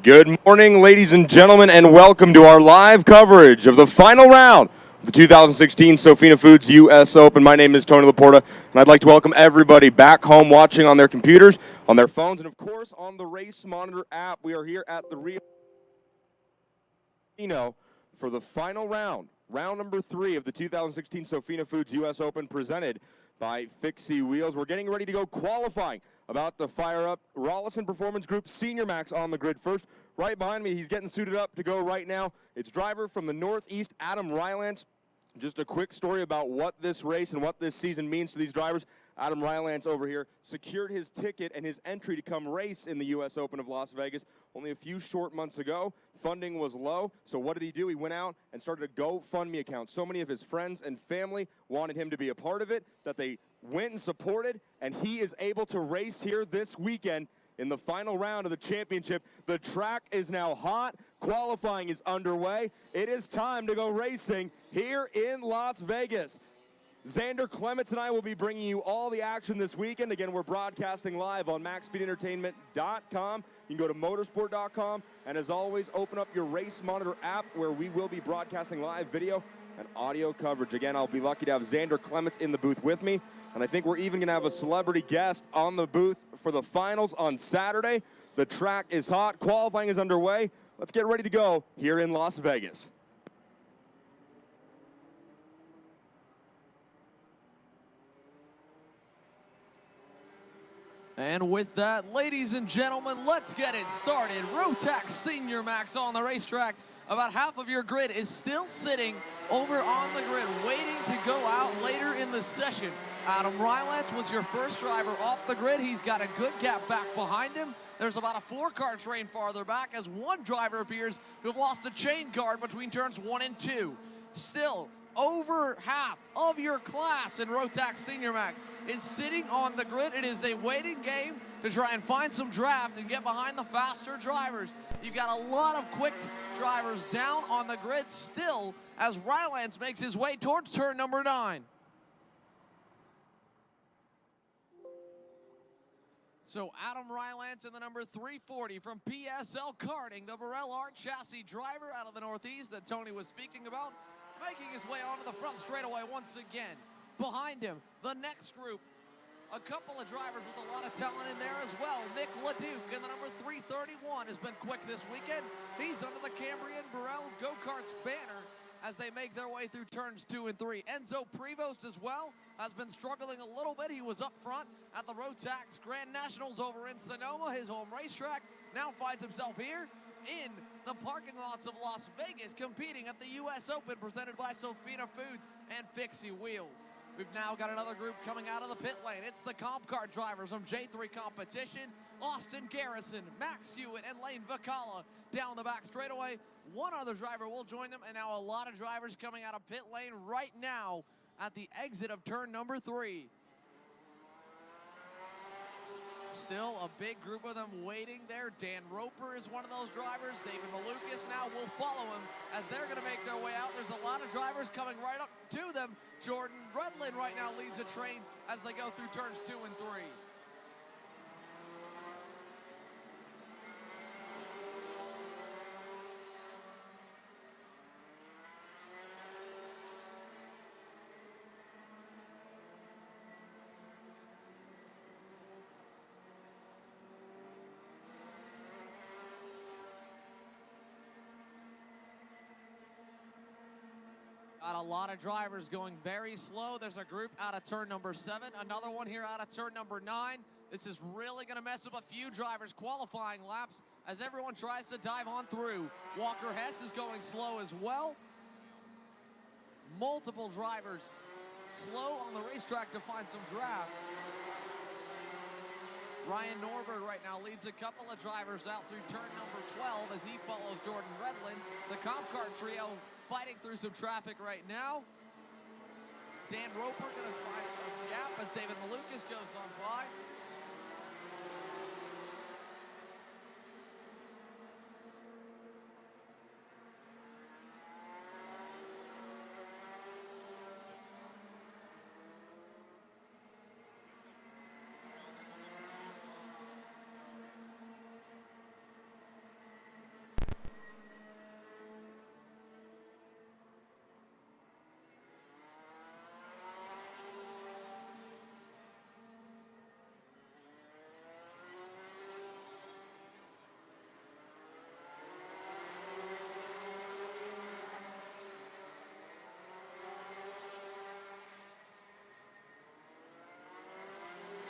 Good morning, ladies and gentlemen, and welcome to our live coverage of the final round of the 2016 Sofina Foods US Open. My name is Tony Laporta, and I'd like to welcome everybody back home watching on their computers, on their phones, and of course on the Race Monitor app. We are here at the Rio for the final round, round number 3 of the 2016 Sofina Foods US Open, presented by Fixie Wheels. We're getting ready to go qualifying. About to fire up Rollison Performance Group Senior Max on the grid first. Right behind me, he's getting suited up to go right now. It's driver from the Northeast, Adam Rylance. Just a quick story about what this race and what this season means to these drivers. Adam Rylance over here secured his ticket and his entry to come race in the U.S. Open of Las Vegas only a few short months ago. Funding was low, so what did he do? He went out and started a GoFundMe account. So many of his friends and family wanted him to be a part of it that they went and supported, and he is able to race here this weekend in the final round of the championship. The track is now hot. Qualifying is underway. It is time to go racing here in Las Vegas. Xander Clements and I will be bringing you all the action this weekend. Again, we're broadcasting live on MaxSpeedEntertainment.com. You can go to motorsport.com, and as always, open up your Race Monitor app where we will be broadcasting live video and audio coverage. Again, I'll be lucky to have Xander Clements in the booth with me, and I think we're even going to have a celebrity guest on the booth for the finals on Saturday. The track is hot. Qualifying is underway. Let's get ready to go here in Las Vegas. And with that, ladies and gentlemen, let's get it started. Rotax Senior Max on the racetrack. About half of your grid is still sitting over on the grid, waiting to go out later in the session. Adam Rylance was your first driver off the grid. He's got a good gap back behind him. There's about a 4-car train farther back as one driver appears to have lost a chain guard between turns 1 and 2. Still, over half of your class in Rotax Senior Max is sitting on the grid. It is a waiting game to try and find some draft and get behind the faster drivers. You've got a lot of quick drivers down on the grid still as Rylance makes his way towards turn number 9. So Adam Rylance in the number 340 from PSL Karting, the Burrell Art chassis driver out of the Northeast that Tony was speaking about, making his way onto the front straightaway once again. Behind him, the next group, a couple of drivers with a lot of talent in there as well. Nick LeDuc in the number 331 has been quick this weekend. He's under the Cambrian Burrell Go-Karts banner as they make their way through turns 2 and 3. Enzo Prevost as well has been struggling a little bit. He was up front at the Rotax Grand Nationals over in Sonoma, his home racetrack. Now finds himself here in the parking lots of Las Vegas, competing at the U.S. Open presented by Sofina Foods and Fixie Wheels. We've now got another group coming out of the pit lane. It's the comp car drivers from J3 Competition, Austin Garrison, Max Hewitt, and Lane Vicala down the back straightaway. One other driver will join them, and now a lot of drivers coming out of pit lane right now at the exit of turn number 3. Still a big group of them waiting there. Dan Roper is one of those drivers. David Malukas now will follow him as they're going to make their way out. There's a lot of drivers coming right up to them. Jordan Redlin right now leads a train as they go through turns 2 and 3. Got a lot of drivers going very slow. There's a group out of turn number 7, another one here out of turn number 9. This is really going to mess up a few drivers' qualifying laps as everyone tries to dive on through. Walker Hess is going slow as well. Multiple drivers slow on the racetrack to find some draft. Ryan Norbert right now leads a couple of drivers out through turn number 12 as he follows Jordan Redlin. The comp car trio fighting through some traffic right now. Dan Roper going to find a gap as David Malukas goes on by.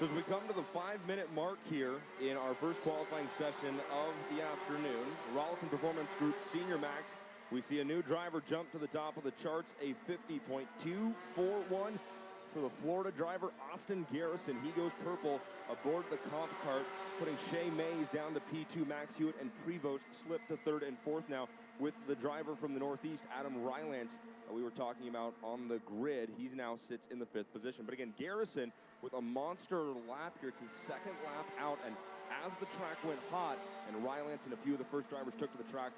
So as we come to the 5-minute mark here in our first qualifying session of the afternoon, Rolison Performance Group Senior Max, we see a new driver jump to the top of the charts, a 50.241 for the Florida driver, Austin Garrison. He goes purple aboard the comp cart, putting Shea Mays down to P2. Max Hewitt and Prevost slip to third and fourth now with the driver from the Northeast, Adam Rylance, we were talking about on the grid. He now sits in the fifth position. But again, Garrison with a monster lap here. It's his second lap out, and as the track went hot and Rylance and a few of the first drivers took to the track,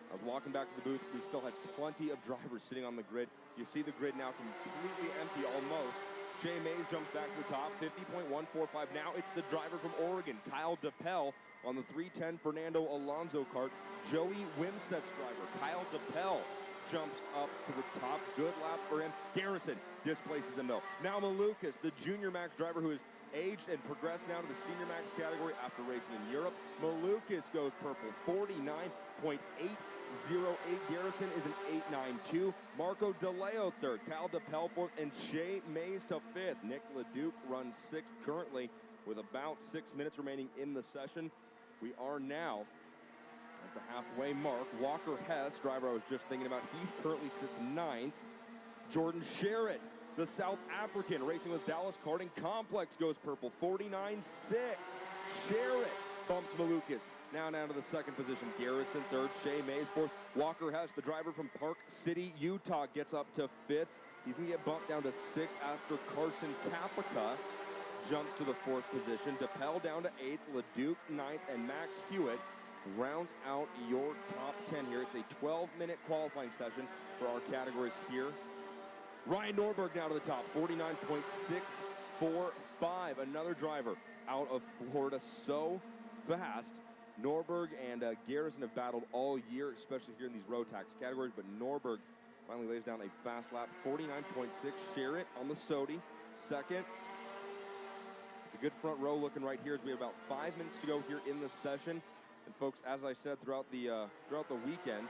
I was walking back to the booth. We still had plenty of drivers sitting on the grid. You see the grid now completely empty almost. Shea Mays jumps back to the top, 50.145. Now it's the driver from Oregon, Kyle DePel, on the 310 Fernando Alonso kart. Joey Wimsett's driver, Kyle DePel, jumps up to the top. Good lap for him. Garrison displaces him though. Now Malukas, the junior max driver who has aged and progressed now to the senior max category after racing in Europe. Malukas goes purple, 49.808. Garrison is an 892. Marco DeLeo third. Kyle DePel fourth. And Shea Mays to fifth. Nick LeDuc runs sixth currently with about 6 minutes remaining in the session. We are now at the halfway mark. Walker Hess, driver I was just thinking about, he currently sits ninth. Jordan Sherritt, the South African, racing with Dallas Karting Complex, goes purple, 49.6. Sherritt bumps Malukas now down to the second position. Garrison third, Shea Mays fourth. Walker Hess, the driver from Park City, Utah, gets up to fifth. He's going to get bumped down to sixth after Carson Capica jumps to the fourth position. DePel down to eighth, LeDuc ninth, and Max Hewitt rounds out your top 10 here. It's a 12-minute qualifying session for our categories here. Ryan Norberg now to the top, 49.645. Another driver out of Florida, so fast. Norberg and Garrison have battled all year, especially here in these road tax categories, but Norberg finally lays down a fast lap, 49.6. Sherritt on the Sodi, second. It's a good front row looking right here as we have about 5 minutes to go here in the session. And folks, as I said throughout the weekend,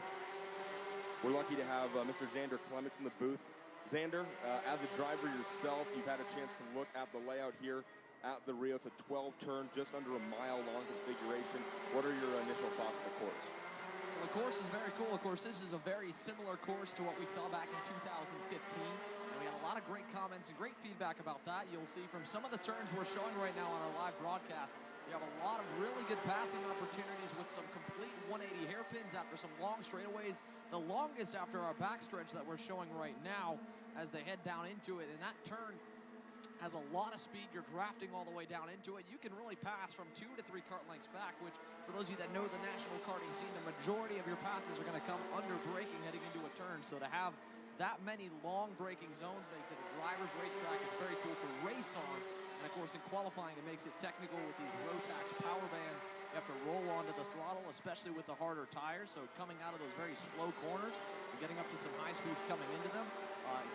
we're lucky to have Mr. Xander Clements in the booth. Xander, as a driver yourself, you've had a chance to look at the layout here at the Rio. It's a 12-turn, just under a mile-long configuration. What are your initial thoughts of the course? Well, the course is very cool. Of course, this is a very similar course to what we saw back in 2015. And we had a lot of great comments and great feedback about that. You'll see from some of the turns we're showing right now on our live broadcast, we have a lot of really good passing opportunities with some complete 180 hairpins after some long straightaways. The longest after our backstretch that we're showing right now as they head down into it. And that turn has a lot of speed. You're drafting all the way down into it. You can really pass from 2 to 3 kart lengths back, which for those of you that know the national karting scene, the majority of your passes are going to come under braking heading into a turn. So to have that many long braking zones makes it a driver's racetrack. It's very cool to race on. And of course, in qualifying, it makes it technical with these Rotax power bands. You have to roll onto the throttle, especially with the harder tires. So coming out of those very slow corners and getting up to some high speeds coming into them,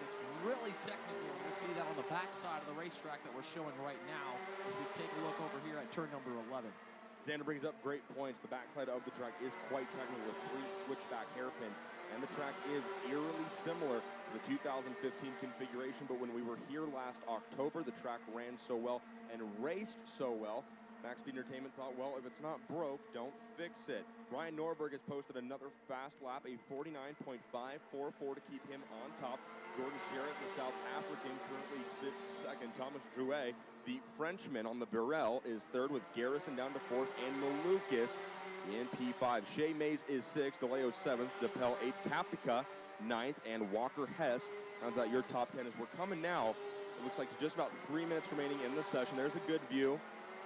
it's really technical. And we'll see that on the back side of the racetrack that we're showing right now as we take a look over here at turn number 11. Xander brings up great points. The backside of the track is quite technical with 3 switchback hairpins. And the track is eerily similar to the 2015 configuration, but when we were here last October, the track ran so well and raced so well, Max Speed Entertainment thought, well, if it's not broke, don't fix it. Ryan Norberg has posted another fast lap, a 49.544 to keep him on top. Jordan Sherritt, the South African, currently sits second. Thomas Drouet, the Frenchman on the Burrell, is third with Garrison down to fourth, and Malukas in P5. Shea Mays is sixth, DeLeo seventh, DePel eighth, Capica ninth, and Walker Hess rounds out your top 10 as we're coming now. It looks like just about 3 minutes remaining in the session. There's a good view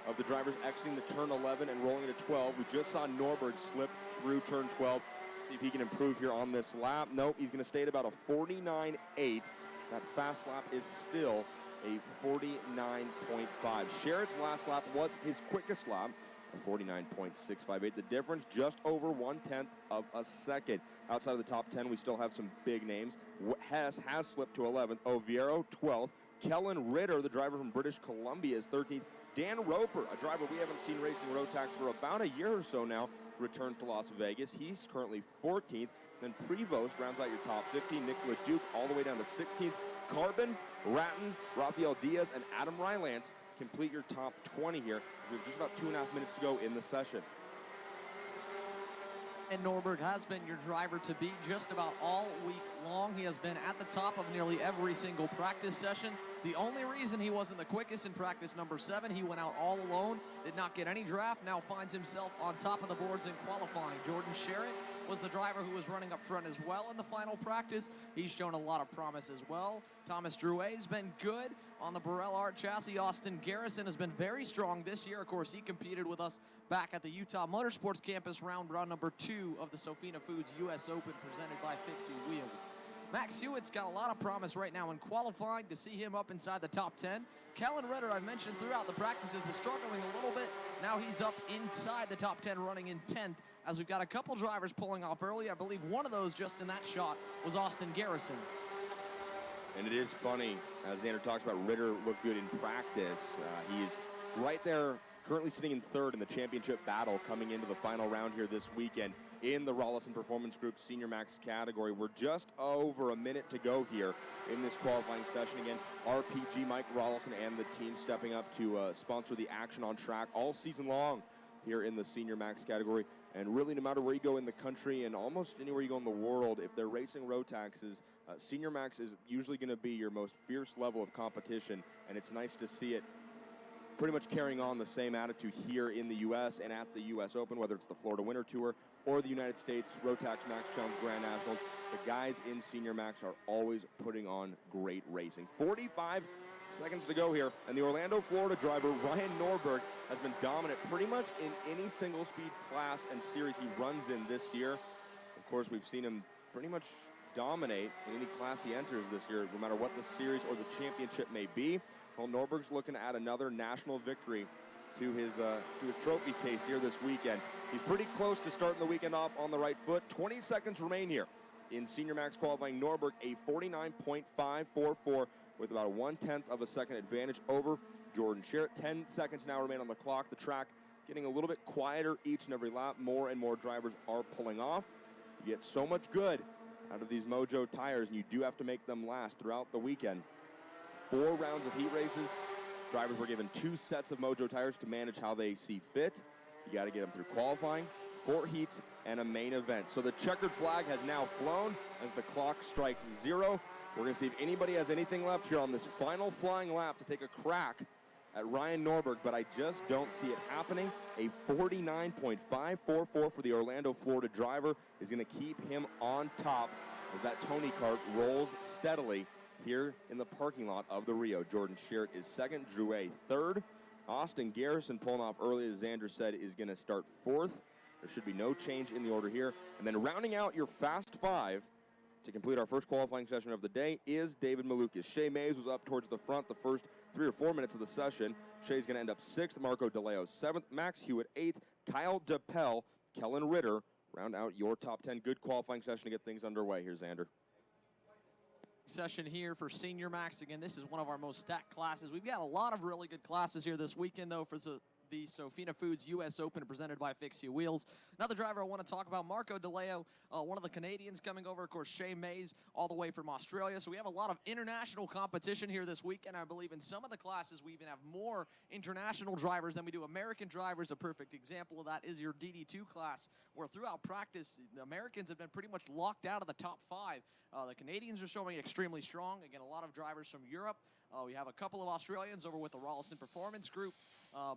of the drivers exiting the turn 11 and rolling into 12. We just saw Norberg slip through turn 12. See if he can improve here on this lap. Nope, he's going to stay at about a 49.8. That fast lap is still a 49.5. Sherritt's last lap was his quickest lap, a 49.658. The difference just over 1/10 of a second. Outside of the top 10, we still have some big names. Hess has slipped to 11th. Oviero 12th. Kellen Ritter, the driver from British Columbia, is 13th. Dan Roper, a driver we haven't seen racing Rotax for about a year or so now, returns to Las Vegas. He's currently 14th. Then Prevost rounds out your top 15. Nick LeDuc all the way down to 16th. Carbon, Ratton, Rafael Diaz, and Adam Rylance complete your top 20 here. We have just about 2.5 minutes to go in the session. And Norberg has been your driver to beat just about all week long. He has been at the top of nearly every single practice session. The only reason he wasn't the quickest in practice number 7, he went out all alone, did not get any draft, now finds himself on top of the boards in qualifying. Jordan Sherritt was the driver who was running up front as well in the final practice. He's shown a lot of promise as well. Thomas Drouet's been good on the Burrell Art chassis. Austin Garrison has been very strong this year. Of course, he competed with us back at the Utah Motorsports Campus round number 2 of the Sofina Foods US Open presented by Fixie Wheels. Max Hewitt's got a lot of promise right now in qualifying. To see him up inside the top 10. Kellen Ritter, I mentioned throughout the practices, was struggling a little bit. Now he's up inside the top 10, running in 10th, as we've got a couple drivers pulling off early. I believe one of those just in that shot was Austin Garrison. And it is funny, as Xander talks about, Ritter looked good in practice. He's right there, currently sitting in 3rd in the championship battle coming into the final round here this weekend in the Rollison Performance Group Senior Max category. We're just over a minute to go here in this qualifying session. Again, RPG, Mike Rollison, and the team stepping up to sponsor the action on track all season long here in the Senior Max category. And really, no matter where you go in the country and almost anywhere you go in the world, if they're racing road taxes, Senior Max is usually going to be your most fierce level of competition, and it's nice to see it pretty much carrying on the same attitude here in the U.S. and at the U.S. Open, whether it's the Florida Winter Tour or the United States Rotax Max Challenge Grand Nationals. The guys in Senior Max are always putting on great racing. 45 seconds to go here, and the Orlando, Florida driver Ryan Norberg has been dominant pretty much in any single speed class and series he runs in this year. Of course, we've seen him pretty much dominate in any class he enters this year, no matter what the series or the championship may be. Well, Norberg's looking to add another national victory to his trophy case here this weekend. He's pretty close to starting the weekend off on the right foot. 20 seconds remain here in Senior Max qualifying. Norberg, a 49.544 with about a 1/10 of a second advantage over Jordan Sherritt. 10 seconds now remain on the clock. The track getting a little bit quieter each and every lap. More and more drivers are pulling off. You get so much good out of these Mojo tires, and you do have to make them last throughout the weekend. 4 rounds of heat races. Drivers were given 2 sets of Mojo tires to manage how they see fit. You got to get them through qualifying, 4 heats, and a main event. So the checkered flag has now flown as the clock strikes 0. We're going to see if anybody has anything left here on this final flying lap to take a crack at Ryan Norberg, but I just don't see it happening. A 49.544 for the Orlando, Florida driver is going to keep him on top as that Tony kart rolls steadily here in the parking lot of the Rio. Jordan Sherritt is 2nd, Drouet 3rd. Austin Garrison, pulling off early, as Xander said, is going to start 4th. There should be no change in the order here. And then rounding out your Fast 5 to complete our first qualifying session of the day is David Malukas. Shea Mays was up towards the front the first 3 or 4 minutes of the session. Shea's going to end up 6th, Marco DeLeo 7th, Max Hewitt 8th, Kyle DePel, Kellen Ritter round out your top 10. Good qualifying session to get things underway here, Xander. Session here for Senior Max. Again, this is one of our most stacked classes. We've got a lot of really good classes here this weekend, though, for the Sofina Foods US Open presented by Fixie Wheels. Another driver I want to talk about, Marco DeLeo, one of the Canadians coming over. Of course, Shea Mays all the way from Australia. So we have a lot of international competition here this weekend. I believe in some of the classes we even have more international drivers than we do American drivers. A perfect example of that is your DD2 class, where throughout practice, the Americans have been pretty much locked out of the top 5. The Canadians are showing extremely strong. Again, a lot of drivers from Europe. We have a couple of Australians over with the Rollison Performance Group.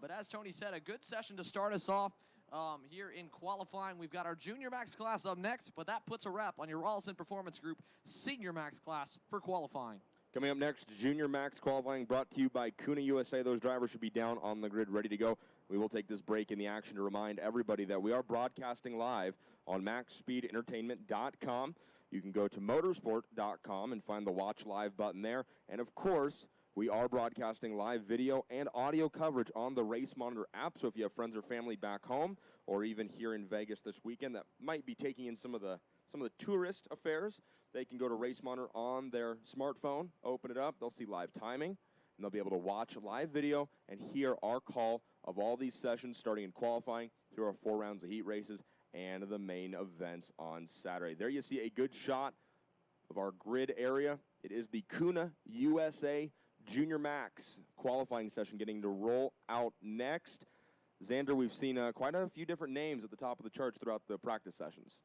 But as Tony said, a good session to start us off here in qualifying. We've got our Junior Max class up next, but that puts a wrap on your Rollison Performance Group Senior Max class for qualifying. Coming up next, Junior Max qualifying brought to you by Kuna USA. Those drivers should be down on the grid ready to go. We will take this break in the action to remind everybody that we are broadcasting live on MaxSpeedEntertainment.com. You can go to motorsport.com and find the Watch Live button there. And, of course, we are broadcasting live video and audio coverage on the Race Monitor app. So if you have friends or family back home or even here in Vegas this weekend that might be taking in some of the tourist affairs, they can go to Race Monitor on their smartphone, open it up, they'll see live timing, and they'll be able to watch live video and hear our call of all these sessions starting in qualifying through our 4 rounds of heat races and the main events on Saturday. There you see a good shot of our grid area. It is the Kuna USA Junior Max qualifying session getting to roll out next. Xander, we've seen quite a few different names at the top of the charts throughout the practice sessions.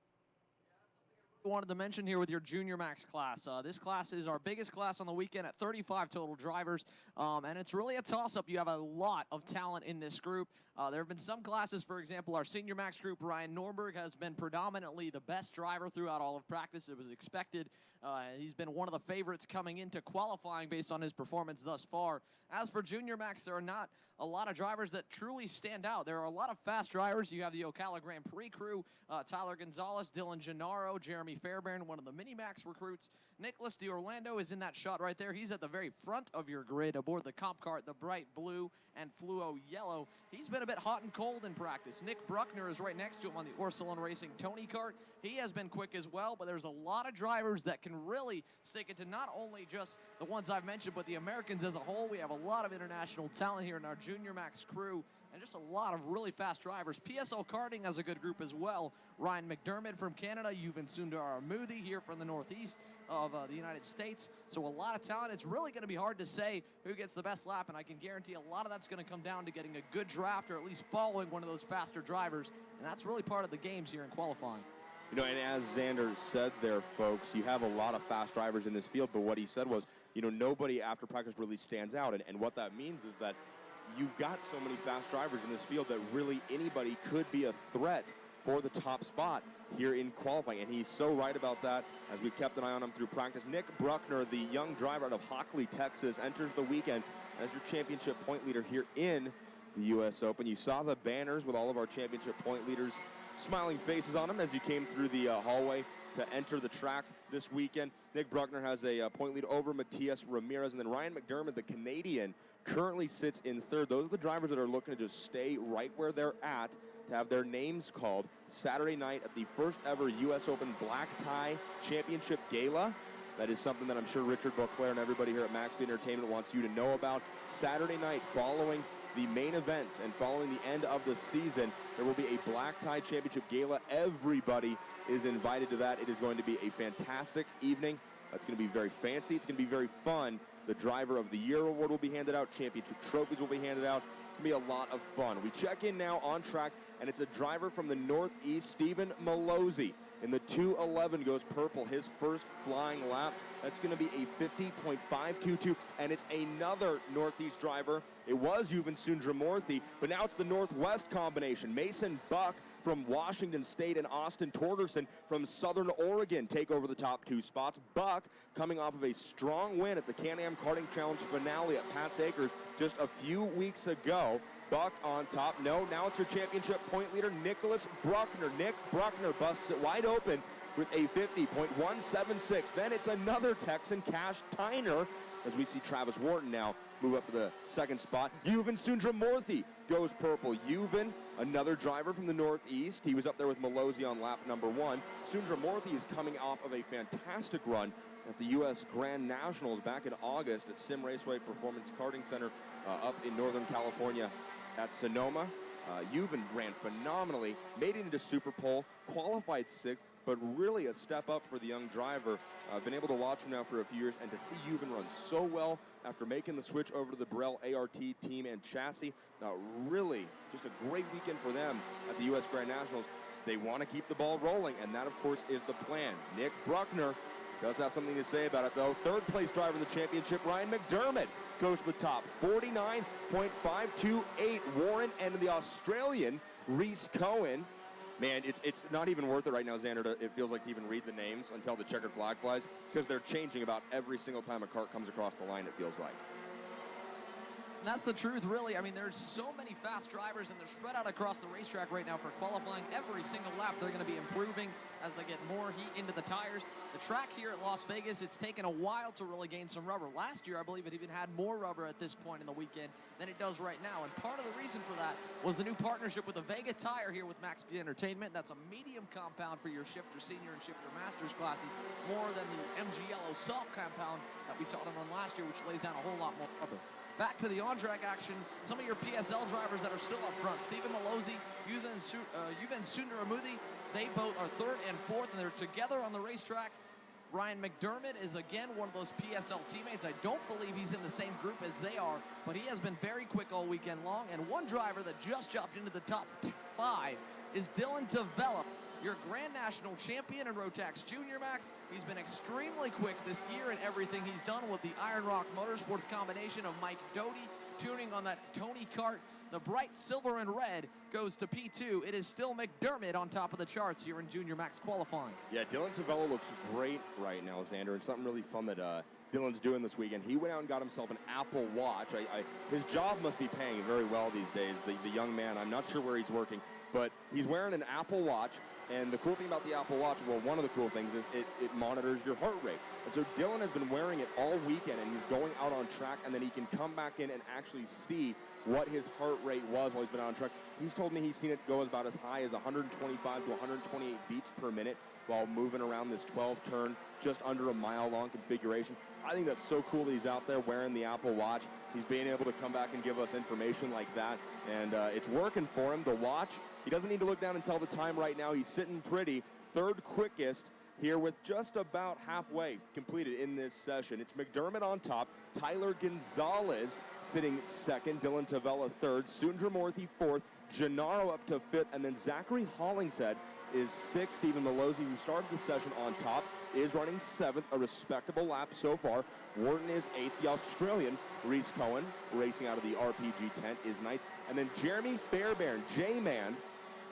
Wanted to mention here with your Junior Max class. This class is our biggest class on the weekend at 35 total drivers, and it's really a toss-up. You have a lot of talent in this group. There have been some classes, for example, our Senior Max group, Ryan Norberg has been predominantly the best driver throughout all of practice. It was expected. He's been one of the favorites coming into qualifying based on his performance thus far. As for Junior Max, there are not a lot of drivers that truly stand out. There are a lot of fast drivers. You have the Ocala Grand Prix crew, Tyler Gonzalez, Dylan Gennaro, Jeremy Fairbairn, one of the Mini-Max recruits. Nicholas DiOrlando is in that shot right there. He's at the very front of your grid aboard the comp cart, the bright blue and fluo yellow. He's been a bit hot and cold in practice. Nick Bruckner is right next to him on the Orsilon Racing Tony cart. He has been quick as well, but there's a lot of drivers that can really stick it to not only just the ones I've mentioned, but the Americans as a whole. We have a lot of international talent here in our Junior Max crew, and just a lot of really fast drivers. PSL Karting has a good group as well. Ryan McDermott from Canada, Yuvan Sundaramuthi here from the northeast of the United States. So a lot of talent. It's really going to be hard to say who gets the best lap, and I can guarantee a lot of that's going to come down to getting a good draft or at least following one of those faster drivers, and that's really part of the games here in qualifying. You know, and as Xander said there, folks, you have a lot of fast drivers in this field, but what he said was, you know, nobody after practice really stands out, and what that means is that you've got so many fast drivers in this field that really anybody could be a threat for the top spot here in qualifying, and he's so right about that as we've kept an eye on him through practice. Nick Bruckner, the young driver out of Hockley, Texas, enters the weekend as your championship point leader here in the U.S. Open. You saw the banners with all of our championship point leaders smiling faces on them as you came through the hallway to enter the track this weekend. Nick Bruckner has a point lead over Matias Ramirez, and then Ryan McDermott, the Canadian, currently sits in third. Those are the drivers that are looking to just stay right where they're at to have their names called Saturday night at the first ever U.S. Open Black Tie Championship Gala. That is something that I'm sure Richard Beauclair and everybody here at Max Speed Entertainment wants you to know about. Saturday night, following the main events and following the end of the season, there will be a Black Tie Championship Gala. Everybody is invited to that. It is going to be a fantastic evening. It's going to be very fancy. It's going to be very fun. The Driver of the Year award will be handed out. Championship trophies will be handed out. It's going to be a lot of fun. We check in now on track, and it's a driver from the Northeast, Stephen Malozzi. In the 2:11 goes purple, his first flying lap. That's going to be a 50.522, and it's another Northeast driver. It was Yuvan Sundramurthy, but now it's the Northwest combination. Mason Buck from Washington State and Austin Torgerson from Southern Oregon take over the top two spots. Buck coming off of a strong win at the Can-Am Karting Challenge finale at Pat's Acres just a few weeks ago. Buck on top. No, now it's your championship point leader, Nicholas Bruckner. Nick Bruckner busts it wide open with a 50.176. Then it's another Texan, Cash Tyner, as we see Travis Wharton now move up to the second spot. Yuvan Sundramurthy goes purple. Yuvan, another driver from the Northeast. He was up there with Malozzi on lap number one. Sundramurthy is coming off of a fantastic run at the U.S. Grand Nationals back in August at Sim Raceway Performance Karting Center up in Northern California at Sonoma. Yuvan ran phenomenally, made it into Super Pole, qualified sixth, but really a step up for the young driver. I've been able to watch him now for a few years, and to see Yuvan run so well after making the switch over to the Burrell ART team and chassis, really just a great weekend for them at the U.S. Grand Nationals. They want to keep the ball rolling, and that, of course, is the plan. Nick Bruckner does have something to say about it, though. Third place driver in the championship, Ryan McDermott, goes to the top. 49.528. Warren and the Australian, Reese Cohen. Man, it's not even worth it right now, Xander, it feels like to even read the names until the checkered flag flies, because they're changing about every single time a cart comes across the line, it feels like. And that's the truth, really. I mean, there's so many fast drivers, and they're spread out across the racetrack right now for qualifying. Every single lap, they're going to be improving as they get more heat into the tires. The track here at Las Vegas, it's taken a while to really gain some rubber. Last year, I believe it even had more rubber at this point in the weekend than it does right now. And part of the reason for that was the new partnership with the Vega Tire here with Max Speed Entertainment. That's a medium compound for your Shifter Senior and Shifter Masters classes, more than the MG Yellow soft compound that we saw them run last year, which lays down a whole lot more rubber. Back to the on-track action, some of your PSL drivers that are still up front. Stephen Malozzi, Yuvan Sundaramuthi, they both are third and fourth, and they're together on the racetrack. Ryan McDermott is again one of those PSL teammates. I don't believe he's in the same group as they are, but he has been very quick all weekend long. And one driver that just jumped into the top 5 is Dylan Tavella, your Grand National champion in Rotax Junior Max. He's been extremely quick this year in everything he's done with the Iron Rock Motorsports combination of Mike Doty tuning on that Tony kart. The bright silver and red goes to P2. It is still McDermott on top of the charts here in Junior Max qualifying. Yeah, Dylan Tavella looks great right now, Xander, and something really fun that Dylan's doing this weekend. He went out and got himself an Apple Watch. His job must be paying very well these days, the young man. I'm not sure where he's working, but he's wearing an Apple Watch, and the cool thing about the Apple Watch, well, one of the cool things is it monitors your heart rate. And so Dylan has been wearing it all weekend, and he's going out on track, and then he can come back in and actually see what his heart rate was while he's been on track. He's told me he's seen it go about as high as 125 to 128 beats per minute while moving around this 12-turn, just under a mile-long configuration. I think that's so cool that he's out there wearing the Apple Watch. He's being able to come back and give us information like that, and it's working for him. The watch, he doesn't need to look down and tell the time right now. He's sitting pretty, third quickest here with just about halfway completed in this session. It's McDermott on top, Tyler Gonzalez sitting second, Dylan Tavella third, Sundramorthy fourth, Gennaro up to fifth, and then Zachary Hollingshead is sixth. Stephen Malozzi, who started the session on top, is running seventh, a respectable lap so far. Wharton is eighth. The Australian, Reese Cohen, racing out of the RPG tent, is ninth. And then Jeremy Fairbairn, J-Man,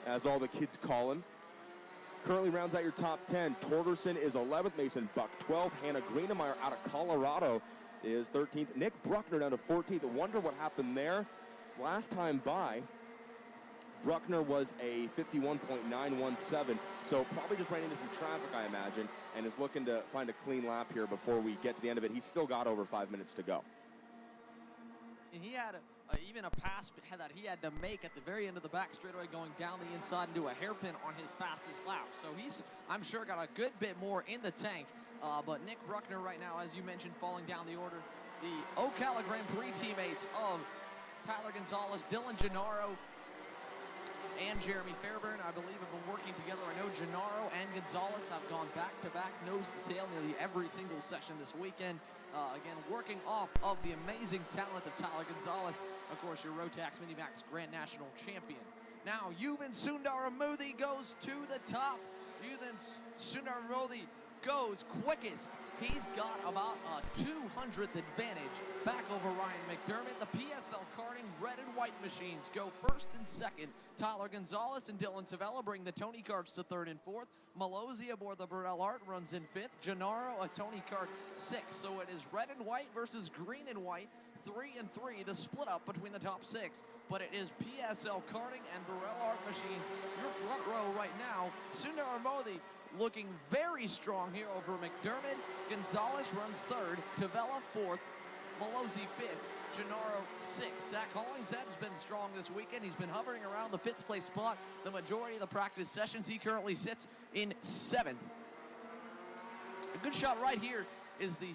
as all the kids call him, currently rounds out your top 10. Torgerson is 11th, Mason Buck 12th, Hannah Greenemeyer out of Colorado is 13th, Nick Bruckner down to 14th. I wonder what happened there. Last time by, Bruckner was a 51.917, so probably just ran into some traffic, I imagine, and is looking to find a clean lap here before we get to the end of it. He's still got over 5 minutes to go. And he had even a pass that he had to make at the very end of the back straightaway, going down the inside into a hairpin on his fastest lap. So he's, I'm sure, got a good bit more in the tank. But Nick Bruckner right now, as you mentioned, falling down the order. The Ocala Grand Prix teammates of Tyler Gonzalez, Dylan Gennaro, and Jeremy Fairbairn, I believe, have been working together. I know Gennaro and Gonzalez have gone back-to-back, nose-to-tail, nearly every single session this weekend. Again, working off of the amazing talent of Tyler Gonzalez, of course, your Rotax Minimax Grand National champion. Now, Yuvan Sundaramudi goes to the top. Yuvan Sundaramudi goes quickest. He's got about a 200th advantage back over Ryan McDermott. The PSL karting red and white machines go first and second. Tyler Gonzalez and Dylan Tavella bring the Tony karts to third and fourth. Malozzi aboard the Burrell Art runs in fifth. Gennaro, a Tony kart, sixth. So it is red and white versus green and white. 3 and 3, the split up between the top 6. But it is PSL karting and Burrell Art machines. Your front row right now, Sundaramudi looking very strong here over McDermott. Gonzalez runs third, Tavella fourth, Malozzi fifth, Gennaro sixth. Zach Hollingshead's been strong this weekend. He's been hovering around the 5th place spot the majority of the practice sessions. He currently sits in 7th. A good shot right here is the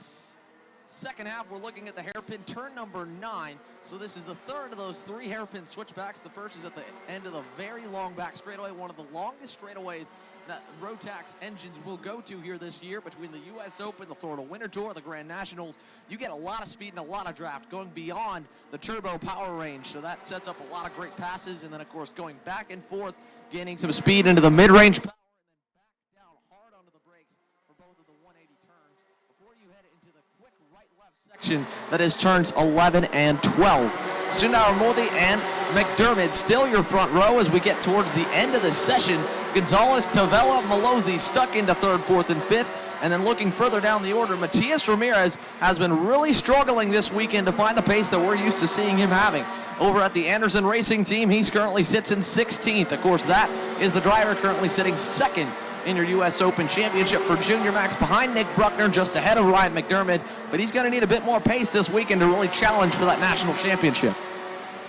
second half. We're looking at the hairpin turn number 9. So this is the third of those 3 hairpin switchbacks. The first is at the end of the very long back straightaway, one of the longest straightaways that Rotax engines will go to here this year between the US Open, the Florida Winter Tour, the Grand Nationals. You get a lot of speed and a lot of draft going beyond the turbo power range. So that sets up a lot of great passes. And then, of course, going back and forth, gaining some speed into the mid-range power, and then back down hard onto the brakes for both of the 180 turns before you head into the quick right-left section that is turns 11 and 12. Sundaramudi and McDermott still your front row as we get towards the end of the session. Gonzalez, Tavella, Malozzi stuck into 3rd, 4th, and 5th. And then looking further down the order, Matias Ramirez has been really struggling this weekend to find the pace that we're used to seeing him having. Over at the Anderson Racing Team, he currently sits in 16th. Of course, that is the driver currently sitting 2nd in your US Open Championship for Junior Max, behind Nick Bruckner, just ahead of Ryan McDermott. But he's going to need a bit more pace this weekend to really challenge for that national championship.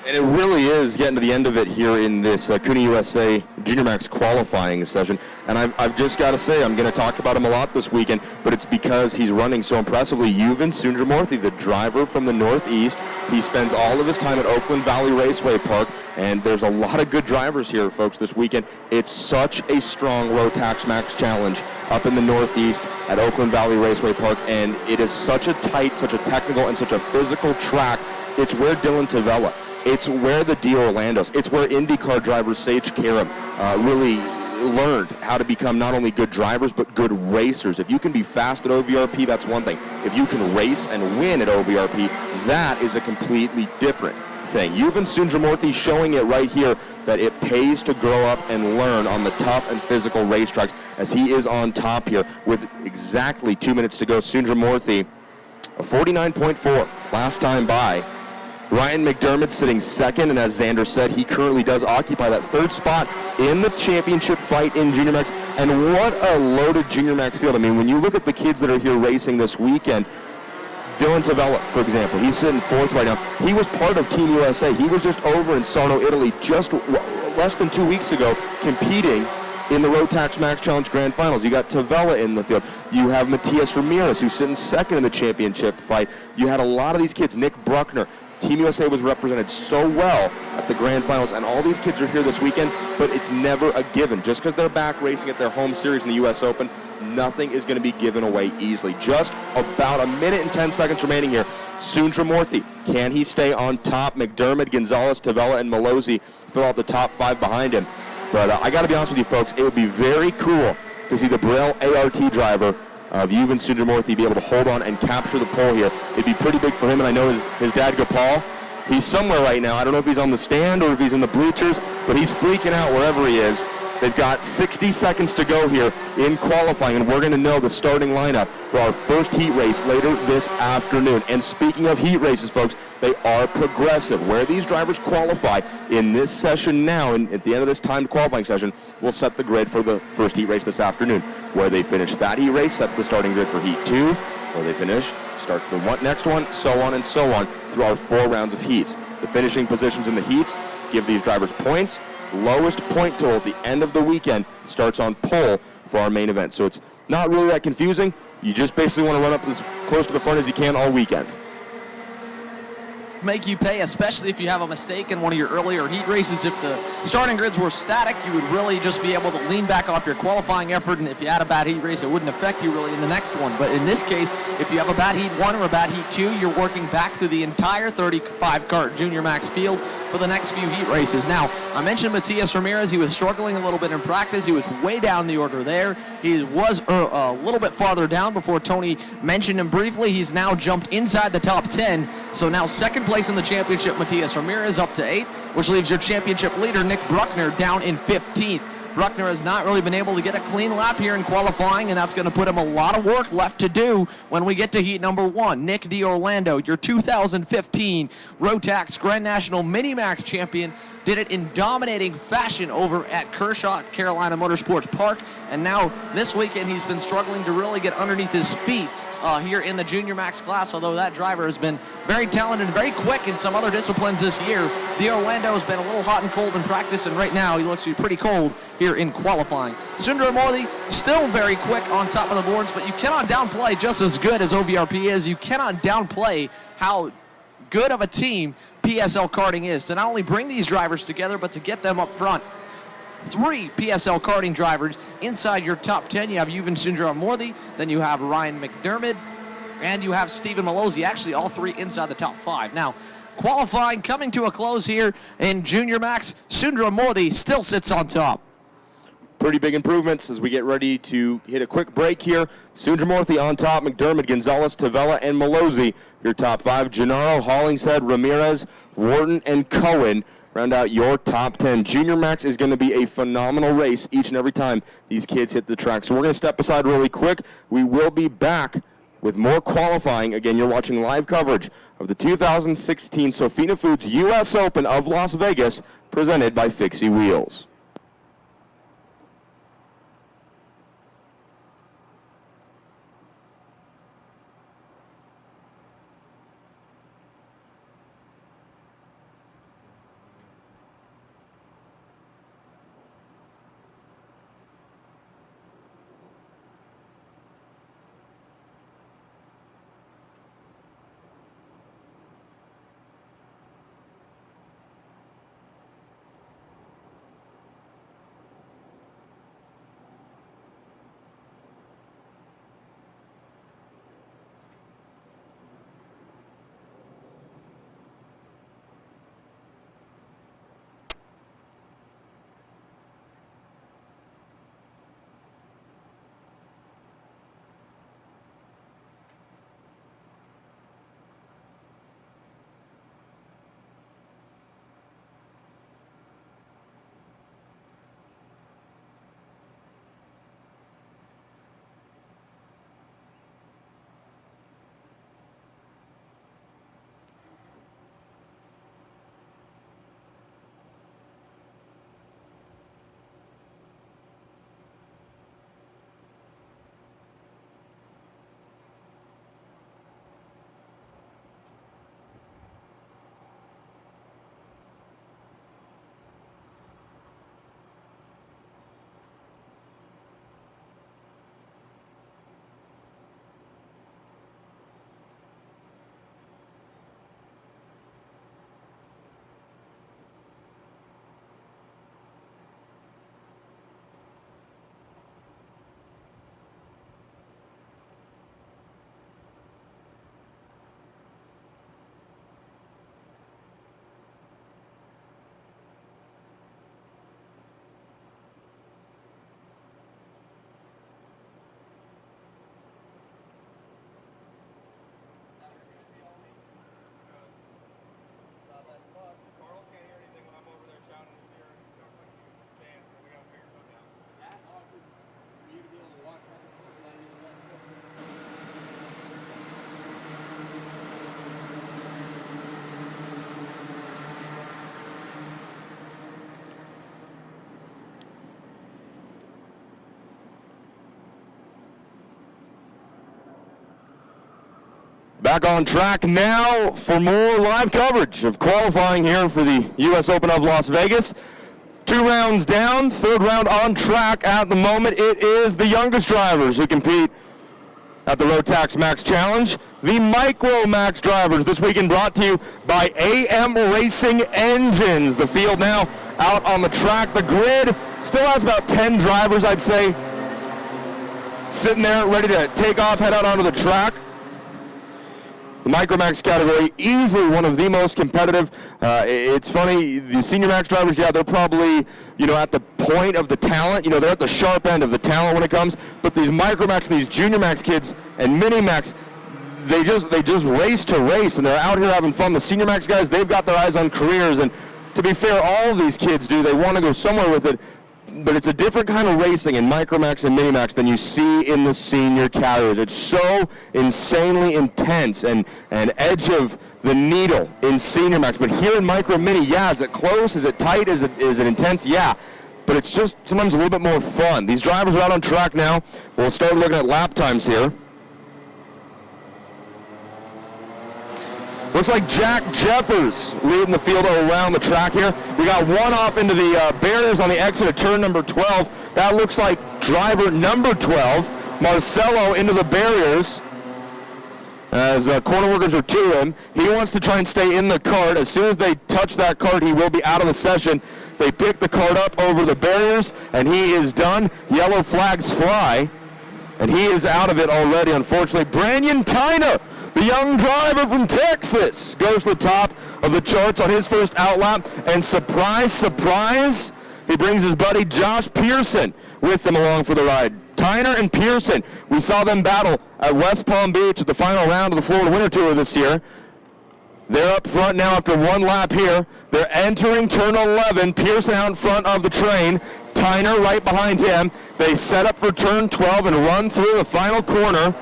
And it really is getting to the end of it here in this CUNY USA Junior Max qualifying session. And I've just got to say, I'm going to talk about him a lot this weekend, but it's because he's running so impressively. Yuvan Sundaramurthy, the driver from the Northeast, he spends all of his time at Oakland Valley Raceway Park, and there's a lot of good drivers here, folks, this weekend. It's such a strong Rotax Max challenge up in the Northeast. at Oakland Valley Raceway Park, and it is such a tight, such a technical, and such a physical track. It's where Dylan Tavella, it's where the D'Orlandos, it's where IndyCar driver Sage Karam really learned how to become not only good drivers, but good racers. If you can be fast at OVRP, that's one thing. If you can race and win at OVRP, that is a completely different thing. Yuvan Sundramurthy showing it right here that it pays to grow up and learn on the tough and physical racetracks, as he is on top here with exactly 2 minutes to go. Sundramurthy, a 49.4 last time by. Ryan McDermott sitting second, and as Xander said, he currently does occupy that third spot in the championship fight in Junior Max. And what a loaded Junior Max field. I mean, when you look at the kids that are here racing this weekend, Dylan Tavella, for example, he's sitting fourth right now. He was part of Team USA. He was just over in Sarno, Italy, just less than 2 weeks ago, competing in the Rotax Max Challenge Grand Finals. You got Tavella in the field. You have Matias Ramirez, who's sitting second in the championship fight. You had a lot of these kids. Nick Bruckner. Team USA was represented so well at the Grand Finals, and all these kids are here this weekend, but it's never a given. Just because they're back racing at their home series in the US Open, nothing is going to be given away easily. Just about a minute and 10 seconds remaining here. Sundramurthy, can he stay on top? McDermott, Gonzalez, Tavella, and Malozzi fill out the top 5 behind him. But I got to be honest with you, folks, it would be very cool to see the Braille ART driver of Yuvan Sundramurthy be able to hold on and capture the pole here. It'd be pretty big for him, and I know his dad, Gopal, he's somewhere right now. I don't know if he's on the stand or if he's in the bleachers, but he's freaking out wherever he is. They've got 60 seconds to go here in qualifying, and we're going to know the starting lineup for our first heat race later this afternoon. And speaking of heat races, folks, they are progressive. Where these drivers qualify in this session now, and at the end of this timed qualifying session, will set the grid for the first heat race this afternoon. Where they finish that heat race sets the starting grid for heat 2. Where they finish starts the next one, so on and so on through our 4 rounds of heats. The finishing positions in the heats give these drivers points. Lowest point total at the end of the weekend starts on pole for our main event. So it's not really that confusing. You just basically want to run up as close to the front as you can all weekend. Make you pay, especially if you have a mistake in one of your earlier heat races. If the starting grids were static, you would really just be able to lean back off your qualifying effort, and if you had a bad heat race, it wouldn't affect you really in the next one. But in this case, if you have a bad heat 1 or a bad heat 2, you're working back through the entire 35-kart Junior Max field for the next few heat races. Now, I mentioned Matias Ramirez. He was struggling a little bit in practice. He was way down the order there. He was a little bit farther down before Tony mentioned him briefly. He's now jumped inside the top 10. So now second place in the championship, Matias Ramirez up to 8, which leaves your championship leader, Nick Bruckner, down in 15th. Bruckner has not really been able to get a clean lap here in qualifying, and that's going to put him a lot of work left to do when we get to heat number 1. Nick D'Orlando, your 2015 Rotax Grand National Mini-Max champion, did it in dominating fashion over at Kershaw Carolina Motorsports Park, and now this weekend he's been struggling to really get underneath his feet here in the Junior Max class, although that driver has been very talented and very quick in some other disciplines this year. D'Orlando has been a little hot and cold in practice, and right now he looks to be pretty cold here in qualifying. Sundramurthy still very quick on top of the boards, but you cannot downplay just as good as OVRP is. You cannot downplay how good of a team PSL Karting is to not only bring these drivers together, but to get them up front. 3 PSL karting drivers inside your top 10. You have Yuvan Sundramurthy, then you have Ryan McDermott, and you have Stephen Malozzi. Actually, all 3 inside the top 5. Now, qualifying coming to a close here in Junior Max. Sundramurthy still sits on top. Pretty big improvements as we get ready to hit a quick break here. Sundramurthy on top, McDermott, Gonzalez, Tavella, and Malozzi, your top 5. Gennaro, Hollingshead, Ramirez, Wharton, and Cohen round out your top 10. Junior Max is going to be a phenomenal race each and every time these kids hit the track. So we're going to step aside really quick. We will be back with more qualifying. Again, you're watching live coverage of the 2016 Sofina Foods US Open of Las Vegas, presented by Fixie Wheels. Back on track now for more live coverage of qualifying here for the US Open of Las Vegas. 2 rounds down, 3rd round on track at the moment. It is the youngest drivers who compete at the Rotax Max Challenge. The Micro Max drivers this weekend brought to you by AM Racing Engines. The field now out on the track. The grid still has about 10 drivers, I'd say, sitting there ready to take off, head out onto the track. The Micro Max category, easily one of the most competitive. It's funny, the Senior Max drivers, yeah, they're probably, at the point of the talent. They're at the sharp end of the talent when it comes. But these Micro Max and these Junior Max kids and Mini Max, they just race to race, and they're out here having fun. The Senior Max guys, they've got their eyes on careers, and to be fair, all of these kids do. They want to go somewhere with it. But it's a different kind of racing in Micromax and Minimax than you see in the senior categories. It's so insanely intense and edge of the needle in Senior Max. But here in Micro Mini, yeah, is it close? Is it tight? Is it intense? Yeah. But it's just sometimes a little bit more fun. These drivers are out on track now. We'll start looking at lap times here. Looks like Jack Jeffers leading the field around the track here. We got one off into the barriers on the exit of turn number 12. That looks like driver number 12, Marcelo, into the barriers as corner workers are to him. He wants to try and stay in the cart. As soon as they touch that cart, he will be out of the session. They pick the cart up over the barriers, and he is done. Yellow flags fly, and he is out of it already, unfortunately. Brandon Tyner, the young driver from Texas, goes to the top of the charts on his first outlap. And surprise, surprise, he brings his buddy Josh Pearson with him along for the ride. Tyner and Pearson, we saw them battle at West Palm Beach at the final round of the Florida Winter Tour this year. They're up front now after one lap here. They're entering turn 11. Pearson out in front of the train. Tyner right behind him. They set up for turn 12 and run through the final corner.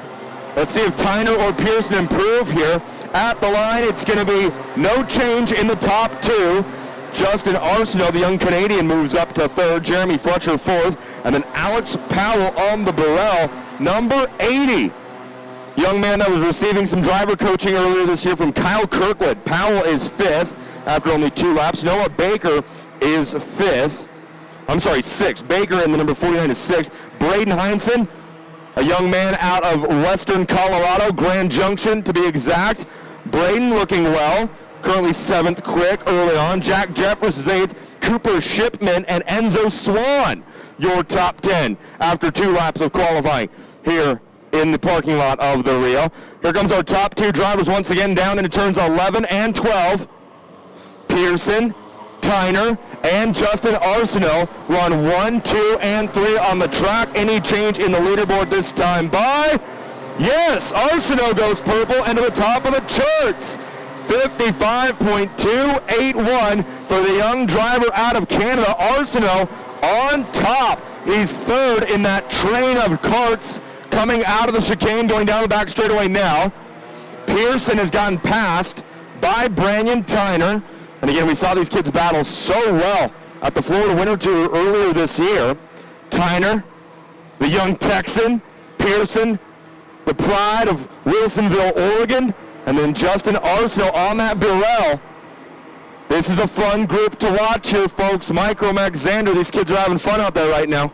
Let's see if Tyner or Pearson improve here. At the line, it's going to be no change in the top 2. Justin Arsenault, the young Canadian, moves up to 3rd. Jeremy Fletcher 4th. And then Alex Powell on the Burrell, number 80. Young man that was receiving some driver coaching earlier this year from Kyle Kirkwood. Powell is 5th after only 2 laps. Noah Baker is 5th. I'm sorry, 6th. Baker in the number 49 is 6th. Braden Heinsohn, a young man out of western Colorado, Grand Junction to be exact. Braden looking well, currently 7th quick early on. Jack Jeffers is 8th. Cooper Shipman and Enzo Swan, your top 10 after 2 laps of qualifying here in the parking lot of the Rio. Here comes our top 2 drivers once again down into turns 11 and 12. Pearson, Tyner, and Justin Arsenault run 1, 2, and 3 on the track. Any change in the leaderboard this time by? Yes, Arsenault goes purple and to the top of the charts. 55.281 for the young driver out of Canada. Arsenault on top. He's 3rd in that train of carts coming out of the chicane, going down the back straightaway now. Pearson has gotten passed by Brandon Tyner. And again, we saw these kids battle so well at the Florida Winter Tour earlier this year. Tyner, the young Texan. Pearson, the pride of Wilsonville, Oregon. And then Justin Arsenault on that Burrell. This is a fun group to watch here, folks. Micromax, Xander, these kids are having fun out there right now.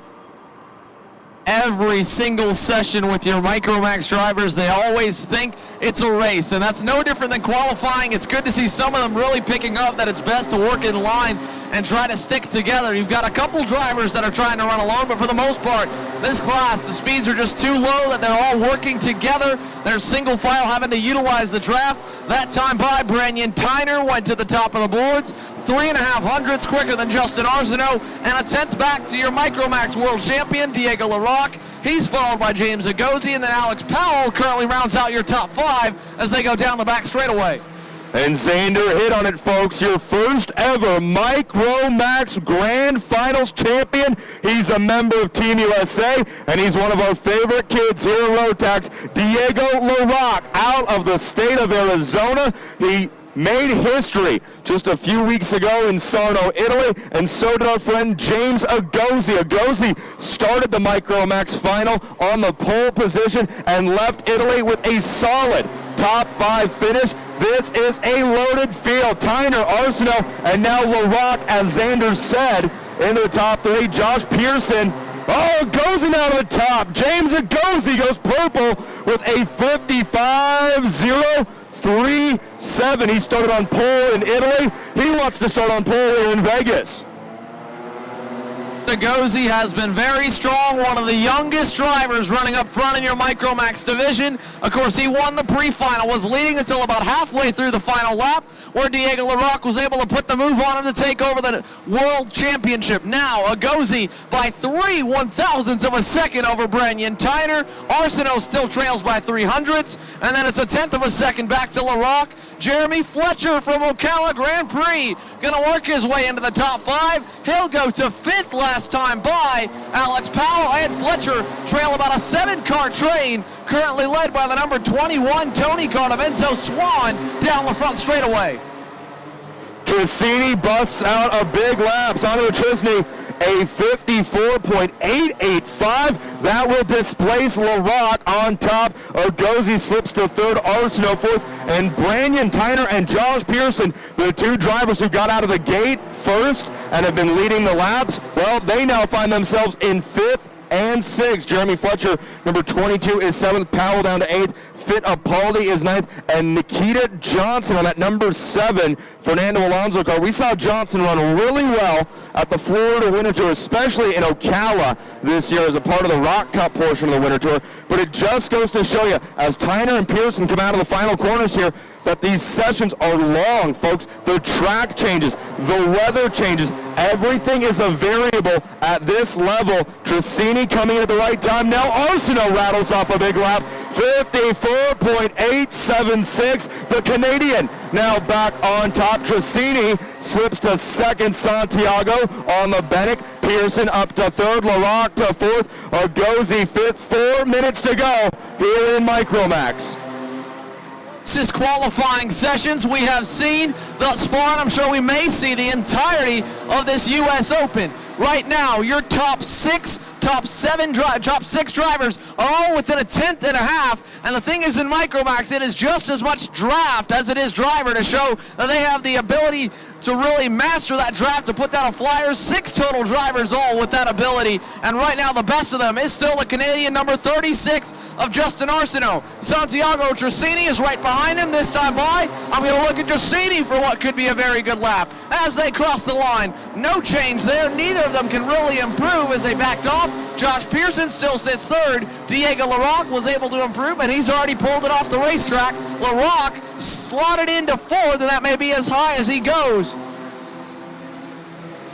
Every single session with your Micromax drivers, they always think it's a race, and that's no different than qualifying. It's good to see some of them really picking up that it's best to work in line and try to stick together. You've got a couple drivers that are trying to run alone, but for the most part, this class, the speeds are just too low that they're all working together. They're single file having to utilize the draft. That time by Brandon Tyner went to the top of the boards. 3.5 hundredths quicker than Justin Arsenault, and a 10th back to your Micromax world champion, Diego LaRocque. He's followed by James Agozi, and then Alex Powell currently rounds out your top 5 as they go down the back straightaway. And Xander hit on it, folks. Your first ever Micromax Grand Finals champion. He's a member of Team USA, and he's one of our favorite kids here in Rotax. Diego LaRocque out of the state of Arizona. He made history just a few weeks ago in Sarno, Italy, and so did our friend James Agozi. Agozi started the Micromax final on the pole position and left Italy with a solid top 5 finish. This is a loaded field. Tyner, Arsenault, and now LaRock, as Xander said, into the top 3. Josh Pearson, Agozi now to the top. James Agozi goes purple with a 55.037. He started on pole in Italy. He wants to start on pole here in Vegas. Agozi has been very strong, one of the youngest drivers running up front in your Micromax division. Of course, he won the pre-final, was leading until about halfway through the final lap, where Diego LaRock was able to put the move on him to take over the World Championship. Now, Agozi by 3 1/1000ths of a second over Brendan Tyner. Arsenault still trails by 300ths, and then it's a 1/10 of a second back to LaRock. Jeremy Fletcher from Ocala Grand Prix gonna work his way into the top 5. He'll go to 5th last time by Alex Powell, and Fletcher trail about a 7-car train, currently led by the number 21 Tony Cardavenzo Swan down the front straightaway. Trissini busts out a big lap. Sandro Trissini, a 54.885. That will displace LaRock on top. Agozi slips to 3rd, Arsenault 4th, and Brandon Tyner and Josh Pearson, the 2 drivers who got out of the gate first and have been leading the laps, well, they now find themselves in 5th and 6th. Jeremy Fletcher, number 22, is 7th. Powell down to 8th. Fittipaldi is 9th, and Nikita Johnson on that number 7 Fernando Alonso car. We saw Johnson run really well at the Florida Winter Tour, especially in Ocala this year as a part of the Rock Cup portion of the Winter Tour. But it just goes to show you, as Tyner and Pearson come out of the final corners here, that these sessions are long, folks. The track changes, the weather changes, everything is a variable at this level. Trissini coming in at the right time. Now Arsenault rattles off a big lap, 54.876. The Canadian now back on top. Trissini slips to 2nd. Santiago on the Bennett. Pearson up to 3rd. LaRock to 4th. Agozi 5th. 4 minutes to go here in Micromax. This is qualifying sessions we have seen thus far, and I'm sure we may see the entirety of this US Open. Right now, your top 6 drivers are all within a 1/10 and a half, and the thing is, in Micromax, it is just as much draft as it is driver to show that they have the ability to really master that draft, to put down a flyer. 6 total drivers all with that ability, and right now the best of them is still the Canadian number 36 of Justin Arsenault. Santiago Trissini is right behind him this time by. I'm going to look at Trissini for what could be a very good lap. As they cross the line, no change there. Neither of them can really improve as they backed off. Josh Pearson still sits 3rd. Diego LaRock was able to improve, and he's already pulled it off the racetrack. LaRock slotted into 4th, and that may be as high as he goes.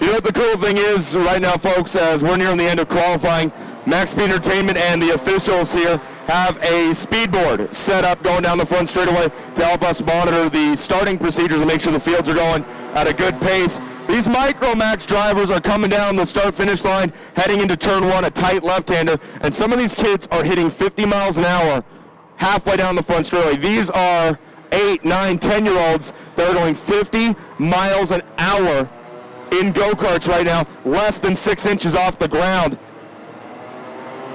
You know what the cool thing is right now, folks, as we're nearing the end of qualifying, Max Speed Entertainment and the officials here have a speed board set up going down the front straightaway to help us monitor the starting procedures and make sure the fields are going at a good pace. These Micromax drivers are coming down the start-finish line, heading into turn 1, a tight left-hander, and some of these kids are hitting 50 miles an hour halfway down the front straightaway. These are 8, 9, 10-year-olds that are going 50 miles an hour in go-karts right now, less than 6 inches off the ground.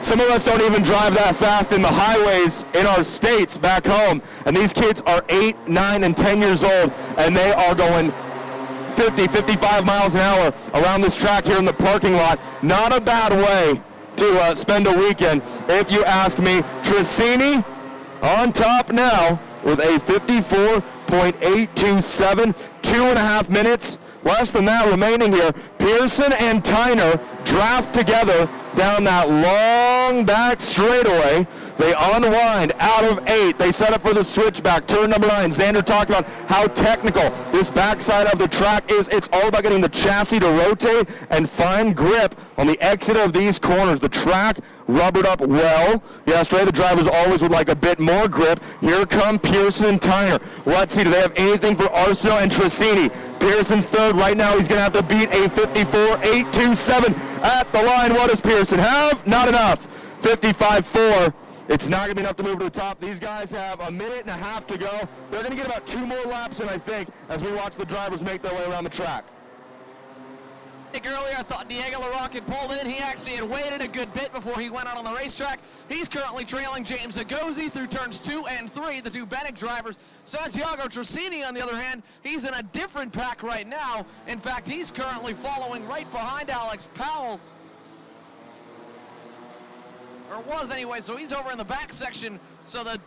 Some of us don't even drive that fast in the highways in our states back home, and these kids are 8, 9, and 10 years old, and they are going 50, 55 miles an hour around this track here in the parking lot. Not a bad way to spend a weekend, if you ask me. Trissini on top now with a 54.827, 2.5 minutes. Less than that remaining here. Pearson and Tyner draft together down that long back straightaway. They unwind out of 8. They set up for the switchback. Turn number 9. Xander talked about how technical this backside of the track is. It's all about getting the chassis to rotate and find grip on the exit of these corners. The track rubbered up well. Yesterday, the drivers always would like a bit more grip. Here come Pearson and Tyner. Let's see, do they have anything for Arsenault and Trissini? Pearson's 3rd. Right now, he's going to have to beat a 54.827 at the line. What does Pearson have? Not enough. 55.4. It's not going to be enough to move to the top. These guys have a minute and a half to go. They're going to get about 2 more laps in, I think, as we watch the drivers make their way around the track. Earlier, I thought Diego LaRocque had pulled in. He actually had waited a good bit before he went out on the racetrack. He's currently trailing James Agozi through turns 2 and 3, the two Bennett drivers. Santiago Tracini, on the other hand, he's in a different pack right now. In fact, he's currently following right behind Alex Powell. Or was anyway, so he's over in the back section. So the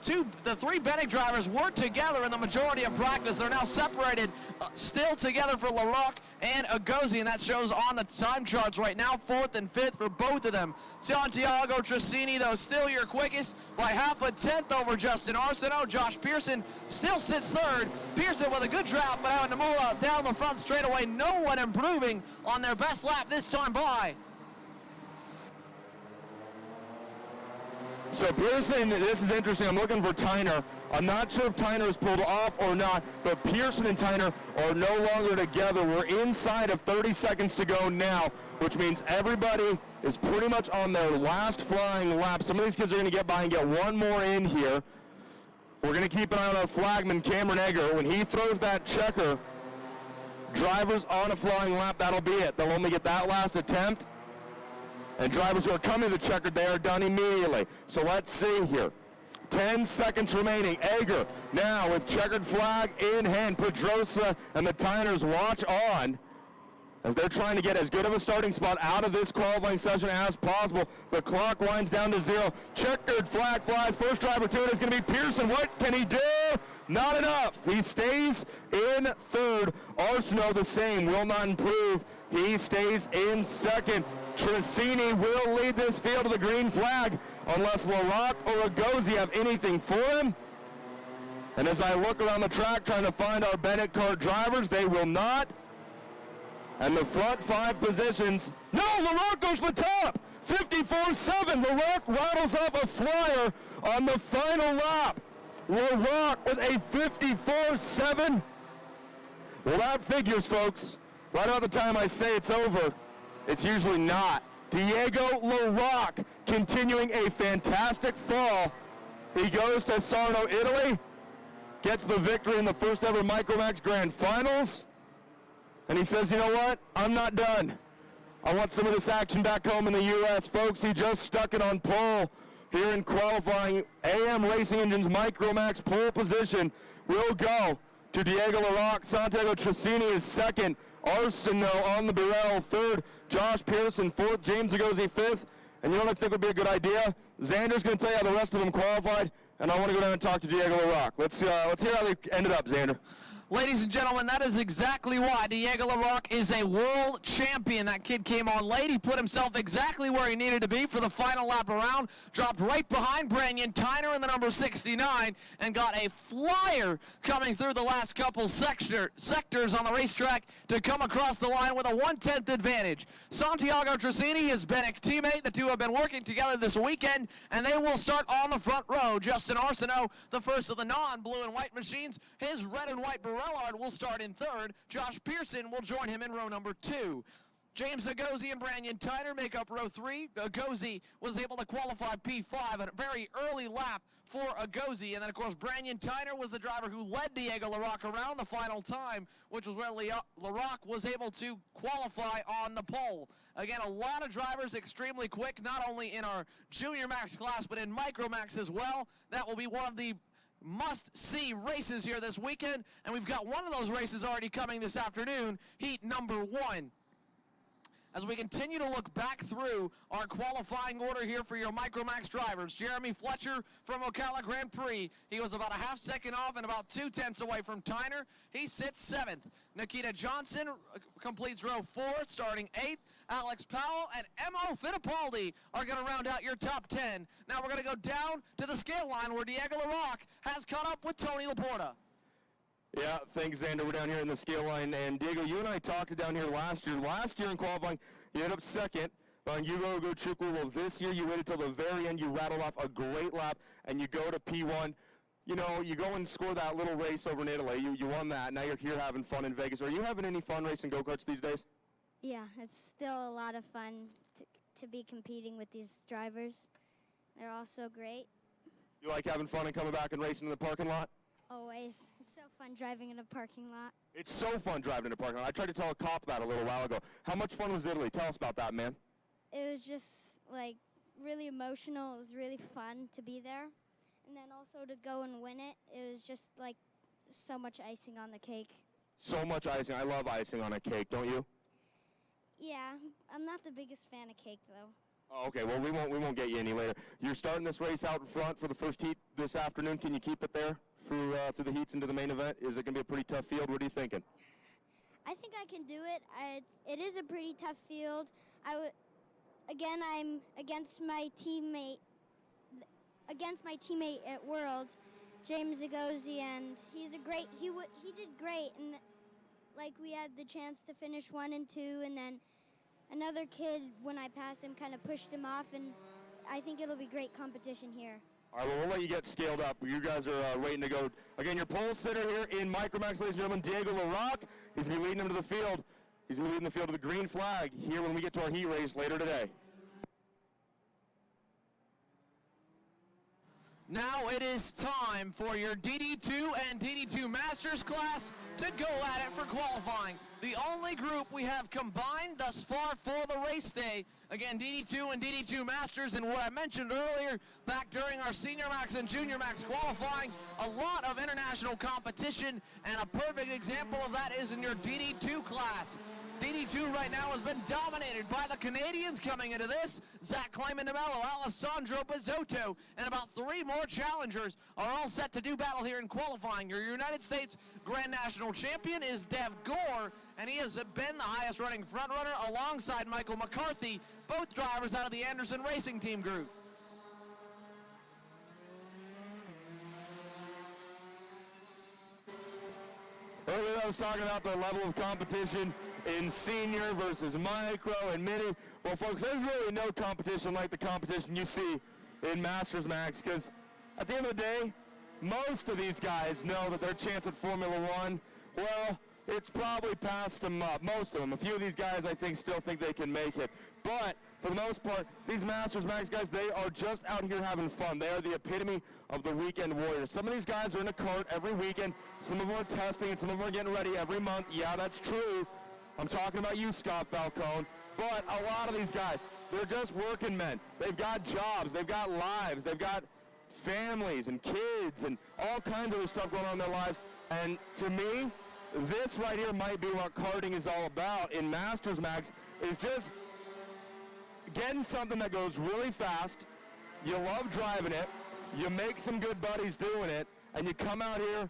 three Bennett drivers were together in the majority of practice. They're now separated, still together for LaRocque and Agozi, and that shows on the time charts right now, 4th and 5th for both of them. Santiago Tracini, though, still your quickest by half a tenth over Justin Arsenault. Josh Pearson still sits 3rd. Pearson with a good draft, but having to move out down the front straightaway. No one improving on their best lap this time by. So Pearson, this is interesting. I'm looking for Tyner. I'm not sure if Tyner is pulled off or not, but Pearson and Tyner are no longer together. We're inside of 30 seconds to go now, which means everybody is pretty much on their last flying lap. Some of these kids are going to get by and get one more in here. We're going to keep an eye on our flagman, Cameron Egger. When he throws that checker, drivers on a flying lap, that'll be it. They'll only get that last attempt. And drivers who are coming to the checker, they are done immediately. So let's see here. 10 seconds remaining. Egger now with checkered flag in hand. Pedrosa and the Tyners watch on as they're trying to get as good of a starting spot out of this qualifying session as possible. The clock winds down to 0. Checkered flag flies. First driver to it is going to be Pearson. What can he do? Not enough. He stays in 3rd. Arsenault the same, will not improve. He stays in 2nd. Tracini will lead this field to the green flag unless LaRocque or Agozi have anything for him. And as I look around the track trying to find our Bennett car drivers, they will not. And the front 5 positions, no, LaRocque goes to the top. 54-7, LaRocque rattles off a flyer on the final lap. LaRocque with a 54-7. Well, that figures, folks. Right about the time I say it's over, it's usually not. Diego LaRocque continuing a fantastic fall. He goes to Sarno, Italy, gets the victory in the first ever Micromax Grand Finals, and he says, you know what, I'm not done. I want some of this action back home in the U.S. Folks, he just stuck it on pole here in qualifying. AM Racing Engines Micromax pole position will go to Diego LaRocque. Santiago Tracini is 2nd. Arsenault on the Burrell 3rd. Josh Pearson 4th. James Agozi 5th. And you know what I think would be a good idea? Xander's going to tell you how the rest of them qualified, and I want to go down and talk to Diego LaRocque. Let's hear how they ended up, Xander. Ladies and gentlemen, that is exactly why Diego LaRocque is a world champion. That kid came on late. He put himself exactly where he needed to be for the final lap around. Dropped right behind Branyan Tyner in the number 69 and got a flyer coming through the last couple sectors on the racetrack to come across the line with a 1/10 advantage. Santiago Tracini, his Bennett teammate. The two have been working together this weekend, and they will start on the front row. Justin Arsenault, the first of the non-blue and white machines. His red and white Barellard will start in 3rd. Josh Pearson will join him in row number 2. James Agozi and Branyan Tyner make up row 3. Agozi was able to qualify P5 at a very early lap for Agozi. And then, of course, Branyan Tyner was the driver who led Diego LaRocque around the final time, which was where LaRocque was able to qualify on the pole. Again, a lot of drivers extremely quick, not only in our Junior Max class, but in Micro Max as well. That will be one of the must-see races here this weekend, and we've got one of those races already coming this afternoon, heat number 1. As we continue to look back through our qualifying order here for your Micromax drivers, Jeremy Fletcher from Ocala Grand Prix, he was about a half second off and about 2/10 away from Tyner. He sits 7th. Nikita Johnson completes row 4, starting 8th. Alex Powell and M.O. Fittipaldi are going to round out your top 10. Now we're going to go down to the scale line where Diego LaRocque has caught up with Tony Laporta. Yeah, thanks, Xander. We're down here in the scale line. And, Diego, you and I talked down here last year. Last year in qualifying, you ended up 2nd on Hugo Gochukwu. Well, this year you waited till the very end. You rattled off a great lap, and you go to P1. You know, you go and score that little race over in Italy. You won that. Now you're here having fun in Vegas. Are you having any fun racing go-karts these days? Yeah, it's still a lot of fun to be competing with these drivers. They're all so great. You like having fun and coming back and racing in the parking lot? Always. It's so fun driving in a parking lot. It's so fun driving in the parking lot. I tried to tell a cop that a little while ago. How much fun was Italy? Tell us about that, man. It was just like really emotional. It was really fun to be there. And then also to go and win it, it was just like so much icing on the cake. So much icing. I love icing on a cake, don't you? Yeah, I'm not the biggest fan of cake though. Oh, okay, well, we won't get you any later. You're starting this race out in front for the first heat this afternoon. Can you keep it there through the heats into the main event? Is it going to be a pretty tough field? What are you thinking? I think I can do it. It is a pretty tough field. I'm against my teammate at Worlds, James Zagozi, and he did great, and like we had the chance to finish 1 and 2, and then another kid, when I passed him, kind of pushed him off, and I think it'll be great competition here. All right, well, we'll let you get scaled up. You guys are waiting to go. Again, your pole sitter here in Micromax, ladies and gentlemen, Diego LaRock. He's going to be leading them to the field. He's going to be leading the field to the green flag here when we get to our heat race later today. Now it is time for your DD2 and DD2 Masters class to go at it for qualifying. The only group we have combined thus far for the race day. Again, DD2 and DD2 Masters, and what I mentioned earlier back during our Senior Max and Junior Max qualifying, a lot of international competition, and a perfect example of that is in your DD2 class. DD2 right now has been dominated by the Canadians coming into this. Zach Clayman de Mello, Alessandro Bizzotto, and about 3 more challengers are all set to do battle here in qualifying. Your United States Grand National Champion is Dev Gore, and he has been the highest running frontrunner alongside Michael McCarthy, both drivers out of the Anderson Racing Team group. Earlier I was talking about the level of competition in senior versus micro and mini. Well, folks, there's really no competition like the competition you see in Masters Max, because at the end of the day, most of these guys know that their chance at Formula One, well, it's probably passed them up. Most of them. A few of these guys, I think, still think they can make it. But for the most part, these Masters Max guys, they are just out here having fun. They are the epitome of the weekend warriors. Some of these guys are in a cart every weekend. Some of them are testing, and some of them are getting ready every month. Yeah, that's true. I'm talking about you, Scott Falcone. But a lot of these guys, they're just working men. They've got jobs. They've got lives. They've got families and kids and all kinds of other stuff going on in their lives. And to me, this right here might be what karting is all about in Masters Max, is just getting something that goes really fast. You love driving it. You make some good buddies doing it. And you come out here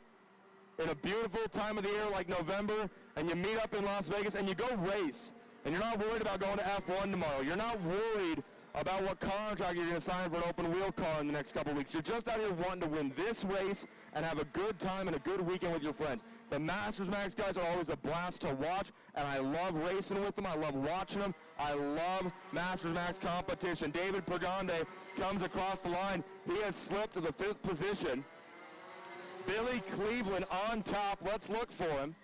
in a beautiful time of the year like November, and you meet up in Las Vegas and you go race. And you're not worried about going to F1 tomorrow. You're not worried about what contract you're going to sign for an open wheel car in the next couple weeks. You're just out here wanting to win this race and have a good time and a good weekend with your friends. The Masters Max guys are always a blast to watch, and I love racing with them. I love watching them. I love Masters Max competition. David Pergande comes across the line. He has slipped to the 5th position. Billy Cleveland on top. Let's look for him.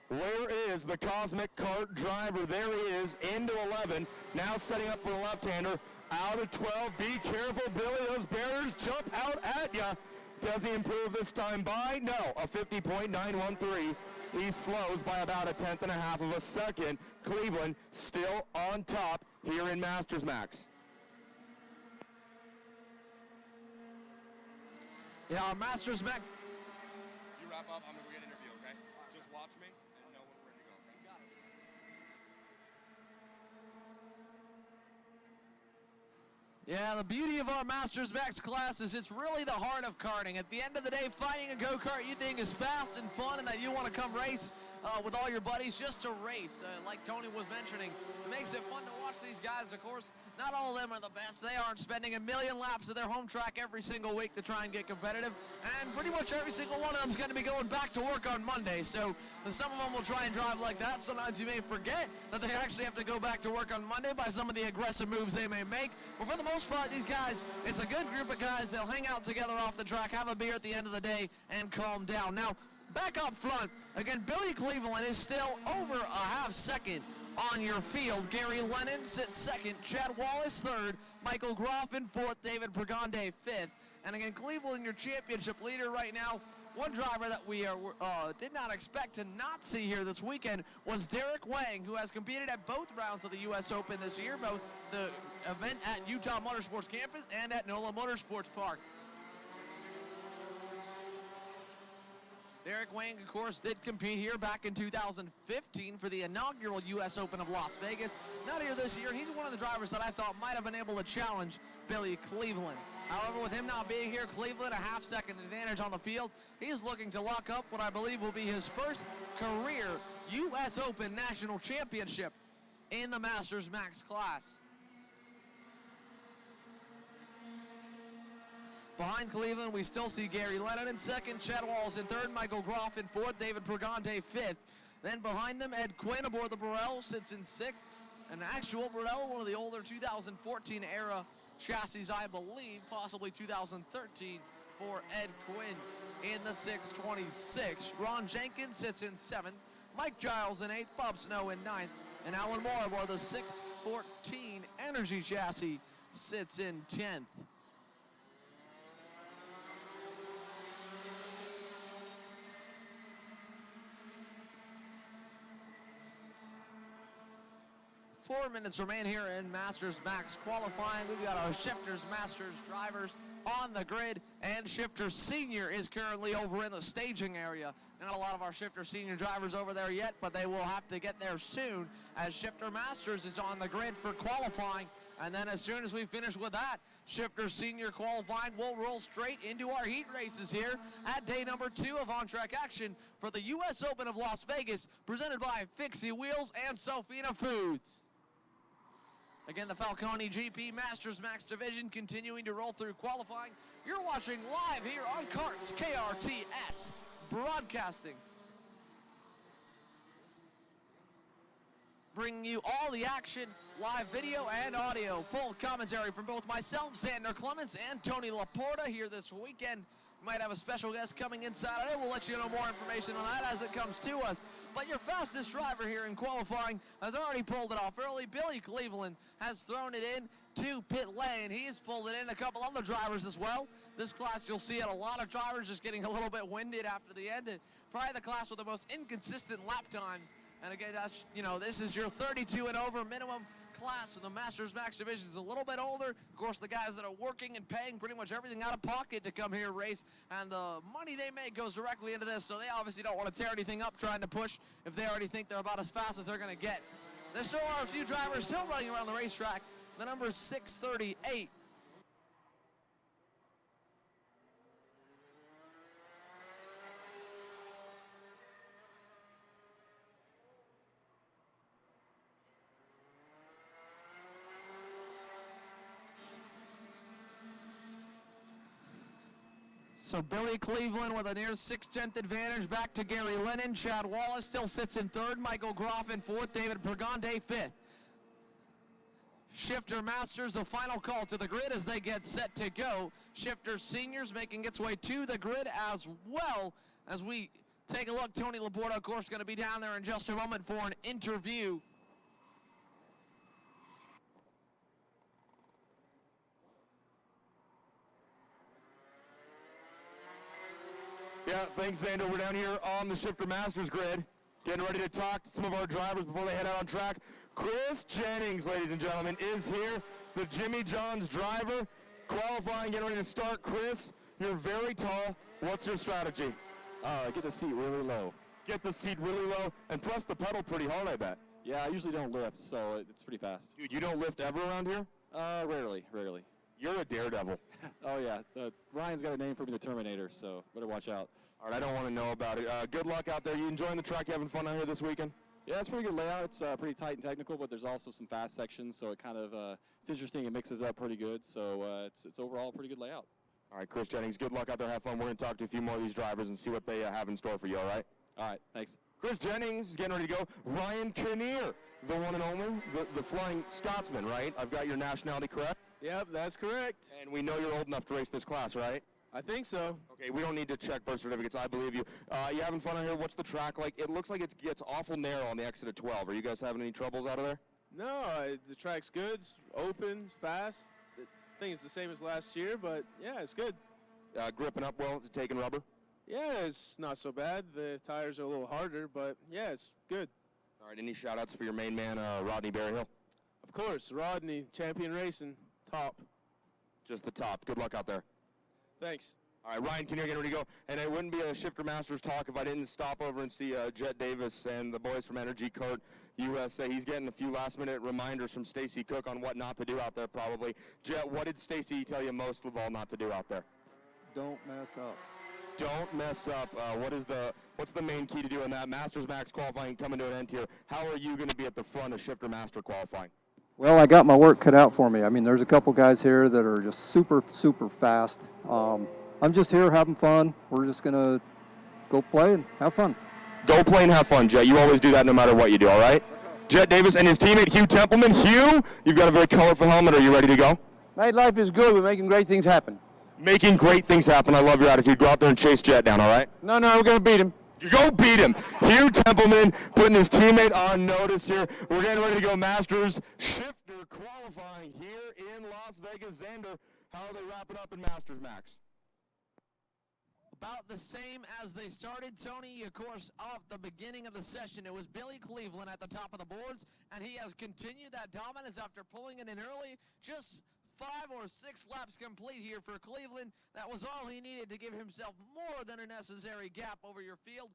Where is the Cosmic Kart driver? There he is, into 11. Now setting up for the left-hander. Out of 12. Be careful, Billy. Those barriers jump out at ya. Does he improve this time by? No, a 50.913. He slows by about 1/10.5 of a second. Cleveland still on top here in Masters Max. Yeah, our Masters Max. You wrap up, I'm going to get an interview, okay? Just watch me and know when we're ready to go, okay? Got it. Yeah, the beauty of our Masters Max class is it's really the heart of karting. At the end of the day, finding a go-kart you think is fast and fun and that you want to come race with all your buddies just to race, like Tony was mentioning. It makes it fun to watch these guys. Of course, not all of them are the best. They aren't spending a million laps of their home track every single week to try and get competitive. And pretty much every single one of them is going to be going back to work on Monday. So some of them will try and drive like that. Sometimes you may forget that they actually have to go back to work on Monday by some of the aggressive moves they may make. But for the most part, these guys, it's a good group of guys. They'll hang out together off the track, have a beer at the end of the day, and calm down. Now, back up front, again, Billy Cleveland is still over a half second on your field. Gary Lennon sits second, Chad Wallace third, Michael Groff in fourth, David Pergande fifth. And again, Cleveland, your championship leader right now, One driver that we did not expect to not see here this weekend was Derek Wang, who has competed at both rounds of the U.S. Open this year, both the event at Utah Motorsports Campus and at NOLA Motorsports Park. Derek Wang, of course, did compete here back in 2015 for the inaugural U.S. Open of Las Vegas. Not here this year. He's one of the drivers that I thought might have been able to challenge Billy Cleveland. However, with him not being here, Cleveland a half-second advantage on the field. He's looking to lock up what I believe will be his first career U.S. Open National Championship in the Masters Max class. Behind Cleveland, we still see Gary Lennon in second, Chad Wallace in third, Michael Groff in fourth, David Pregante fifth. Then behind them, Ed Quinn aboard the Burrell sits in sixth. An actual Burrell, one of the older 2014 era chassis, I believe, possibly 2013 for Ed Quinn in the 626. Ron Jenkins sits in seventh, Mike Giles in eighth, Bob Snow in ninth, and Alan Moore aboard the 614 Energy chassis sits in 10th. Four minutes remain here in Masters Max qualifying. We've got our Shifters Masters drivers on the grid, and Shifter Senior is currently over in the staging area. Not a lot of our Shifter Senior drivers over there yet, but they will have to get there soon as Shifter Masters is on the grid for qualifying. And then as soon as we finish with that, Shifter Senior qualifying, we'll roll straight into our heat races here at day number 2 of on-track action for the U.S. Open of Las Vegas, presented by Fixie Wheels and Sofina Foods. Again, the Falcone GP Masters Max division continuing to roll through qualifying. You're watching live here on Karts KRTS Broadcasting. Bringing you all the action, live video and audio. Full commentary from both myself, Xander Clements, and Tony Laporta here this weekend. We might have a special guest coming in Saturday. We'll let you know more information on that as it comes to us. But your fastest driver here in qualifying has already pulled it off early. Billy Cleveland has thrown it in to pit lane. He's pulled it in. A couple other drivers as well. This class, you'll see it, a lot of drivers just getting a little bit winded after the end. Probably the class with the most inconsistent lap times. And again, that's, this is your 32 and over minimum class. And the Masters Max division is a little bit older. Of course, the guys that are working and paying pretty much everything out of pocket to come here and race, and the money they make goes directly into this, so they obviously don't want to tear anything up trying to push if they already think they're about as fast as they're going to get. There still are a few drivers still running around the racetrack. The number 638. So Billy Cleveland with a near 6/10 advantage back to Gary Lennon. Chad Wallace still sits in third. Michael Groff in fourth. David Pregante fifth. Shifter Masters, a final call to the grid as they get set to go. Shifter Seniors making its way to the grid as well as we take a look. Tony Laporta, of course, going to be down there in just a moment for an interview. Yeah, thanks, Xander. We're down here on the Shifter Masters grid, getting ready to talk to some of our drivers before they head out on track. Chris Jennings, ladies and gentlemen, is here, the Jimmy John's driver, qualifying, getting ready to start. Chris, you're very tall. What's your strategy? Get the seat really low. Get the seat really low and press the pedal pretty hard, I bet. Yeah, I usually don't lift, so it's pretty fast. Dude, you don't lift ever around here? Rarely. You're a daredevil. Oh, yeah. Ryan's got a name for me, the Terminator, so better watch out. All right, I don't want to know about it. Good luck out there. You enjoying the track? You having fun out here this weekend? Yeah, it's a pretty good layout. It's pretty tight and technical, but there's also some fast sections, so it kind of it's interesting. It mixes up pretty good, so it's overall a pretty good layout. All right, Chris Jennings, good luck out there. Have fun. We're going to talk to a few more of these drivers and see what they have in store for you, all right? All right, thanks. Chris Jennings is getting ready to go. Ryan Kinnear, the one and only, the Flying Scotsman, right? I've got your nationality correct? Yep, that's correct. And we know you're old enough to race this class, right? I think so. Okay, we don't need to check birth certificates. I believe you. You having fun out here? What's the track like? It looks like it gets awful narrow on the exit of 12. Are you guys having any troubles out of there? No, the track's good. It's open, it's fast. I think it's the same as last year, but yeah, it's good. Gripping up well, taking rubber? Yeah, it's not so bad. The tires are a little harder, but yeah, it's good. All right, any shout-outs for your main man, Rodney Berryhill? Of course, Rodney, champion racing, top. Just the top. Good luck out there. Thanks. All right, Ryan Kinnear getting ready to go. And it wouldn't be a Shifter Masters talk if I didn't stop over and see Jet Davis and the boys from Energy Kart USA. He's getting a few last-minute reminders from Stacy Cook on what not to do out there probably. Jet, what did Stacy tell you most of all not to do out there? Don't mess up. Don't mess up. What's the main key to doing that? Masters Max qualifying coming to an end here. How are you going to be at the front of Shifter Master qualifying? Well, I got my work cut out for me. I mean, there's a couple guys here that are just super, super fast. I'm just here having fun. We're just going to go play and have fun. Go play and have fun, Jet. You always do that no matter what you do, all right? Jet Davis and his teammate, Hugh Templeman. Hugh, you've got a very colorful helmet. Are you ready to go? Mate, life is good. We're making great things happen. Making great things happen. I love your attitude. Go out there and chase Jet down, all right? No, we're going to beat him. Go beat him. Hugh Templeman putting his teammate on notice here. We're getting ready to go Masters Shifter qualifying here in Las Vegas. Xander, how are they wrapping up in Masters Max? About the same as they started, Tony. Of course, off the beginning of the session, it was Billy Cleveland at the top of the boards, and he has continued that dominance after pulling it in early. Just 5 or 6 laps complete here for Cleveland. That was all he needed to give himself more than a necessary gap over your field.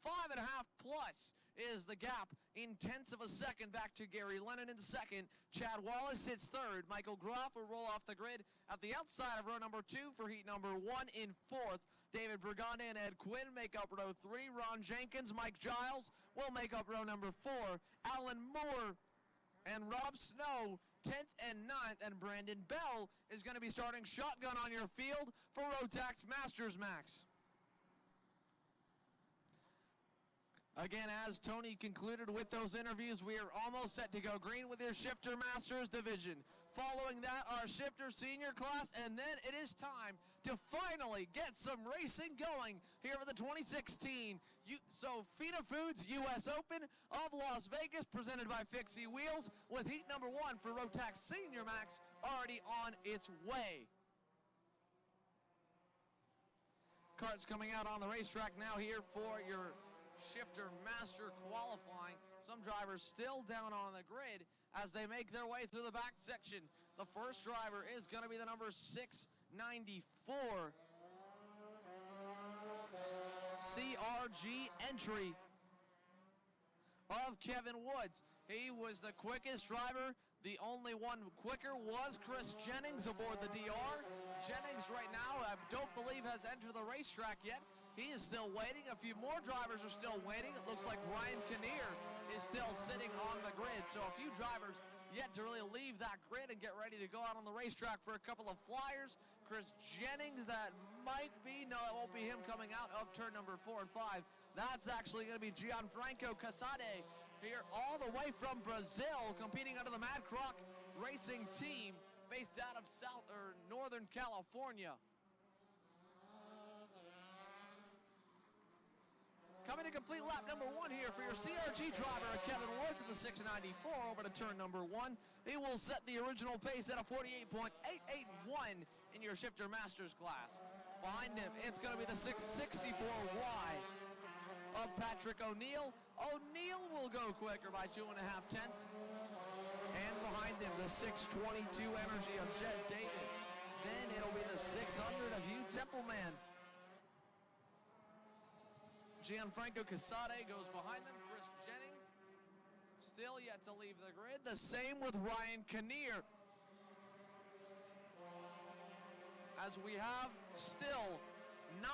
5.5 plus is the gap in tenths of a second back to Gary Lennon in second. Chad Wallace hits third. Michael Groff will roll off the grid at the outside of row number 2 for heat number 1 in fourth. David Braganda and Ed Quinn make up row 3. Ron Jenkins, Mike Giles will make up row number 4. Alan Moore and Rob Snow 10th and 9th, and Brandon Bell is going to be starting shotgun on your field for Rotax Masters Max. Again, as Tony concluded with those interviews, we are almost set to go green with your Shifter Masters division. Following that, our Shifter Senior class, and then it is time to finally get some racing going here for the 2016 Sofina Foods US Open of Las Vegas, presented by Fixie Wheels, with heat number 1 for Rotax Senior Max already on its way. Carts coming out on the racetrack now here for your Shifter Master qualifying. Some drivers still down on the grid as they make their way through the back section. The first driver is going to be the number 694 CRG entry of Kevin Woods. He was the quickest driver. The only one quicker was Chris Jennings aboard the DR. Jennings right now, I don't believe has entered the racetrack yet. He is still waiting. A few more drivers are still waiting. It looks like Ryan Kinnear is still sitting on the grid. So a few drivers yet to really leave that grid and get ready to go out on the racetrack for a couple of flyers. Chris Jennings, that might be, no, it won't be him coming out of turn number 4 and 5. That's actually going to be Gianfranco Casade here all the way from Brazil, competing under the Mad Croc Racing team based out of Northern California. Coming to complete lap number 1 here for your CRG driver, Kevin Woods in the 694 over to turn number 1. He will set the original pace at a 48.881 in your Shifter Masters class. Behind him, it's going to be the 664Y of Patrick O'Neill. O'Neill will go quicker by 2.5 tenths. And behind him, the 622 Energy of Jet Davis. Then it'll be the 600 of Hugh Templeman. Gianfranco Casade goes behind them. Chris Jennings still yet to leave the grid. The same with Ryan Kinnear. As we have still 9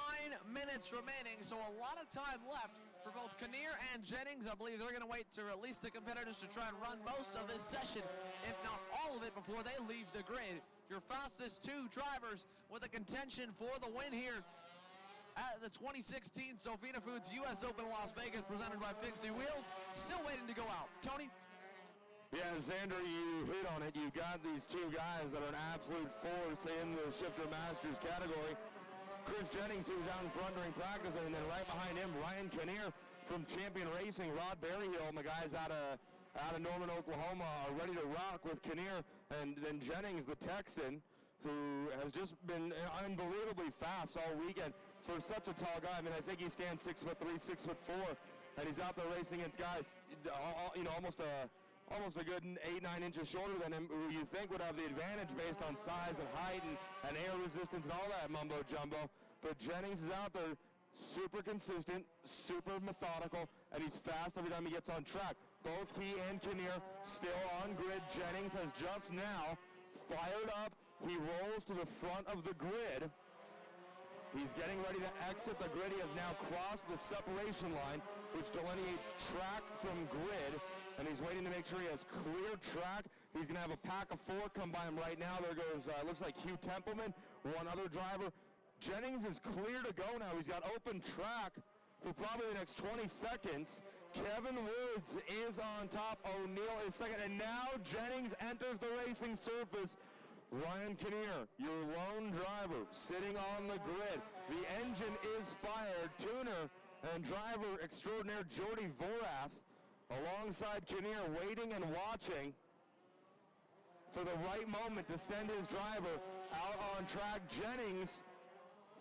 minutes remaining, so a lot of time left for both Kinnear and Jennings. I believe they're going to wait to release the competitors to try and run most of this session, if not all of it, before they leave the grid. Your fastest 2 drivers with a contention for the win here at the 2016 Sofina Foods US Open Las Vegas, presented by Fixie Wheels. Still waiting to go out. Tony? Yeah, Xander, you hit on it. You've got these 2 guys that are an absolute force in the Shifter Masters category. Chris Jennings, who was out in front during practice, and then right behind him, Ryan Kinnear from Champion Racing. Rod Berryhill, and the guys out of Norman, Oklahoma, are ready to rock with Kinnear. And then Jennings, the Texan, who has just been unbelievably fast all weekend. for such a tall guy. I mean, I think he stands 6'3", 6'4", and he's out there racing against guys, almost a good 8-9 inches shorter than him, who you think would have the advantage based on size and height and air resistance and all that mumbo jumbo. But Jennings is out there, super consistent, super methodical, and he's fast every time he gets on track. Both he and Kinnear still on grid. Jennings has just now fired up. He rolls to the front of the grid. He's getting ready to exit the grid. He has now crossed the separation line, which delineates track from grid, and he's waiting to make sure he has clear track. He's going to have a pack of 4 come by him right now. There goes, looks like Hugh Templeman, one other driver. Jennings is clear to go now. He's got open track for probably the next 20 seconds. Kevin Woods is on top. O'Neill is second. And now Jennings enters the racing surface. Ryan Kinnear, your lone driver, sitting on the grid. The engine is fired. Tuner and driver extraordinaire Jordy Vorath alongside Kinnear, waiting and watching for the right moment to send his driver out on track. Jennings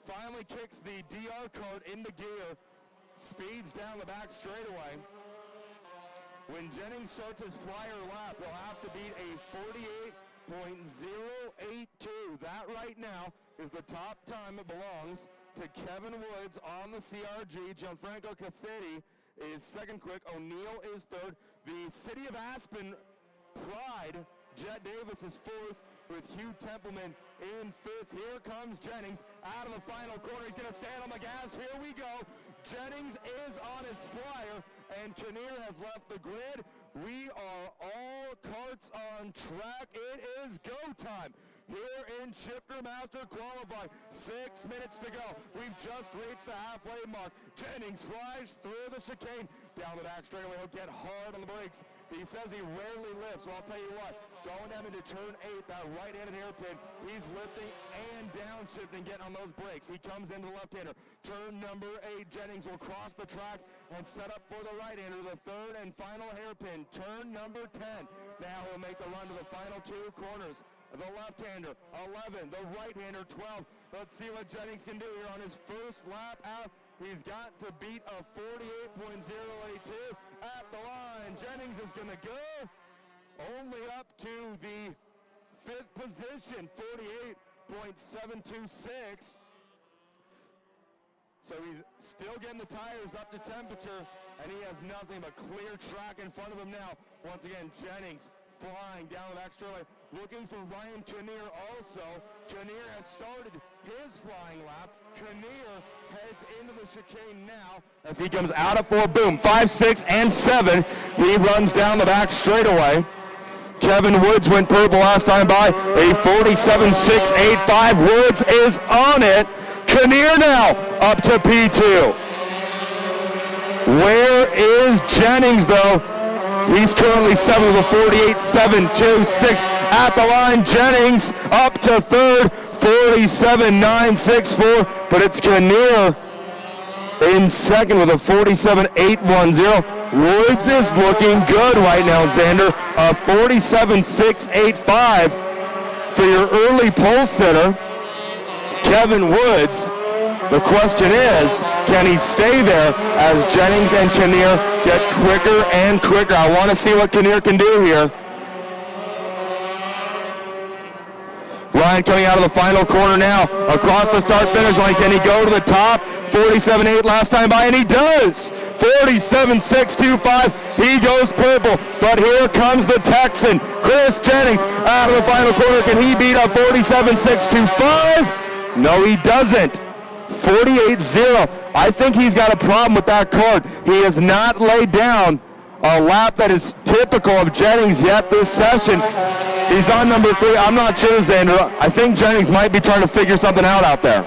finally kicks the DR code into gear, speeds down the back straightaway. When Jennings starts his flyer lap, he'll have to beat a 48.082. That right now is the top time. It belongs to Kevin Woods on the CRG. Gianfranco Cassetti is second quick. O'Neill is third. The City of Aspen pride, Jet Davis, is fourth, with Hugh Templeman in fifth. Here comes Jennings out of the final corner. He's going to stand on the gas. Here we go. Jennings is on his flyer, and Kinnear has left the grid. We are all carts on track. It is go time here in Shifter Master qualifying. 6 minutes to go. We've just reached the halfway mark. Jennings flies through the chicane. Down the back straightaway, he'll get hard on the brakes. He says he rarely lifts, so I'll tell you what, going down into turn 8, that right-handed hairpin, he's lifting and downshifting, getting on those brakes. He comes into the left-hander. Turn number 8, Jennings will cross the track and set up for the right-hander, the third and final hairpin. Turn number 10. Now he'll make the run to the final 2 corners. The left-hander, 11. The right-hander, 12. Let's see what Jennings can do here on his first lap out. He's got to beat a 48.082 at the line. Jennings is going to go only up to the 5th position, 48.726. So he's still getting the tires up to temperature, and he has nothing but clear track in front of him now. Once again, Jennings flying down the back straightaway, looking for Ryan Kinnear also. Kinnear has started his flying lap. Kinnear heads into the chicane now. As he comes out of 4, boom, 5, 6, and 7. He runs down the back straightaway. Kevin Woods went purple last time by, a 47.685. Woods is on it. Kinnear now up to P2. Where is Jennings though? He's currently 7th with a 48.726 at the line. Jennings up to 3rd, 47.964, but it's Kinnear in 2nd with a 47.810. Woods is looking good right now, Xander. A 47.685 for your early pole sitter, Kevin Woods. The question is, can he stay there as Jennings and Kinnear get quicker and quicker? I want to see what Kinnear can do here. Ryan coming out of the final corner now, across the start-finish line. Can he go to the top? 47.8 last time by, and he does. 47.625. He goes purple, but here comes the Texan, Chris Jennings, out of the final corner. Can he beat a 47.625? No, he doesn't. 48.0. I think he's got a problem with that card. He has not laid down a lap that is typical of Jennings yet this session. He's on number 3. I'm not sure, Xander. I think Jennings might be trying to figure something out there.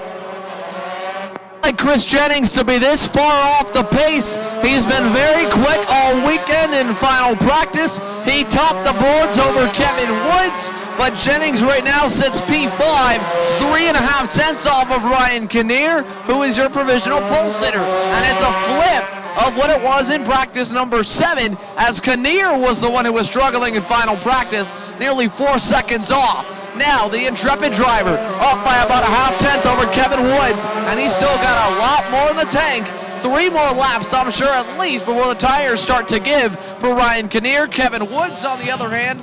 Like Chris Jennings to be this far off the pace. He's been very quick all weekend in final practice. He topped the boards over Kevin Woods, but Jennings right now sits P5, 3.5 tenths off of Ryan Kinnear, who is your provisional pole sitter. And it's a flip of what it was in practice number 7, as Kinnear was the one who was struggling in final practice, nearly 4 seconds off. Now the intrepid driver up by about a half-tenth over Kevin Woods, and he's still got a lot more in the tank. 3 more laps, I'm sure, at least, before the tires start to give for Ryan Kinnear. Kevin Woods, on the other hand,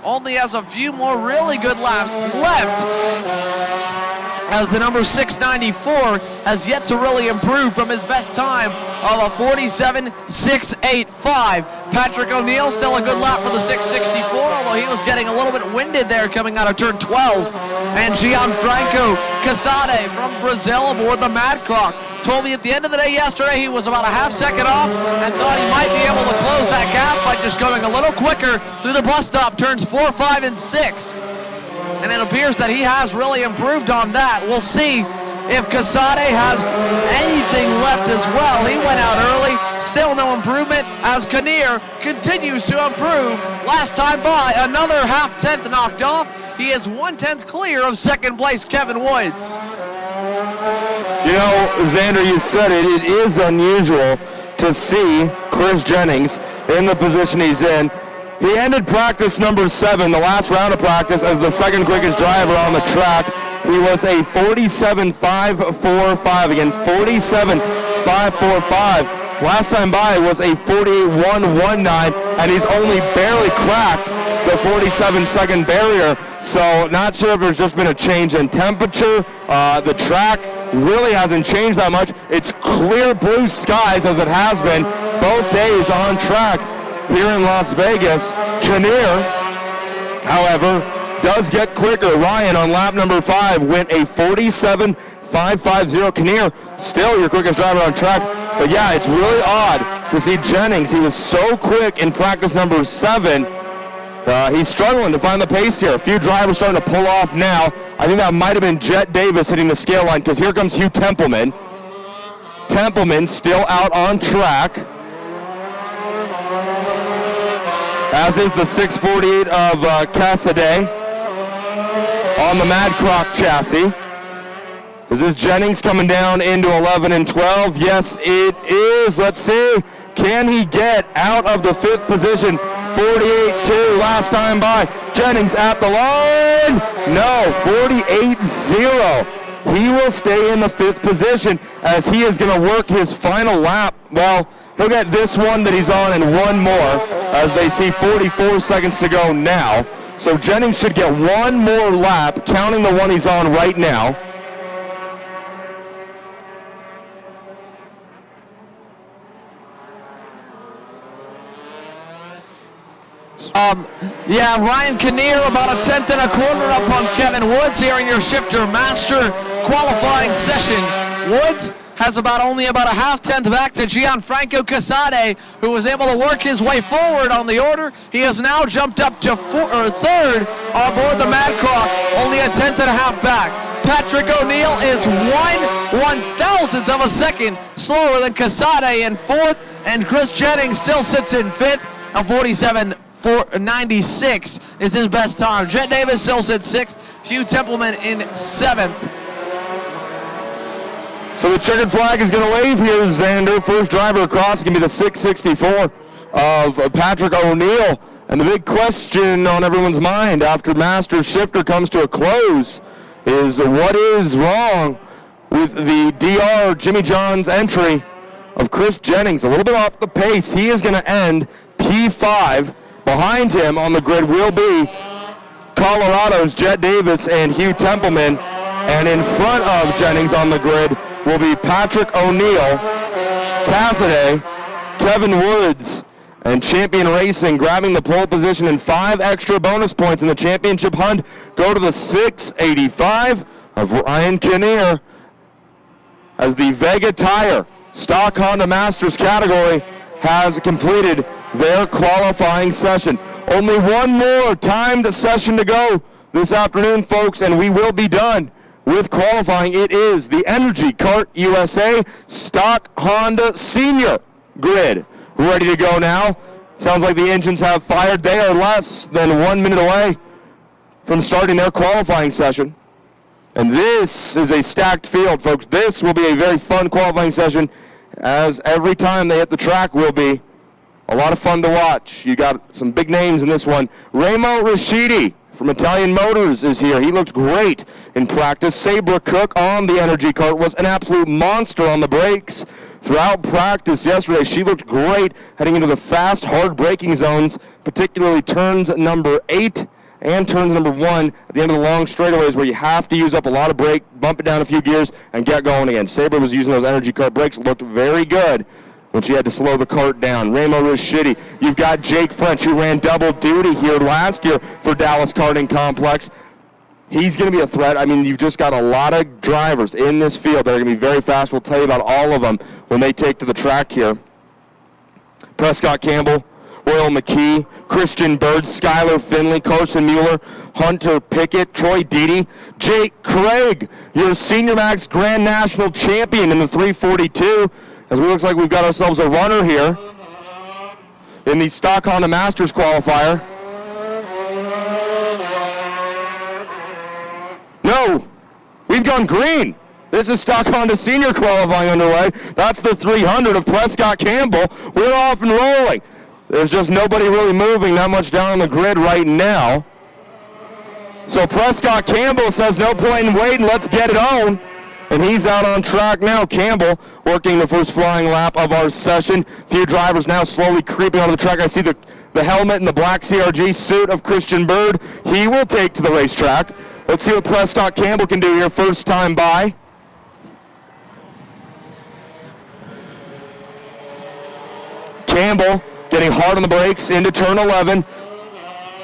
only has a few more really good laps left, as the number 694 has yet to really improve from his best time of a 47.685. Patrick O'Neill still a good lap for the 664, although he was getting a little bit winded there coming out of turn 12. And Gianfranco Casade from Brazil aboard the Madcock told me at the end of the day yesterday he was about a half second off and thought he might be able to close that gap by just going a little quicker through the bus stop, turns 4, 5, and 6. And it appears that he has really improved on that. We'll see if Casade has anything left as well. He went out early, still no improvement, as Kinnear continues to improve. Last time by, another half-tenth knocked off. He is 1/10 clear of second place Kevin Woods. You know, Xander, you said it. It is unusual to see Chris Jennings in the position he's in. He ended practice number 7, the last round of practice, as the second quickest driver on the track. He was a 47.545. Again, 47.545. Last time by was a 48.119, and he's only barely cracked the 47-second barrier. So not sure if there's just been a change in temperature. The track really hasn't changed that much. It's clear blue skies as it has been both days on track here in Las Vegas. Kinnear, however, does get quicker. Ryan on lap number 5 went a 47.550. Kinnear still your quickest driver on track. But yeah, it's really odd to see Jennings. He was so quick in practice number 7. He's struggling to find the pace here. A few drivers starting to pull off now. I think that might have been Jet Davis hitting the scale line, because here comes Hugh Templeman. Templeman still out on track, as is the 648 of Cassaday on the Mad Croc chassis. Is this Jennings coming down into 11 and 12? Yes, it is. Let's see. Can he get out of the 5th position? 48.2 last time by. Jennings at the line. No, 48.0. He will stay in the 5th position as he is going to work his final lap. Well, he'll get this one that he's on and one more, as they see 44 seconds to go now. So Jennings should get one more lap, counting the one he's on right now. Yeah, Ryan Kinnear about a 10th and a quarter up on Kevin Woods here in your Shifter Master qualifying session. Woods has only about a half-tenth back to Gianfranco Casade, who was able to work his way forward on the order. He has now jumped up to 3rd on board the Madcock, only a 10th and a half back. Patrick O'Neill is 1/1000th of a second slower than Casade in 4th, and Chris Jennings still sits in 5th. A 47.96 is his best time. Jet Davis still sits 6th. Hugh Templeman in 7th. So the checkered flag is going to wave here, Xander. First driver across is going to be the 664 of Patrick O'Neill. And the big question on everyone's mind after Master Shifter comes to a close is what is wrong with the DR Jimmy John's entry of Chris Jennings. A little bit off the pace. He is going to end P5. Behind him on the grid will be Colorado's Jet Davis and Hugh Templeman. And in front of Jennings on the grid will be Patrick O'Neill, Cassaday, Kevin Woods, and Champion Racing grabbing the pole position, and 5 extra bonus points in the championship hunt go to the 685 of Ryan Kinnear, as the Vega Tire Stock Honda Masters category has completed their qualifying session. Only one more timed session to go this afternoon, folks, and we will be done with qualifying. It is the Energy Kart USA Stock Honda Senior Grid. Ready to go now. Sounds like the engines have fired. They are less than 1 minute away from starting their qualifying session. And this is a stacked field, folks. This will be a very fun qualifying session, as every time they hit the track will be a lot of fun to watch. You got some big names in this one. Ramo Rashidi from Italian Motors is here. He looked great in practice. Sabra Cook on the energy cart was an absolute monster on the brakes throughout practice yesterday. She looked great heading into the fast, hard braking zones, particularly turns number 8 and turns number 1 at the end of the long straightaways where you have to use up a lot of brake, bump it down a few gears, and get going again. Sabra was using those energy cart brakes, looked very good when she had to slow the cart down. Ramo Rashidi. You've got Jake French, who ran double duty here last year for Dallas Karting Complex. He's going to be a threat. I mean, you've just got a lot of drivers in this field that are going to be very fast. We'll tell you about all of them when they take to the track here. Prescott Campbell, Royal McKee, Christian Bird, Skylar Finley, Carson Mueller, Hunter Pickett, Troy Deedy, Jake Craig, your Senior Max Grand National Champion in the 342. As it looks like we've got ourselves a runner here in the Stock Honda Masters qualifier. No, we've gone green. This is Stock Honda Senior qualifying underway. That's the 300 of Prescott Campbell. We're off and rolling. There's just nobody really moving that much down on the grid right now. So Prescott Campbell says no point in waiting, let's get it on. And he's out on track now. Campbell working the first flying lap of our session. A few drivers now slowly creeping onto the track. I see the helmet and the black CRG suit of Christian Bird. He will take to the racetrack. Let's see what Prescott Campbell can do here first time by. Campbell getting hard on the brakes into turn 11.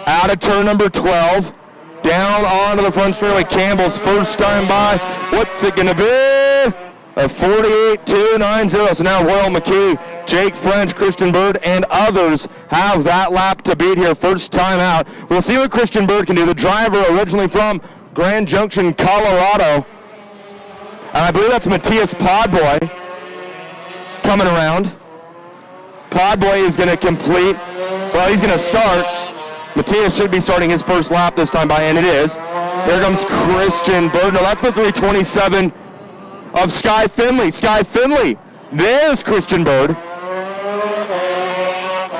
Out of turn number 12. Down onto the front straightaway. Campbell's first time by. What's it going to be? A 48.290. So now Royal McKee, Jake French, Christian Bird, and others have that lap to beat here. First time out. We'll see what Christian Bird can do. The driver originally from Grand Junction, Colorado. And I believe that's Matthias Podboy coming around. Podboy is going to complete. Well, he's going to start. Matthias should be starting his first lap this time by, and it is. Here comes Christian Bird. No, that's the 327 of Sky Finley. Sky Finley. There's Christian Bird.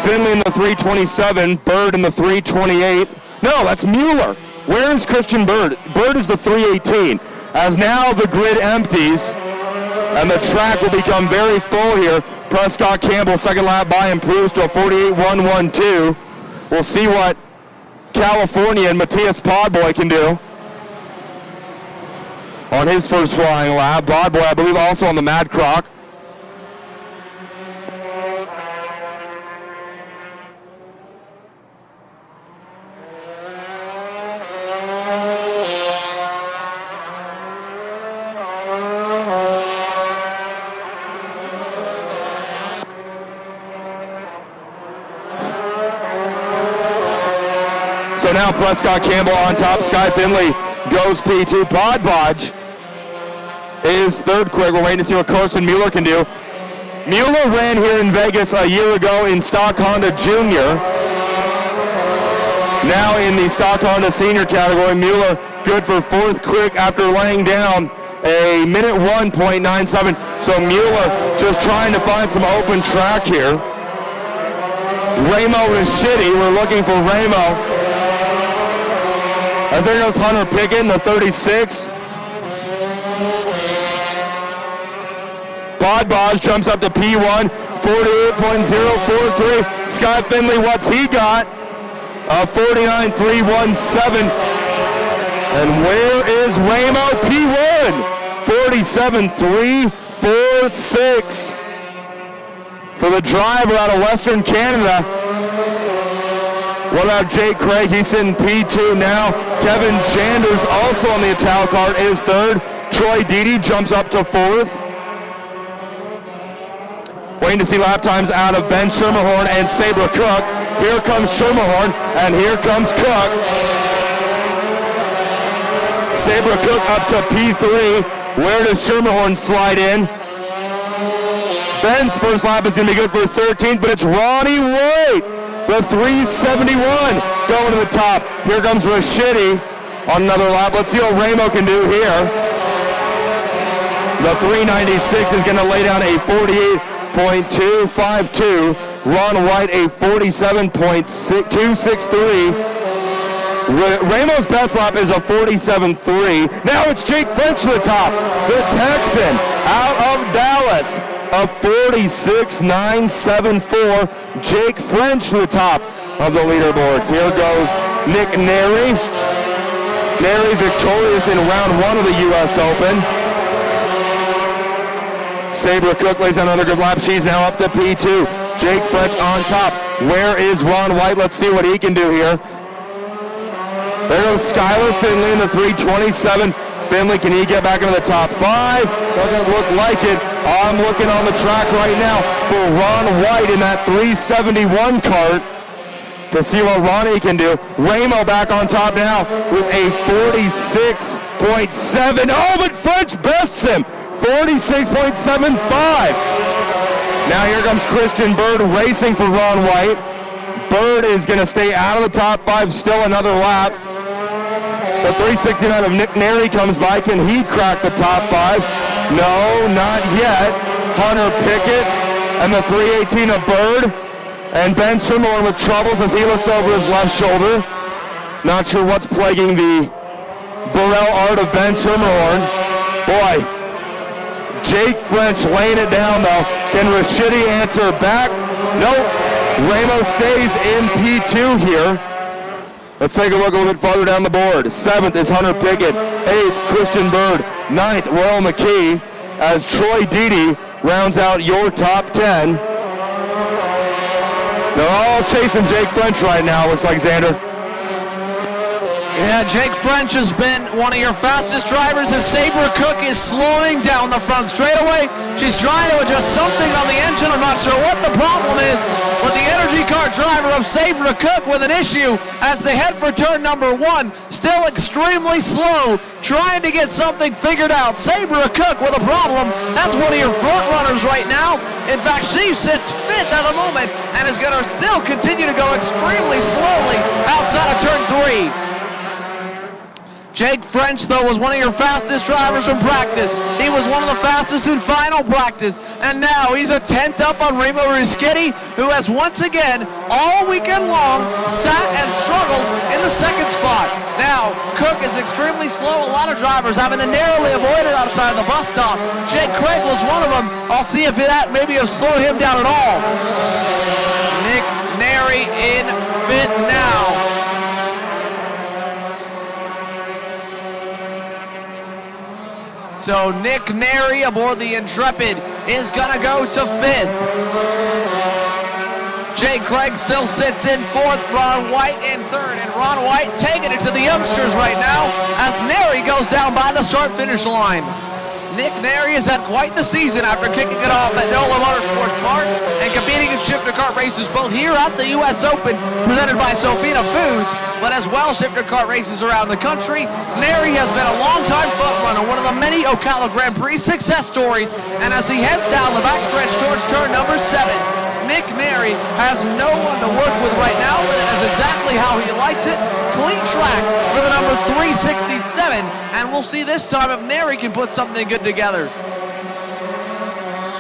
Finley in the 327, Bird in the 328. No, that's Mueller. Where is Christian Bird? Bird is the 318. As now the grid empties, and the track will become very full here. Prescott Campbell, second lap by, improves to a 48.112. We'll see what California and Matthias Podboy can do on his first flying lap. Podboy, I believe, also on the Mad Croc. So now Prescott Campbell on top. Sky Finley goes P2. Podbodge is third quick. We're waiting to see what Carson Mueller can do. Mueller ran here in Vegas a year ago in Stock Honda Junior. Now in the Stock Honda Senior category, Mueller good for fourth quick after laying down a minute 1.97. So Mueller just trying to find some open track here. Ramo Rashidi, we're looking for Ramo. As there goes Hunter Pickett in the 36. Bodboj jumps up to P1, 48.043. Scott Finley, what's he got? 49.317. And where is Ramo? P1, 47.346. For the driver out of Western Canada. What about Jake Craig? He's in P2 now. Kevin Janders, also on the Ital cart, is third. Troy Deedy jumps up to fourth. Waiting to see lap times out of Ben Schermerhorn and Sabra Cook. Here comes Schermerhorn, and here comes Cook. Sabra Cook up to P3. Where does Schermerhorn slide in? Ben's first lap is going to be good for 13th, but it's Ronnie White. The 371 going to the top. Here comes Rashidi on another lap. Let's see what Ramo can do here. The 396 is going to lay down a 48.252. Ron White a 47.263. Ramo's best lap is a 47.3. Now it's Jake French to the top. The Texan out of Dallas, a 46.974. Jake French to the top of the leaderboards. Here goes Nick Neri. Neri victorious in round 1 of the US Open. Sabra Cook lays down another good lap. She's now up to P2. Jake French on top. Where is Ron White? Let's see what he can do here. There goes Skylar Finley in the 327. Finley, can he get back into the top 5? Doesn't look like it. I'm looking on the track right now for Ron White in that 371 cart to see what Ronnie can do. Ramo back on top now with a 46.7. Oh, but French bests him. 46.75. Now here comes Christian Bird racing for Ron White. Bird is going to stay out of the top 5, still another lap. The 369 of Nick Neri comes by. Can he crack the top 5? No, not yet. Hunter Pickett and the 318 of Bird. And Ben Schermerhorn with troubles as he looks over his left shoulder. Not sure what's plaguing the Burrell art of Ben Schermerhorn. Boy, Jake French laying it down though. Can Rashidi answer back? Nope. Ramo stays in P2 here. Let's take a look a little bit farther down the board. 7th is Hunter Pickett. 8th, Christian Bird. 9th, Royal McKee, as Troy Deedy rounds out your top 10. They're all chasing Jake French right now, looks like, Xander. Yeah, Jake French has been one of your fastest drivers as Sabra Cook is slowing down the front straightaway. She's trying to adjust something on the engine. I'm not sure what the problem is, but the energy car driver of Sabra Cook with an issue as they head for turn number 1. Still extremely slow, trying to get something figured out. Sabra Cook with a problem. That's one of your front runners right now. In fact, she sits 5th at the moment and is going to still continue to go extremely slowly outside of turn 3. Jake French, though, was one of your fastest drivers in practice. He was one of the fastest in final practice. And now he's a 10th up on Remo Ruschetti, who has once again, all weekend long, sat and struggled in the 2nd spot. Now, Cook is extremely slow. A lot of drivers having to narrowly avoid her outside the bus stop. Jake Craig was one of them. I'll see if that maybe has slowed him down at all. Nick Neri in 5th now. So Nick Neri aboard the Intrepid is gonna go to 5th. Jay Craig still sits in 4th, Ron White in 3rd, and Ron White taking it to the youngsters right now as Neri goes down by the start-finish line. Nick Neri has had quite the season after kicking it off at NOLA Motorsports Park and competing in shifter kart races both here at the US Open presented by Sofina Foods, but as well shifter kart races around the country. Neri has been a long-time front runner, one of the many Ocala Grand Prix success stories, and as he heads down the backstretch towards turn number 7, Nick Neri has no one to work with right now, but that is exactly how he likes it. Clean track for the number 367, and we'll see this time if Neri can put something good together.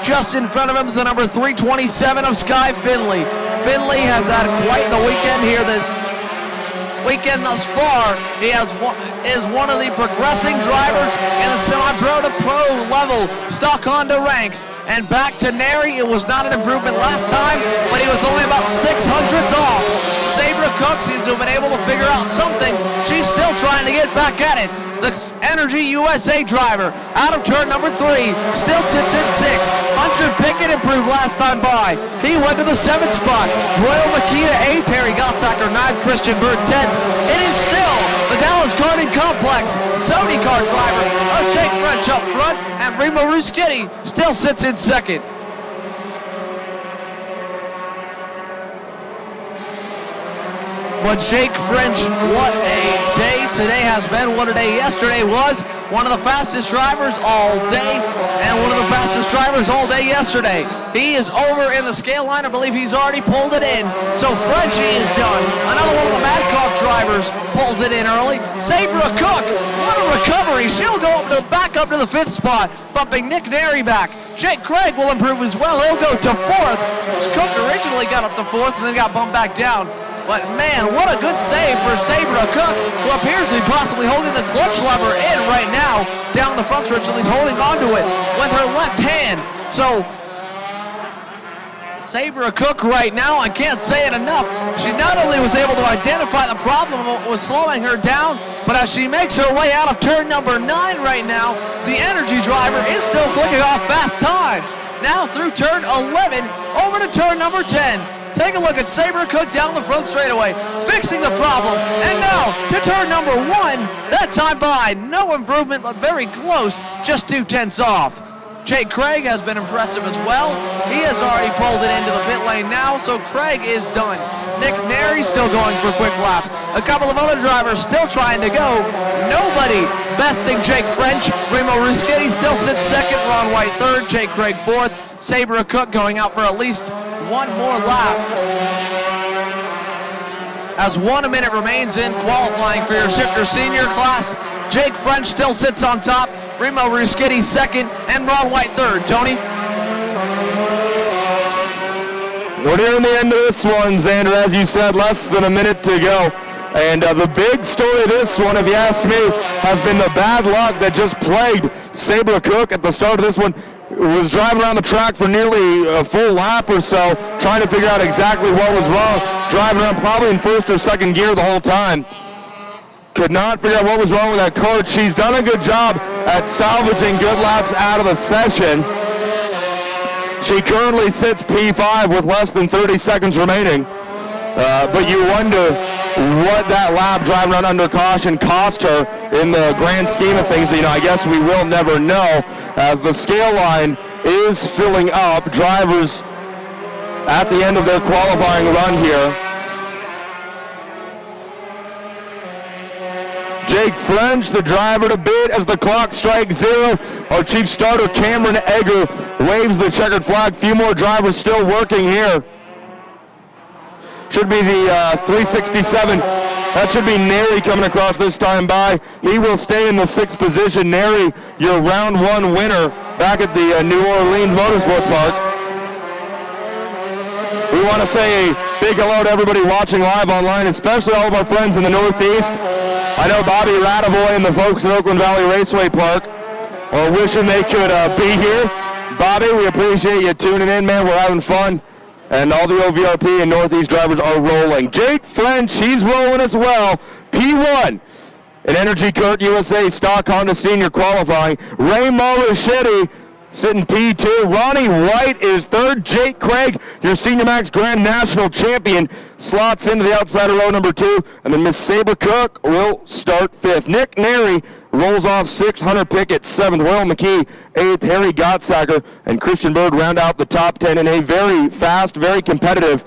Just in front of him is the number 327 of Sky Finley. Finley has had quite the weekend here this weekend thus far. He is one of the progressing drivers in the semi-pro to pro level stock Honda ranks. And back to Neri, it was not an improvement last time, but he was only about 600ths off. Sabra Cook seems to have been able to figure out something. She's still trying to get back at it. The Energy USA driver out of turn number 3 still sits in 6th. Hunter Pickett improved last time by. He went to the 7th spot. Royal Makita 8th, Harry Gottsacker 9th, Christian Bird 10th. It is still the Dallas Karting Complex Sony car driver of Jake French up front, and Remo Ruschetti still sits in 2nd. But Jake French, what a day today has been, what a day yesterday was. One of the fastest drivers all day, and one of the fastest drivers all day yesterday. He is over in the scale line. I believe he's already pulled it in. So Frenchie is done. Another one of the Madcock drivers pulls it in early. Sabra Cook, what a recovery. She'll go back up to the 5th spot, bumping Nick Neri back. Jake Craig will improve as well. He'll go to 4th. Cook originally got up to 4th and then got bumped back down. But man, what a good save for Sabra Cook, who appears to be possibly holding the clutch lever in right now down the front stretch, and he's holding onto it with her left hand. So Sabra Cook right now, I can't say it enough. She not only was able to identify the problem what was slowing her down, but as she makes her way out of turn number 9 right now, the energy driver is still clicking off fast times. Now through turn 11, over to turn number 10. Take a look at Sabra Cook down the front straightaway, fixing the problem. And now to turn number 1, that time by, no improvement, but very close, just 2/10 off. Jake Craig has been impressive as well. He has already pulled it into the pit lane now, so Craig is done. Nick Neri still going for quick laps. A couple of other drivers still trying to go. Nobody besting Jake French. Remo Ruschetti still sits second, Ron White third, Jake Craig fourth. Sabra Cook going out for at least one more lap. As 1 minute remains in qualifying for your shifter senior class, Jake French still sits on top, Remo Ruschetti second, and Ron White third. Tony? We're nearing the end of this one, Xander. As you said, less than a minute to go. And the big story of this one, if you ask me, has been the bad luck that just plagued Sabra Cook at the start of this one. Was driving around the track for nearly a full lap or so, trying to figure out exactly what was wrong. Driving around probably in first or second gear the whole time. Could not figure out what was wrong with that kart. She's done a good job at salvaging good laps out of the session. She currently sits P5 with less than 30 seconds remaining. But you wonder what that lap driving around under caution cost her in the grand scheme of things. You know, I guess we will never know, as the scale line is filling up. Drivers at the end of their qualifying run here. Jake French, the driver to beat as the clock strikes 0. Our chief starter, Cameron Egger, waves the checkered flag. Few more drivers still working here. Should be the 367. That should be Neri coming across this time by. He will stay in the 6th position. Neri, your round 1 winner back at the New Orleans Motorsport Park. We want to say a big hello to everybody watching live online, especially all of our friends in the Northeast. I know Bobby Radavoy and the folks at Oakland Valley Raceway Park are wishing they could be here. Bobby, we appreciate you tuning in, man. We're having fun. And all the OVRP and Northeast drivers are rolling. Jake French, he's rolling as well. P1 in Energy Kart USA Stock Honda Senior Qualifying. Ray Maraschetti sitting P2. Ronnie White is third. Jake Craig, your Senior Max Grand National Champion, slots into the outside of row number 2. And then Miss Sabra Cook will start 5th. Nick Neri rolls off 6th. Hunter Pickett 7th. Royal McKee 8th. Harry Gottsacker and Christian Bird round out the top 10 in a very fast, very competitive,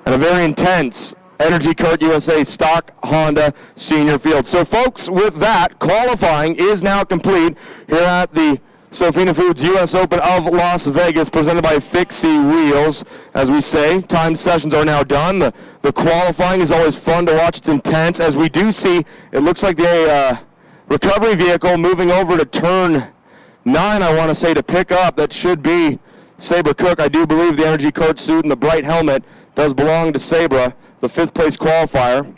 and a very intense Energy Kart USA Stock Honda Senior Field. So folks, with that, qualifying is now complete here at the Sofina Foods US Open of Las Vegas, presented by Fixie Wheels. As we say, timed sessions are now done. The qualifying is always fun to watch. It's intense. As we do see, it looks like the recovery vehicle moving over to turn 9, I want to say, to pick up. That should be Sabra Cook. I do believe the Energy Kart suit and the bright helmet does belong to Sabra, the 5th place qualifier.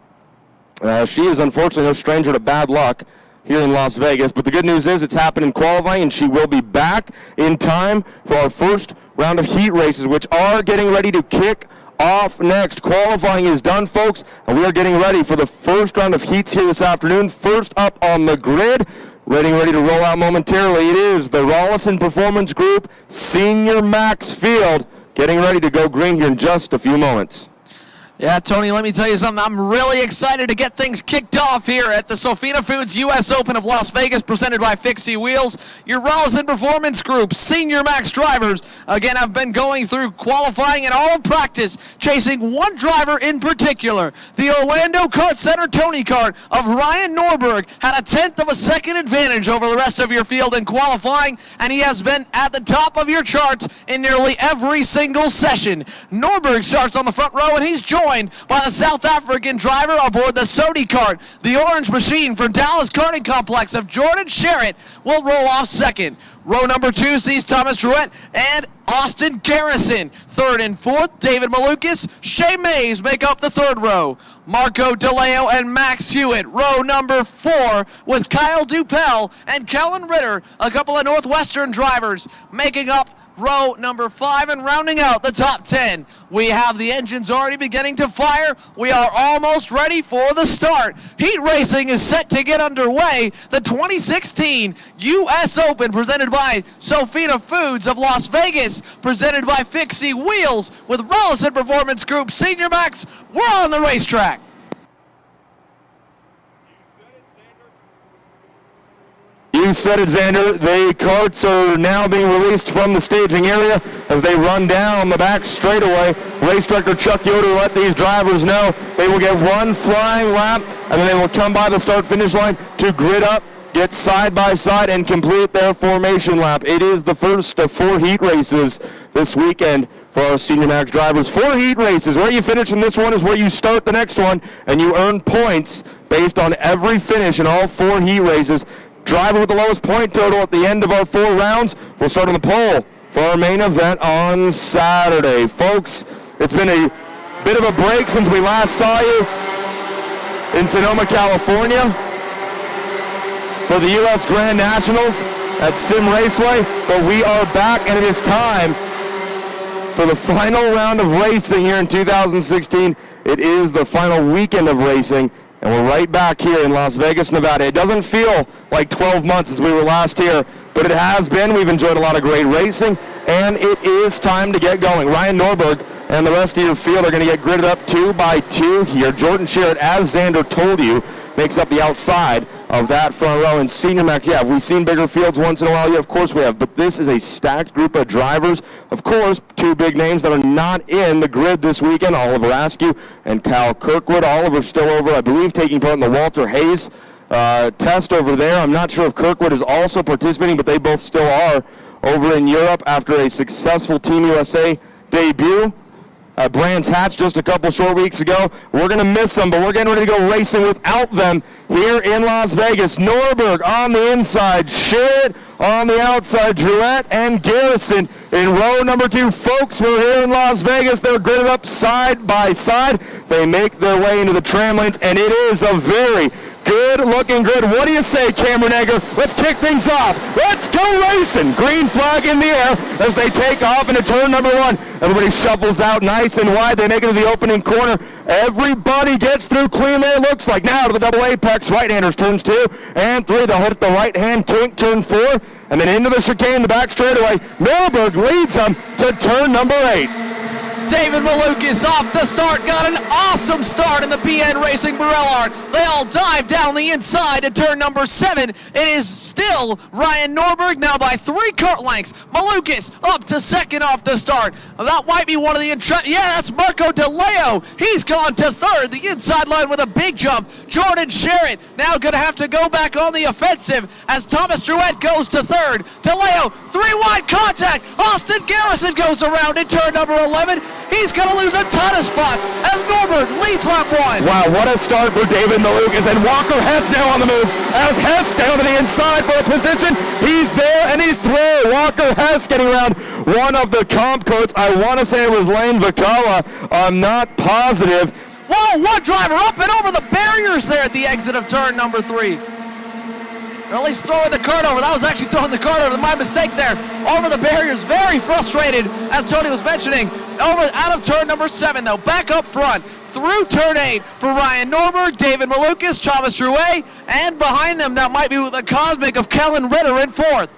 She is unfortunately no stranger to bad luck here in Las Vegas, but the good news is it's happened in qualifying, and she will be back in time for our first round of heat races, which are getting ready to kick off next. Qualifying is done, folks, and we are getting ready for the first round of heats here this afternoon. First up on the grid, ready to roll out momentarily, it is the Rollison Performance Group Senior Max Field, getting ready to go green here in just a few moments. Yeah, Tony, let me tell you something. I'm really excited to get things kicked off here at the Sofina Foods US Open of Las Vegas, presented by Fixie Wheels. Your Rollison Performance Group Senior Max drivers, again, have been going through qualifying and all of practice, chasing one driver in particular. The Orlando Kart Center Tony Kart of Ryan Norberg had a 1/10 of a second advantage over the rest of your field in qualifying, and he has been at the top of your charts in nearly every single session. Norberg starts on the front row, and he's joined by the South African driver aboard the Sodi Kart. The Orange Machine from Dallas Karting Complex of Jordan Sherritt will roll off second. Row number 2 sees Thomas Drouet and Austin Garrison. Third and fourth, David Malukas, Shea Mays make up the third row. Marco DeLeo and Max Hewitt, row number 4, with Kyle Dupel and Kellen Ritter, a couple of Northwestern drivers, making up row number 5 and rounding out the top 10. We have the engines already beginning to fire. We are almost ready for the start. Heat racing is set to get underway. The 2016 US Open presented by Sofina Foods of Las Vegas, presented by Fixie Wheels with Rollison Performance Group Senior Max. We're on the racetrack. You said it, Xander. The carts are now being released from the staging area as they run down the back straightaway. Race director Chuck Yoder let these drivers know they will get one flying lap, and then they will come by the start-finish line to grid up, get side by side, and complete their formation lap. It is the first of 4 heat races this weekend for our Senior Max drivers. 4 heat races. Where you finish in this one is where you start the next one, and you earn points based on every finish in all 4 heat races. Driver with the lowest point total at the end of our 4 rounds will start on the pole for our main event on Saturday. Folks, it's been a bit of a break since we last saw you in Sonoma, California for the U.S. Grand Nationals at Sim Raceway, but we are back, and it is time for the final round of racing here in 2016. It is the final weekend of racing, and we're right back here in Las Vegas, Nevada. It doesn't feel like 12 months since we were last here, but it has been. We've enjoyed a lot of great racing, and it is time to get going. Ryan Norberg and the rest of your field are going to get gridded up 2 by 2 here. Jordan Sherritt, as Xander told you, makes up the outside of that front row. And Senior Max, yeah, have we seen bigger fields once in a while? Yeah, of course we have. But this is a stacked group of drivers. Of course, 2 big names that are not in the grid this weekend, Oliver Askew and Kyle Kirkwood. Oliver's still over, I believe, taking part in the Walter Hayes test over there. I'm not sure if Kirkwood is also participating, but they both still are over in Europe after a successful Team USA debut. Brands Hatch just a couple short weeks ago. We're going to miss them, but we're getting ready to go racing without them here in Las Vegas. Norberg on the inside, Sherritt on the outside, Druett and Garrison in row number 2. Folks, we're here in Las Vegas. They're gridded up side by side. They make their way into the tram lanes, and it is a very good-looking grid. What do you say, Cameron Egger? Let's kick things off. Let's go racing. Green flag in the air as they take off into turn number 1. Everybody shuffles out nice and wide. They make it to the opening corner. Everybody gets through cleanly, it looks like. Now to the double apex. Right-handers turns 2 and 3. They'll hit the right-hand kink, turn 4, and then into the chicane, the back straightaway. Norberg leads them to turn number 8. David Malukas off the start, got an awesome start in the BN Racing Barrel. They all dive down the inside to turn number 7. It is still Ryan Norberg, now by 3 kart lengths. Malukas up to second off the start. That might be one of the yeah, that's Marco DeLeo. He's gone to third, the inside line with a big jump. Jordan Sherritt now going to have to go back on the offensive as Thomas Druett goes to third. DeLeo, 3 wide contact. Austin Garrison goes around in turn number 11. He's going to lose a ton of spots as Norberg leads lap 1. Wow, what a start for David Malukas, and Walker Hess now on the move as Hess down to the inside for a position. He's there and he's through. Walker Hess getting around one of the comp coats. I want to say it was Lane Vicala. I'm not positive. Whoa, one driver up and over the barriers there at the exit of turn number 3. Or at least throwing the cart over. That was actually throwing the cart over. My mistake there. Over the barriers. Very frustrated, as Tony was mentioning. Out of turn number 7, though. Back up front. Through turn 8 for Ryan Norberg, David Malukas, Thomas Drouet, and behind them, that might be the cosmic of Kellen Ritter in 4th.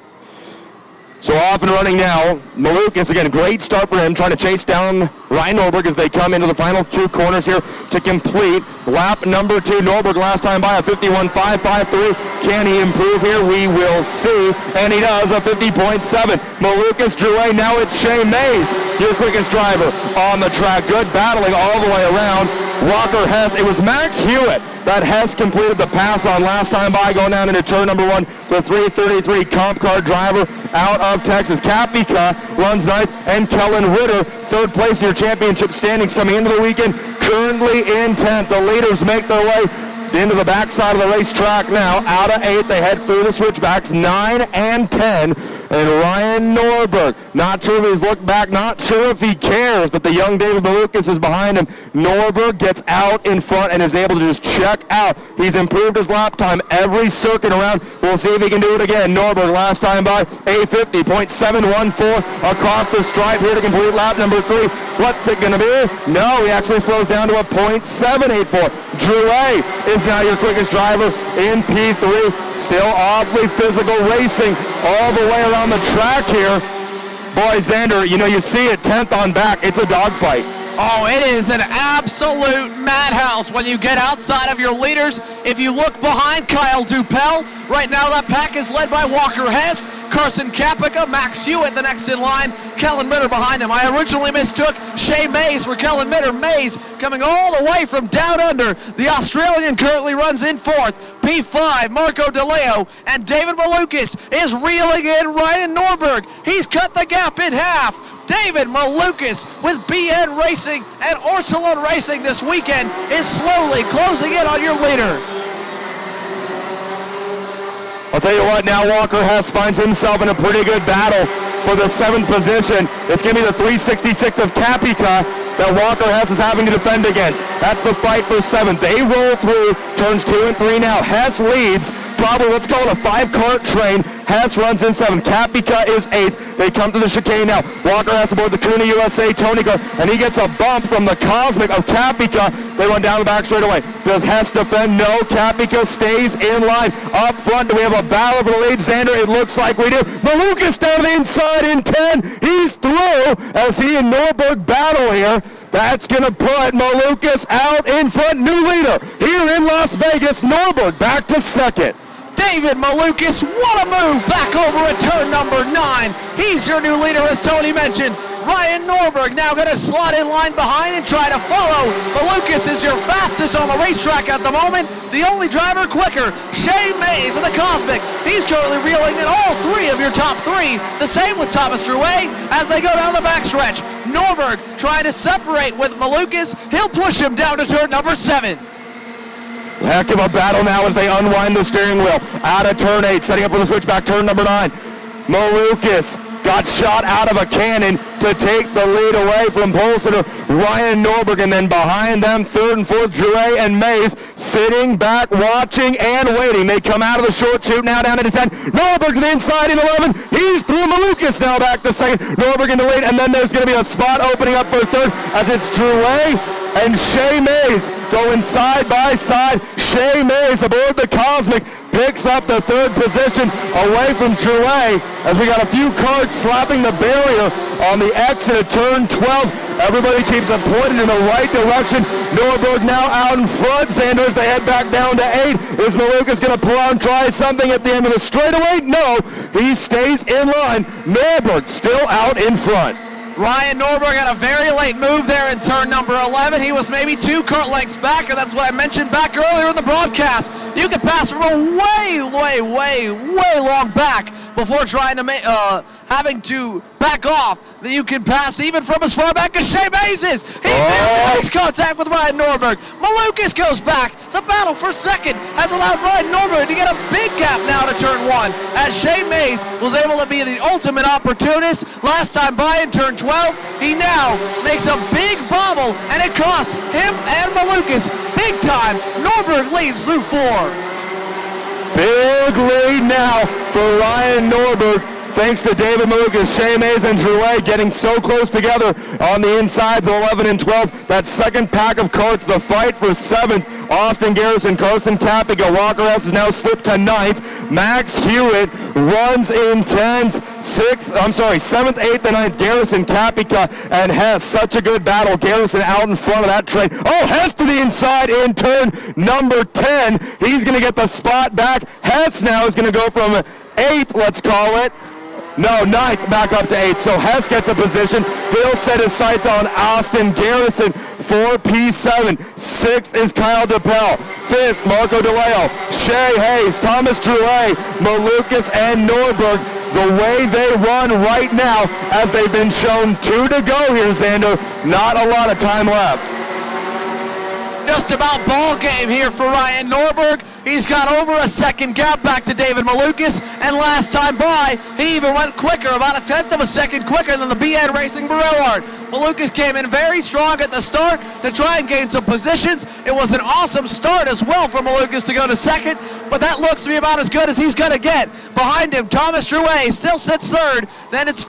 So off and running now. Malukas, again, great start for him, trying to chase down Ryan Norberg as they come into the final 2 corners here to complete lap number 2. Norberg last time by a 51.553. Can he improve here? We will see. And he does, a 50.7. Malukas, Drouet, now it's Shea Mays, your quickest driver on the track. Good battling all the way around. Walker Hess, it was Max Hewitt that Hess completed the pass on last time by, going down into turn number 1. The 333 comp car driver out of Texas. Kapika runs 9th, and Kellen Ritter, 3rd place in your championship standings coming into the weekend, currently in 10th. The leaders make their way into the backside of the racetrack now. Out of 8, they head through the switchbacks. 9 and 10 and Ryan Norberg. Not sure if he's looked back, not sure if he cares that the young David Malukas is behind him. Norberg gets out in front and is able to just check out. He's improved his lap time every circuit around. We'll see if he can do it again. Norberg last time by a 50.714 across the stripe here to complete lap number 3. What's it going to be? No, he actually slows down to a .784. Drew A is now your quickest driver in P3. Still awfully physical racing all the way around the track here. Boy, Xander, you see it 10th on back. It's a dogfight. Oh, it is an absolute madhouse when you get outside of your leaders. If you look behind Kyle Dupel, right now that pack is led by Walker Hess, Carson Kapica, Max Hewitt the next in line, Kellen Mitter behind him. I originally mistook Shea Mays for Kellen Mitter. Mays coming all the way from down under. The Australian currently runs in 4th. P5, Marco DeLeo, and David Malukas is reeling in Ryan Norberg. He's cut the gap in half. David Malukas with BN Racing and Orsalon Racing this weekend is slowly closing in on your leader. I'll tell you what, now Walker Hess finds himself in a pretty good battle for the 7th position. It's going to be the 366 of Kapica that Walker Hess is having to defend against. That's the fight for 7th. They roll through turns 2 and 3 now. Hess leads, probably let's call it a 5-cart train. Hess runs in 7th. Kapica is 8th. They come to the chicane now. Walker Hess aboard the Kuna USA Tony car, and he gets a bump from the Cosmic of Kapica. They run down the back straightaway. Does Hess defend? No. Kapica stays in line. Up front, do we have a battle for the lead? Xander, it looks like we do. Malukas down the inside in 10. He's through as he and Norberg battle here. That's going to put Malukas out in front. New leader here in Las Vegas. Norberg back to 2nd. David Malukas, what a move back over at turn number 9. He's your new leader, as Tony mentioned. Ryan Norberg now going to slot in line behind and try to follow. Malukas is your fastest on the racetrack at the moment. The only driver quicker, Shea Mays of the Cosmic. He's currently reeling in all 3 of your top 3. The same with Thomas Drouet as they go down the backstretch. Norberg trying to separate with Malukas. He'll push him down to turn number 7. Heck of a battle now as they unwind the steering wheel. Out of turn 8, setting up for the switchback, turn number 9. Malukas got shot out of a cannon to take the lead away from pole sitter Ryan Norberg, and then behind them, 3rd and 4th, Drouet and Mays sitting back, watching and waiting. They come out of the short chute now down into 10. Norberg to the inside in 11. He's through. Malukas now back to 2nd. Norberg in the lead, and then there's going to be a spot opening up for 3rd as it's Drouet and Shea Mays going side by side. Shea Mays aboard the Cosmic picks up the 3rd position away from Drouet as we got a few carts slapping the barrier on the exit of turn 12. Everybody keeps it pointed in the right direction. Norberg now out in front. Xander, they head back down to 8. Is Malukas going to pull out and try something at the end of the straightaway? No, he stays in line. Norberg still out in front. Ryan Norberg had a very late move there in turn number 11. He was maybe 2 cart lengths back, and that's what I mentioned back earlier in the broadcast. You can pass from a way long back before trying to having to back off. Then you can pass even from as far back as Shea Mays is. He makes contact with Ryan Norberg. Malukas goes back. The battle for 2nd has allowed Ryan Norberg to get a big gap now to turn 1, as Shea Mays was able to be the ultimate opportunist last time by in turn 12. He now makes a big bobble, and it costs him and Malukas big time. Norberg leads through 4. Big lead now for Ryan Norberg. Thanks to David Malukas, Shea Mays, and Drouet getting so close together on the insides of 11 and 12. That 2nd pack of carts, the fight for 7th. Austin Garrison, Carson Kapica, Walker Hess has now slipped to 9th. Max Hewitt runs in 10th. 7th, 8th, and 9th. Garrison, Kapica, and Hess. Such a good battle. Garrison out in front of that train. Oh, Hess to the inside in turn number 10. He's going to get the spot back. Hess now is going to go from 8th, let's call it. No, 9th back up to 8th. So Hess gets a position. He'll set his sights on Austin Garrison for P7. 6th is Kyle Dupel. 5th, Marco DeLeo. Shea Hayes, Thomas Drouet, Malukas, and Norberg. The way they run right now, as they've been shown 2 to go here, Xander. Not a lot of time left. just about ball game here for Ryan Norberg. He's got over a second gap back to David Malukas, and last time by, he even went quicker, about a tenth of a second quicker than the BN Racing Barillard. Malukas came in very strong at the start to try and gain some positions. It was an awesome start as well for Malukas to go to second, but that looks to be about as good as he's going to get. Behind him, Thomas Drouet still sits third. Then it's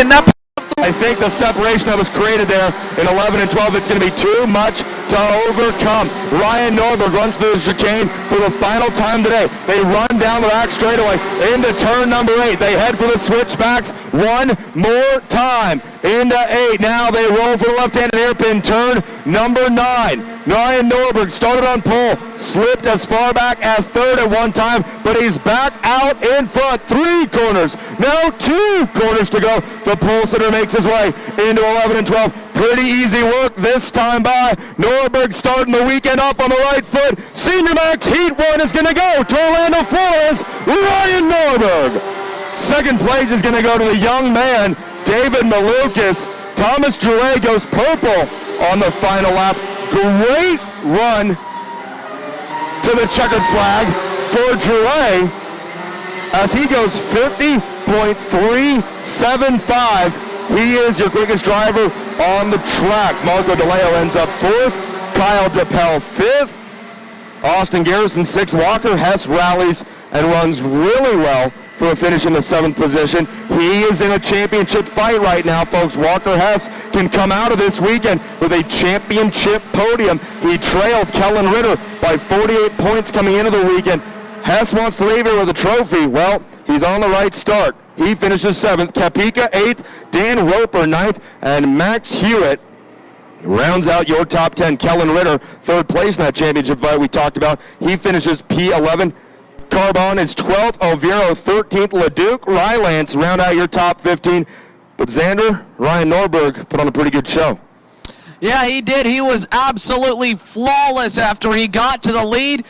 in that. I think the separation that was created there in 11 and 12, it's going to be too much to overcome. Ryan Norberg runs through the chicane for the final time today. They run down the back straightaway into turn number 8. They head for the switchbacks one more time into 8. Now they roll for the left-handed hairpin, turn number 9. Ryan Norberg started on pole, slipped as far back as third at one time, but he's back out in front. 3 corners, now 2 corners to go. The pole sitter makes his way into 11 and 12. Pretty easy work this time by Norberg, starting the weekend off on the right foot. Senior Max Heat 1 is going to go to Orlando, Flores, Ryan Norberg. Second place is going to go to the young man, David Malukas. Thomas Drouet goes purple on the final lap. Great run to the checkered flag for Drouet as he goes 50.375. He is your quickest driver on the track. Marco DeLeo ends up 4th. Kyle DePel 5th. Austin Garrison 6th. Walker Hess rallies and runs really well for a finish in the 7th position. He is in a championship fight right now, folks. Walker Hess can come out of this weekend with a championship podium. He trailed Kellen Ritter by 48 points coming into the weekend. Hess wants to leave here with a trophy. Well, he's on the right start. He finishes 7th. Kapika 8th. Dan Roper 9th. And Max Hewitt rounds out your top 10. Kellen Ritter, 3rd place in that championship fight we talked about. He finishes P11. Carbon is 12th. Overo 13th. Leduc, Rylance round out your top 15. But Xander, Ryan Norberg put on a pretty good show. Yeah, he did. He was absolutely flawless after he got to the lead.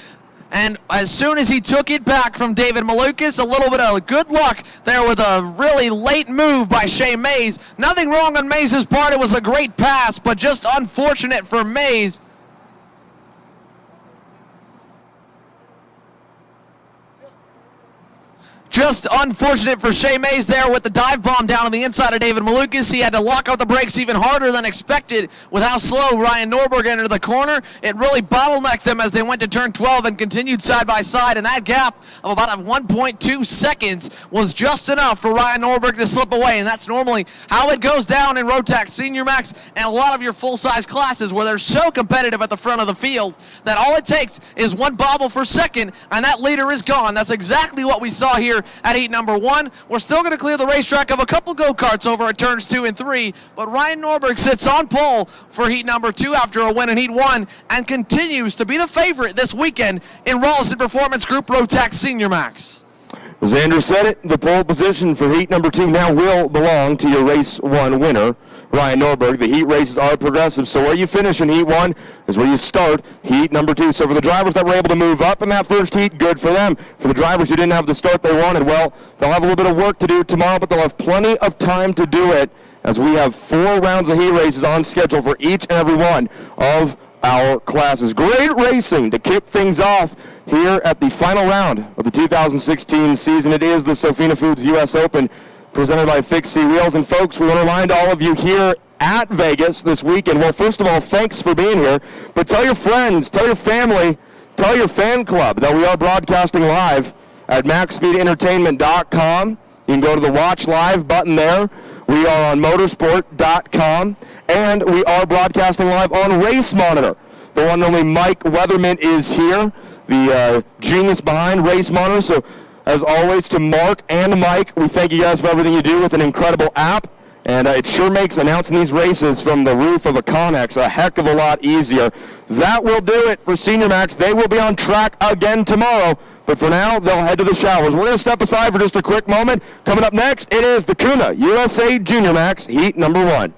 And as soon as he took it back from David Malukas, a little bit of good luck there with a really late move by Shea Mays. Nothing wrong on Mays' part. It was a great pass, but just unfortunate for Mays. Just unfortunate for Shea Mays there with the dive bomb down on the inside of David Malukas. He had to lock up the brakes even harder than expected with how slow Ryan Norberg entered the corner. It really bottlenecked them as they went to turn 12 and continued side by side, and that gap of about 1.2 seconds was just enough for Ryan Norberg to slip away, and that's normally how it goes down in Rotax Senior Max and a lot of your full-size classes where they're so competitive at the front of the field that all it takes is one bobble for second, and that leader is gone. That's exactly what we saw here at heat number 1. We're still going to clear the racetrack of a couple go-karts over at turns 2 and 3, but Ryan Norberg sits on pole for heat number 2 after a win in heat 1 and continues to be the favorite this weekend in Rollison Performance Group Rotax Senior Max. As Xander said it, the pole position for heat number 2 now will belong to your race 1 winner, Ryan Norberg. The heat races are progressive, so where you finish in heat 1 is where you start heat number 2. So for the drivers that were able to move up in that first heat, good for them. For the drivers who didn't have the start they wanted, well, they'll have a little bit of work to do tomorrow, but they'll have plenty of time to do it as we have 4 rounds of heat races on schedule for each and every one of our classes. Great racing to kick things off here at the final round of the 2016 season. It is the Sofina Foods US Open presented by Fixie Wheels. And folks, we want to remind all of you here at Vegas this weekend, well, first of all, thanks for being here, but tell your friends, tell your family, tell your fan club that we are broadcasting live at maxspeedentertainment.com. You can go to the Watch Live button there. We are on motorsport.com, and we are broadcasting live on Race Monitor. The one and only Mike Weatherman is here, the genius behind Race Monitor. So, as always, to Mark and Mike, we thank you guys for everything you do with an incredible app. And it sure makes announcing these races from the roof of a Connex a heck of a lot easier. That will do it for Senior Max. They will be on track again tomorrow. But for now, they'll head to the showers. We're going to step aside for just a quick moment. Coming up next, it is the Kuna USA Junior Max Heat number 1.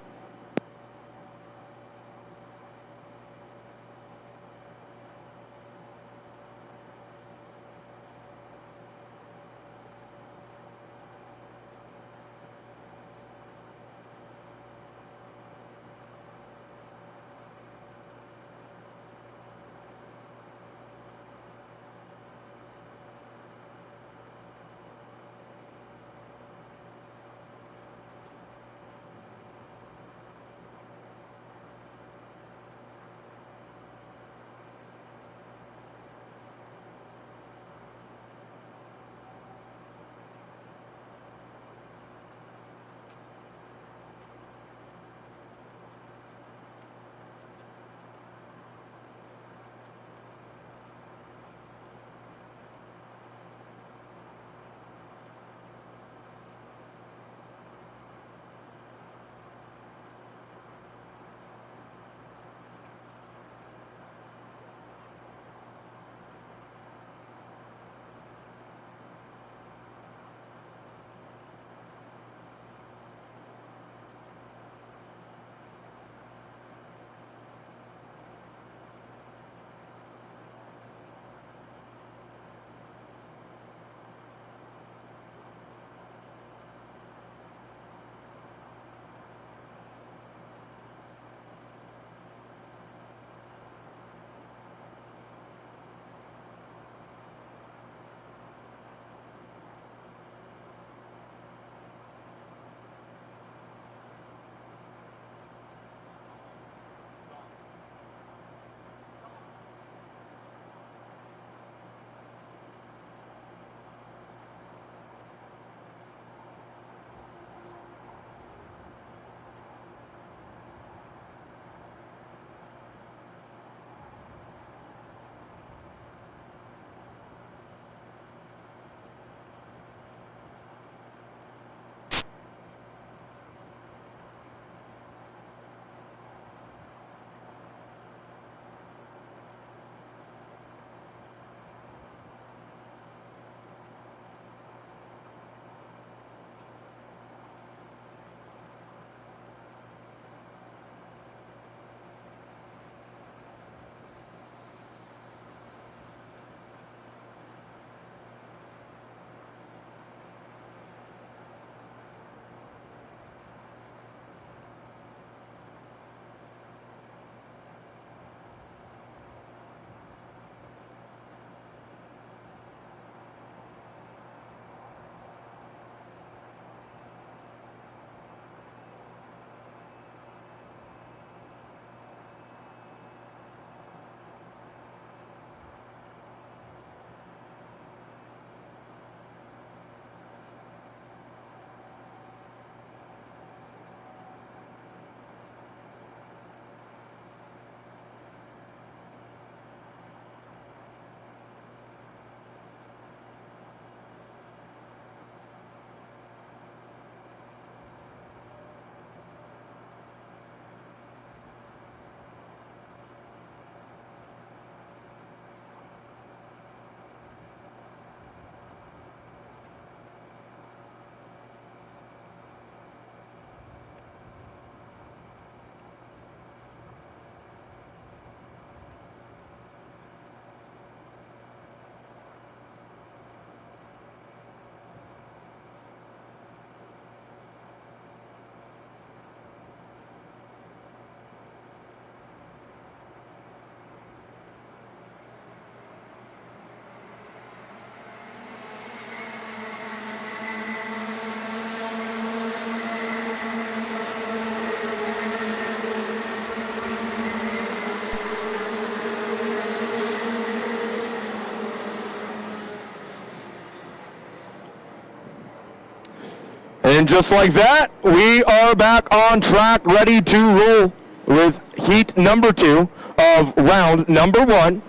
And just like that, we are back on track, ready to roll with heat number 2 of round number 1.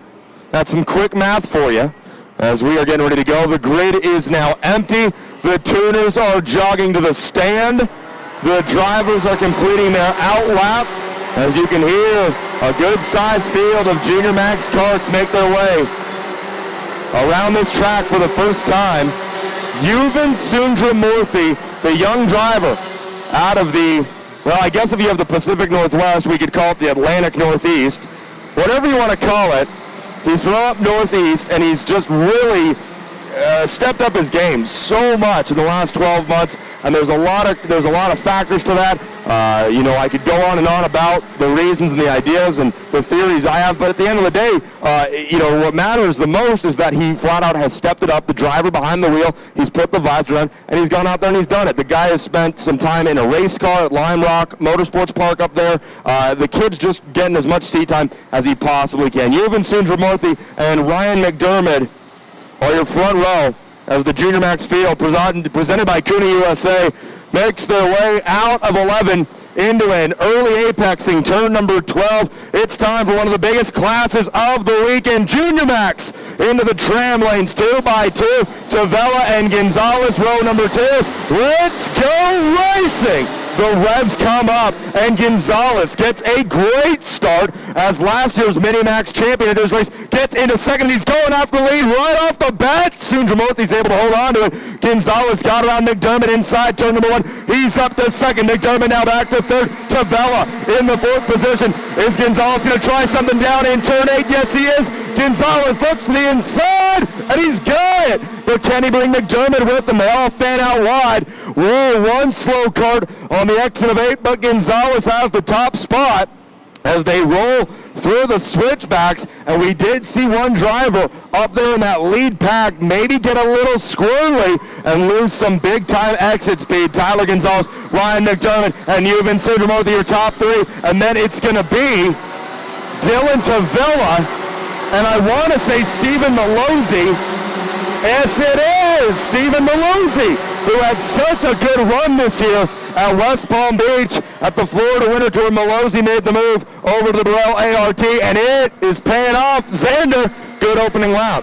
That's some quick math for you as we are getting ready to go. The grid is now empty. The tuners are jogging to the stand. The drivers are completing their out lap. As you can hear, a good-sized field of Junior Max karts make their way around this track for the first time. Yuvan Sundramurthy, the young driver out of the, well, I guess if you have the Pacific Northwest, we could call it the Atlantic Northeast. Whatever you want to call it, he's from up northeast, and he's just really stepped up his game so much in the last 12 months, and there's a lot of factors to that. I could go on and on about the reasons and the ideas and the theories I have, but at the end of the day, what matters the most is that he flat out has stepped it up. The driver behind the wheel, he's put the visor on, and he's gone out there and he's done it. The guy has spent some time in a race car at Lime Rock Motorsports Park up there. The kid's just getting as much seat time as he possibly can. Yuvan Sundramurthy and Ryan McDermott are your front row as the Junior Max field presented by Cooney USA makes their way out of 11 into an early apexing turn number 12. It's time for one of the biggest classes of the weekend. Junior Max into the tram lanes, 2x2. Tavella and Gonzalez, row number 2. Let's go racing. The revs come up, and Gonzalez gets a great start as last year's Mini-Max champion in this race gets into second. He's going after the lead right off the bat. Sundramurthy's able to hold on to it. Gonzalez got around McDermott inside turn number 1. He's up to second. McDermott now back to third. Tavella in the 4th position. Is Gonzalez going to try something down in turn 8? Yes, he is. Gonzalez looks to the inside, and he's got it. But can he bring McDermott with him? They all fan out wide. Whoa, one slow cart on the exit of 8, but Gonzalez has the top spot as they roll through the switchbacks, and we did see one driver up there in that lead pack maybe get a little squirrely and lose some big-time exit speed. Tyler Gonzalez, Ryan McDermott, and Yuvan Sundramurthy, your top 3, and then it's going to be Dylan Tavella, and I want to say Stephen Malozzi. Yes, it is Stephen Malozzi, who had such a good run this year at West Palm Beach at the Florida Winter Tour. Malozzi made the move over to the Burrell ART, and it is paying off. Xander, good opening lap.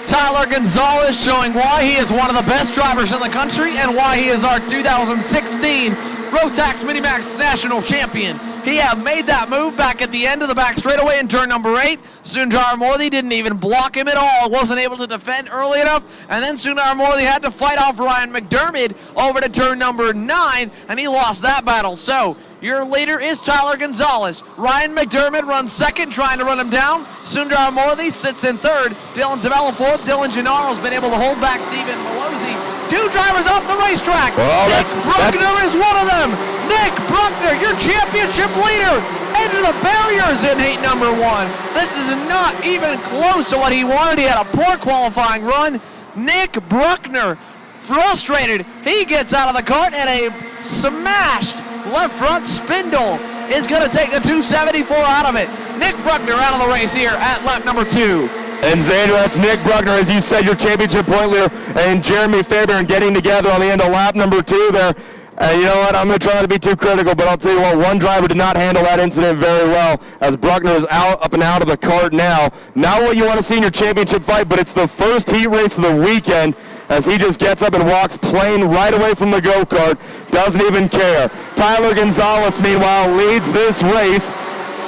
Tyler Gonzalez showing why he is one of the best drivers in the country and why he is our 2016 Rotax Mini-Max National Champion. He had made that move back at the end of the back straightaway in turn number 8. Sundramurthy didn't even block him at all, wasn't able to defend early enough, and then Sundramurthy had to fight off Ryan McDermott over to turn number 9, and he lost that battle. So your leader is Tyler Gonzalez. Ryan McDermott runs second, trying to run him down. Sundramurthy sits in third. Dylan Tavella fourth. Dylan Gennaro's been able to hold back Stephen Malozzi. 2 drivers off the racetrack. Well, Nick Bruckner is one of them. Nick Bruckner, your championship leader, into the barriers in heat number 1. This is not even close to what he wanted. He had a poor qualifying run. Nick Bruckner, frustrated, he gets out of the cart, and a smashed left front spindle is going to take the 274 out of it. Nick Bruckner out of the race here at lap number 2. And Xander, that's Nick Bruckner, as you said, your championship point leader, and Jeremy Fabian getting together on the end of lap number 2 there. You know what, I'm going to try to be too critical, but I'll tell you what, one driver did not handle that incident very well, as Bruckner is up and out of the cart now. Not what you want to see in your championship fight, but it's the first heat race of the weekend, as he just gets up and walks plain right away from the go-kart, doesn't even care. Tyler Gonzalez, meanwhile, leads this race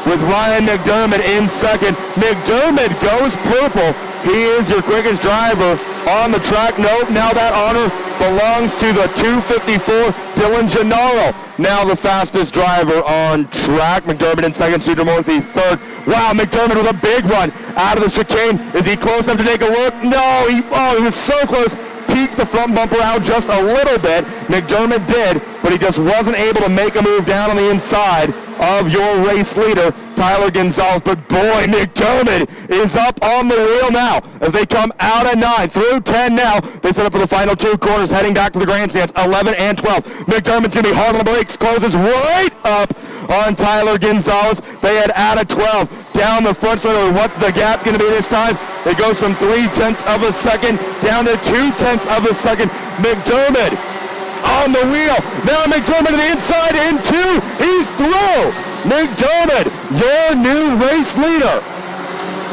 with Ryan McDermott in second. McDermott goes purple. He is your quickest driver on the track. Nope, now that honor belongs to the 254 Dylan Gennaro. Now the fastest driver on track. McDermott in second, Sundramurthy third. Wow, McDermott with a big run out of the chicane. Is he close enough to take a look? No, he was so close. Peeked the front bumper out just a little bit. McDermott did, but he just wasn't able to make a move down on the inside of your race leader, Tyler Gonzalez. But boy, McDermott is up on the wheel now as they come out of 9 through 10 now. They set up for the final 2 corners, heading back to the grandstands, 11 and 12. McDermott's going to be hard on the brakes, closes right up on Tyler Gonzalez. They had out of 12 down the front straight. What's the gap going to be this time? It goes from 0.3 of a second down to 0.2 of a second. McDermott on the wheel. Now McDermott to the inside in 2. He's through. McDermott, your new race leader.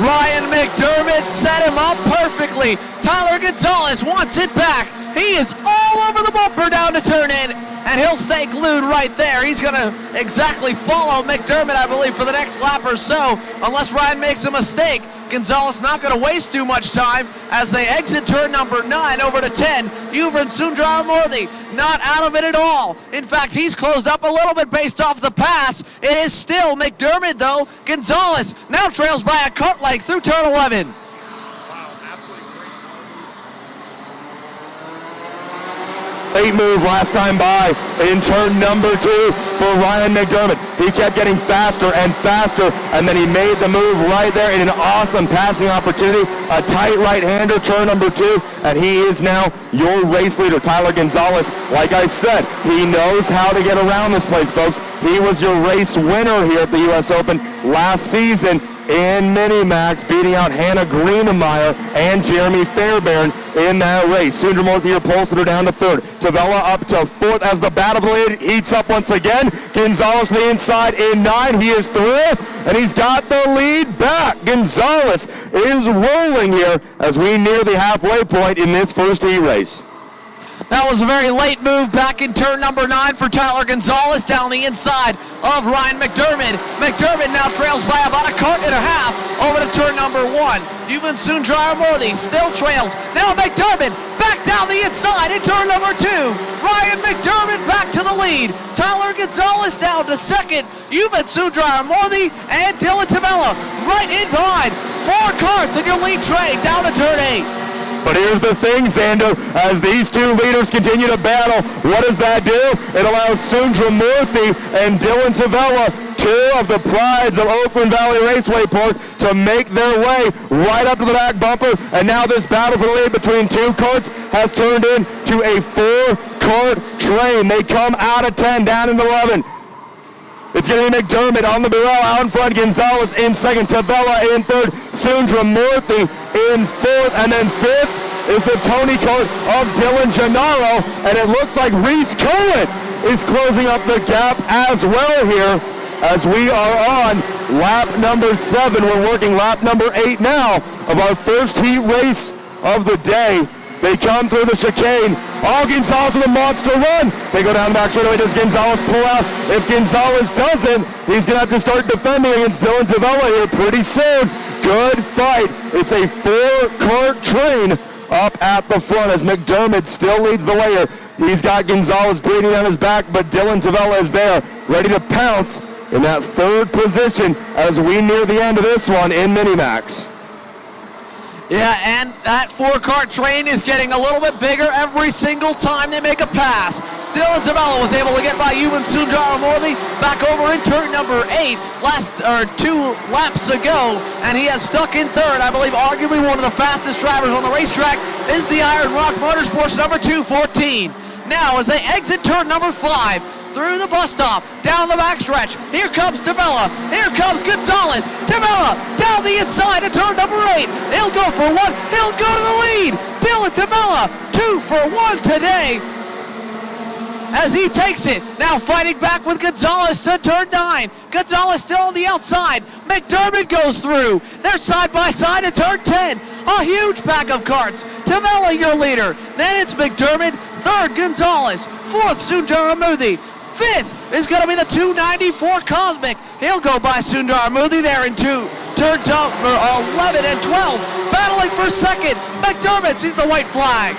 Ryan McDermott set him up perfectly. Tyler Gonzalez wants it back. He is all over the bumper down to turn in, and he'll stay glued right there. He's going to exactly follow McDermott, I believe, for the next lap or so, unless Ryan makes a mistake. Gonzalez not going to waste too much time as they exit turn number 9 over to 10. Uven Sundraramurthy not out of it at all. In fact, he's closed up a little bit based off the pass. It is still McDermott, though. Gonzalez now trails by a kart length through turn 11. Late move last time by in turn number 2 for Ryan McDermott. He kept getting faster and faster, and then he made the move right there in an awesome passing opportunity. A tight right-hander, turn number 2, and he is now your race leader, Tyler Gonzalez. Like I said, he knows how to get around this place, folks. He was your race winner here at the U.S. Open last season in Mini-Max, beating out Hannah Greenemeyer and Jeremy Fairbairn in that race. Sundraramurthy here pulls her down to 3rd. Tavella up to 4th as the battle of the lead heats up once again. Gonzalez to the inside in 9. He is through, and he's got the lead back. Gonzalez is rolling here as we near the halfway point in this first heat race. That was a very late move back in turn number 9 for Tyler Gonzalez down the inside of Ryan McDermott. McDermott now trails by about a kart and a half over to turn number 1. Uven Sundraramurthy still trails. Now McDermott back down the inside in turn number 2. Ryan McDermott back to the lead. Tyler Gonzalez down to 2nd. Uven Sundraramurthy and Dylan Tavella right in behind. 4 karts in your lead train down to turn 8. But here's the thing, Xander, as these 2 leaders continue to battle, what does that do? It allows Sundraramurthy and Dylan Tavella, 2 of the prides of Oakland Valley Raceway Park, to make their way right up to the back bumper. And now this battle for the lead between 2 karts has turned into a 4-kart train. They come out of 10, down in 11. It's going to be McDermott on the barrel out in front, Gonzalez in 2nd, Tavella in 3rd, Sundraramurthy in 4th, and then 5th is the Tony kart of Dylan Gennaro, and it looks like Reese Cohen is closing up the gap as well here as we are on lap number 7. We're working lap number 8 now of our first heat race of the day. They come through the chicane. Oh, Gonzalez with a monster run. They go down the back straightaway. Does Gonzalez pull out? If Gonzalez doesn't, he's going to have to start defending against Dylan Tavella here pretty soon. Good fight. It's a 4-kart train up at the front as McDermott still leads the way here. He's got Gonzalez breathing on his back, but Dylan Tavella is there, ready to pounce in that 3rd position as we near the end of this one in Mini-Max. Yeah, and that 4-kart train is getting a little bit bigger every single time they make a pass. Dylan Tavella was able to get by Uven Sundraramurthy back over in turn number 8 2 laps ago, and he has stuck in 3rd. I believe arguably one of the fastest drivers on the racetrack is the Iron Rock Motorsports number 214. Now, as they exit turn number 5, through the bus stop, down the backstretch. Here comes Tavella. Here comes Gonzalez. Tavella down the inside of turn number 8. He'll go for 1. He'll go to the lead. Dylan Tavella, 2 for 1 today as he takes it. Now fighting back with Gonzalez to turn 9. Gonzalez still on the outside. McDermott goes through. They're side by side at turn 10. A huge pack of karts. Tavella, your leader. Then it's McDermott. 3rd, Gonzalez. 4th, Sundraramurthy. 5th is going to be the 294 Cosmic. He'll go by Sundraramurthy there in 2. Turn number 11 and 12. Battling for 2nd. McDermott sees the white flag.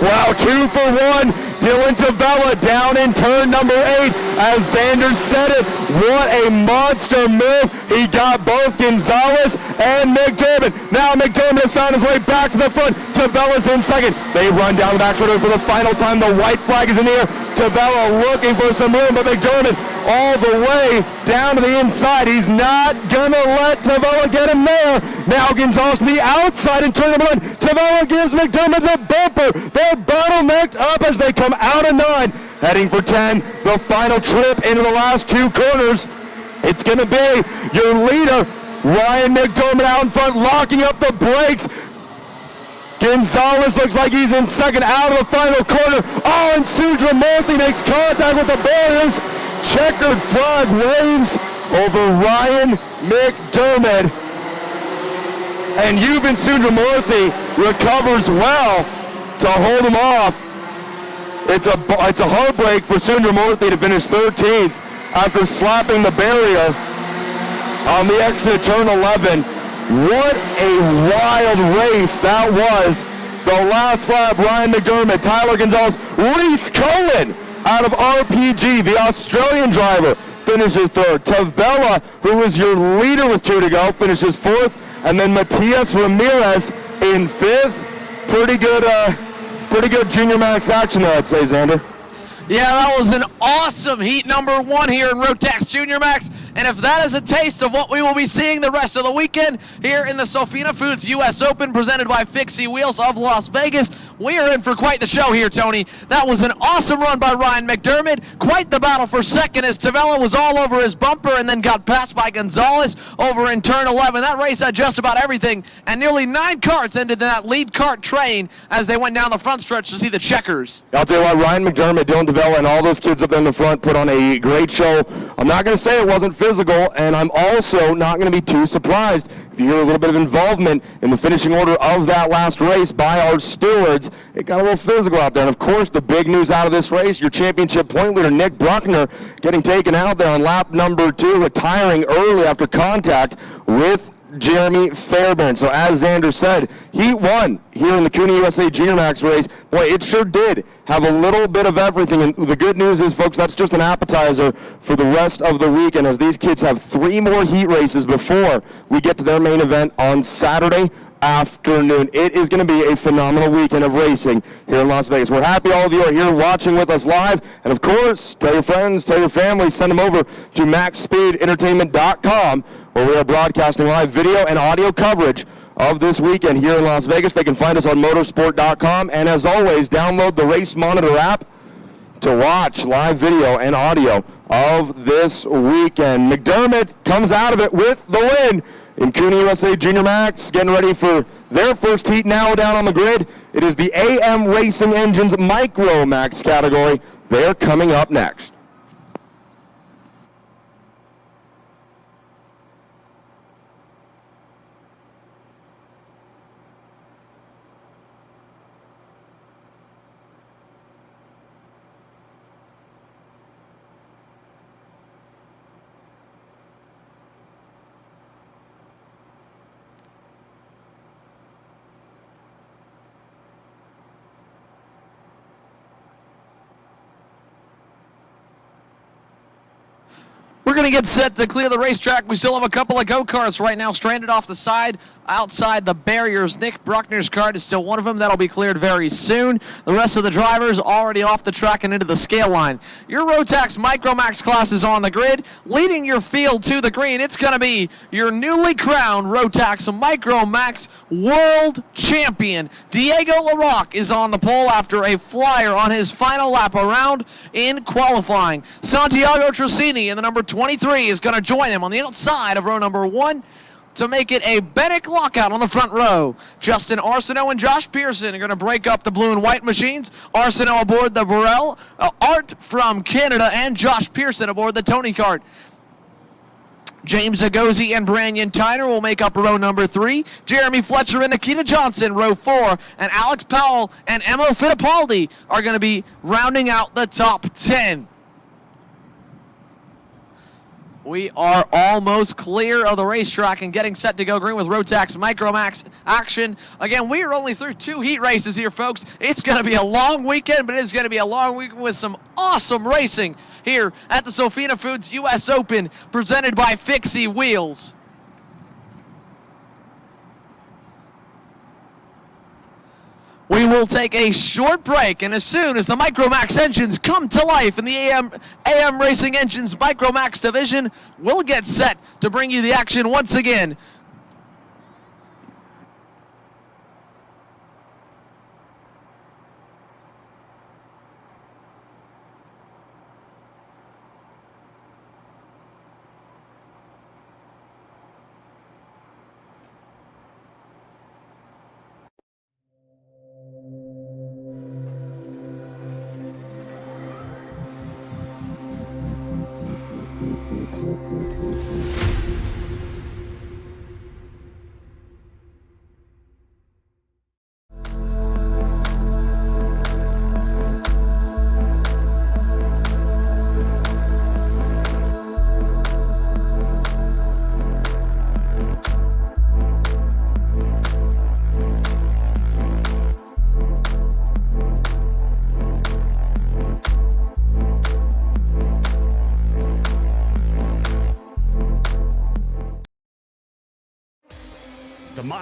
Wow, 2 for 1. Dylan Tavella down in turn number 8. As Xander said it, what a monster move. He got both Gonzalez and McDermott. Now McDermott has found his way back to the front. Tavella's in 2nd. They run down the back shoulder for the final time. The white flag is in the air. Tavella looking for some room, but McDermott all the way down to the inside. He's not going to let Tavella get him there. Now Gonzalez to the outside in turn number 1. Tavella gives McDermott the bumper. They're bottlenecked up as they come out of 9. Heading for 10, the final trip into the last 2 corners. It's going to be your leader, Ryan McDermott, out in front, locking up the brakes. Gonzalez looks like he's in second out of the final corner. Oh, and Sundra Murthy makes contact with the barriers. Checkered flag waves over Ryan McDermott. And Yuvan Sundramurthy recovers well to hold him off. It's a heartbreak for Sundramurthy to finish 13th after slapping the barrier on the exit of turn 11. What a wild race that was. The last lap, Ryan McDermott, Tyler Gonzalez, Reese Cohen out of RPG, the Australian driver, finishes third. Tavella, who was your leader with 2 to go, finishes fourth. And then Matias Ramirez in fifth. Pretty good Junior Max action there, I'd say, Xander. Yeah, that was an awesome heat number 1 here in Rotax Junior Max. And if that is a taste of what we will be seeing the rest of the weekend here in the Sofina Foods US Open presented by Fixie Wheels of Las Vegas, we are in for quite the show here, Tony. That was an awesome run by Ryan McDermott. Quite the battle for second as Tavella was all over his bumper and then got passed by Gonzalez over in turn 11. That race had just about everything, and nearly 9 carts ended in that lead cart train as they went down the front stretch to see the checkers. I'll tell you what, Ryan McDermott, Dylan Tavella, and all those kids up there in the front put on a great show. I'm not going to say it wasn't physical, and I'm also not going to be too surprised if you hear a little bit of involvement in the finishing order of that last race by our stewards. It got a little physical out there. And, of course, the big news out of this race, your championship point leader, Nick Bruckner, getting taken out there on lap number 2, retiring early after contact with Jeremy Fairbairn. So as Xander said, he won here in the CUNY USA Junior Max race. Boy, it sure did have a little bit of everything. And the good news is, folks, that's just an appetizer for the rest of the weekend, as these kids have 3 more heat races before we get to their main event on Saturday afternoon. It is going to be a phenomenal weekend of racing here in Las Vegas. We're happy all of you are here watching with us live. And, of course, tell your friends, tell your family, send them over to maxspeedentertainment.com, where we are broadcasting live video and audio coverage of this weekend here in Las Vegas. They can find us on motorsport.com. And, as always, download the Race Monitor app to watch live video and audio of this weekend. McDermott comes out of it with the win in CUNY USA Junior Max, getting ready for their first heat now down on the grid. It is the AM Racing Engines Micro Max category. They're coming up next. We're going to get set to clear the racetrack. We still have a couple of go-karts right now stranded off the side outside the barriers. Nick Bruckner's kart is still one of them. That'll be cleared very soon. The rest of the drivers already off the track and into the scale line. Your Rotax Micromax class is on the grid. Leading your field to the green, it's going to be your newly crowned Rotax Micromax World Champion. Diego LaRocque is on the pole after a flyer on his final lap around in qualifying. Santiago Trocini in the number 23 is going to join him on the outside of row number 1 to make it a Bennett lockout on the front row. Justin Arsenault and Josh Pearson are going to break up the blue and white machines. Arsenault aboard the Burrell, Art from Canada, and Josh Pearson aboard the Tony kart. James Agozi and Brandon Tyner will make up row number 3. Jeremy Fletcher and Nikita Johnson, row 4. And Alex Powell and Emma Fittipaldi are going to be rounding out the top 10. We are almost clear of the racetrack and getting set to go green with Rotax Micromax action. Again, we are only through 2 heat races here, folks. It's going to be a long weekend, but it's going to be a long weekend with some awesome racing here at the Sofina Foods US Open, presented by Fixie Wheels. We will take a short break, and as soon as the Micromax engines come to life in the AM Racing Engines Micromax division, we'll get set to bring you the action once again.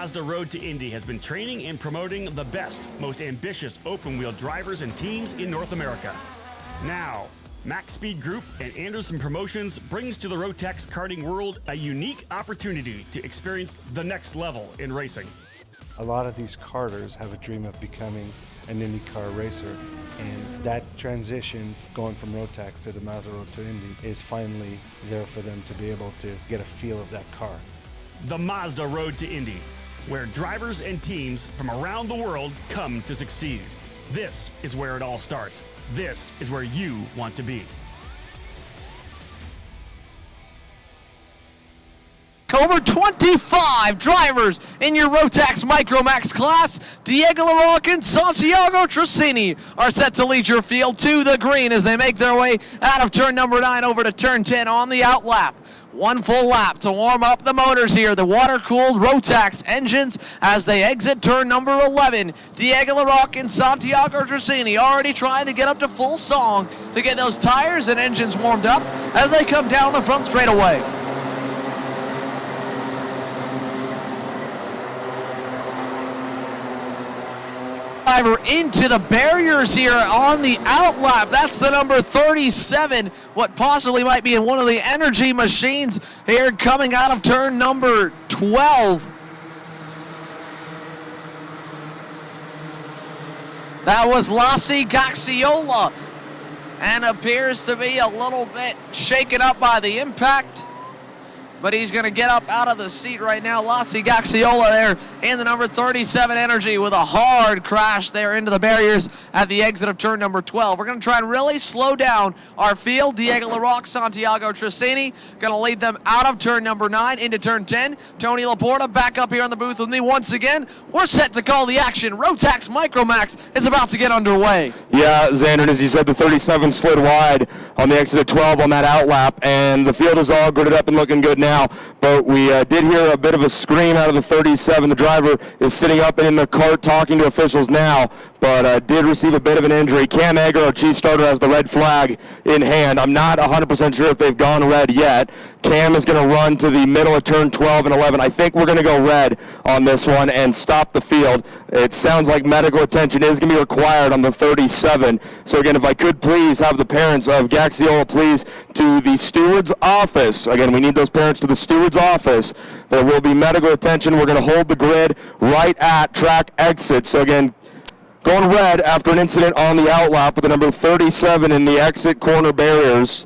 Mazda Road to Indy has been training and promoting the best, most ambitious open-wheel drivers and teams in North America. Now, Max Speed Group and Anderson Promotions brings to the Rotax karting world a unique opportunity to experience the next level in racing. A lot of these karters have a dream of becoming an IndyCar racer, and that transition going from Rotax to the Mazda Road to Indy is finally there for them to be able to get a feel of that car. The Mazda Road to Indy, where drivers and teams from around the world come to succeed. This is where it all starts. This is where you want to be. Over 25 drivers in your Rotax Micromax class. Diego LaRocque and Santiago Tracini are set to lead your field to the green as they make their way out of turn number 9 over to turn 10 on the outlap. One full lap to warm up the motors here, the water-cooled Rotax engines as they exit turn number 11. Diego LaRocque and Santiago Tracini already trying to get up to full song to get those tires and engines warmed up as they come down the front straightaway. Driver into the barriers here on the outlap. That's the number 37, what possibly might be in one of the energy machines here coming out of turn number 12. That was Lassi Gaxiola and appears to be a little bit shaken up by the impact. But he's going to get up out of the seat right now. Lassi Gaxiola there in the number 37 Energy with a hard crash there into the barriers at the exit of turn number 12. We're going to try and really slow down our field. Diego LaRocque, Santiago Tracini going to lead them out of turn number 9 into turn 10. Tony Laporta back up here in the booth with me once again. We're set to call the action. Rotax Micromax is about to get underway. Yeah, Xander, as you said, the 37 slid wide on the exit of 12 on that outlap, and the field is all gridded up and looking good now. But we did hear a bit of a scream out of the 37. The driver is sitting up in the cart talking to officials now, but did receive a bit of an injury. Cam Egger, our chief starter, has the red flag in hand. I'm not 100% sure if they've gone red yet. Cam is going to run to the middle of turn 12 and 11. I think we're going to go red on this one and stop the field. It sounds like medical attention is going to be required on the 37. So again, if I could please have the parents of Gaxiola please to the steward's office. Again, we need those parents to the steward's office. There will be medical attention. We're going to hold the grid right at track exit. So again, going red after an incident on the outlap with the number 37 in the exit corner barriers.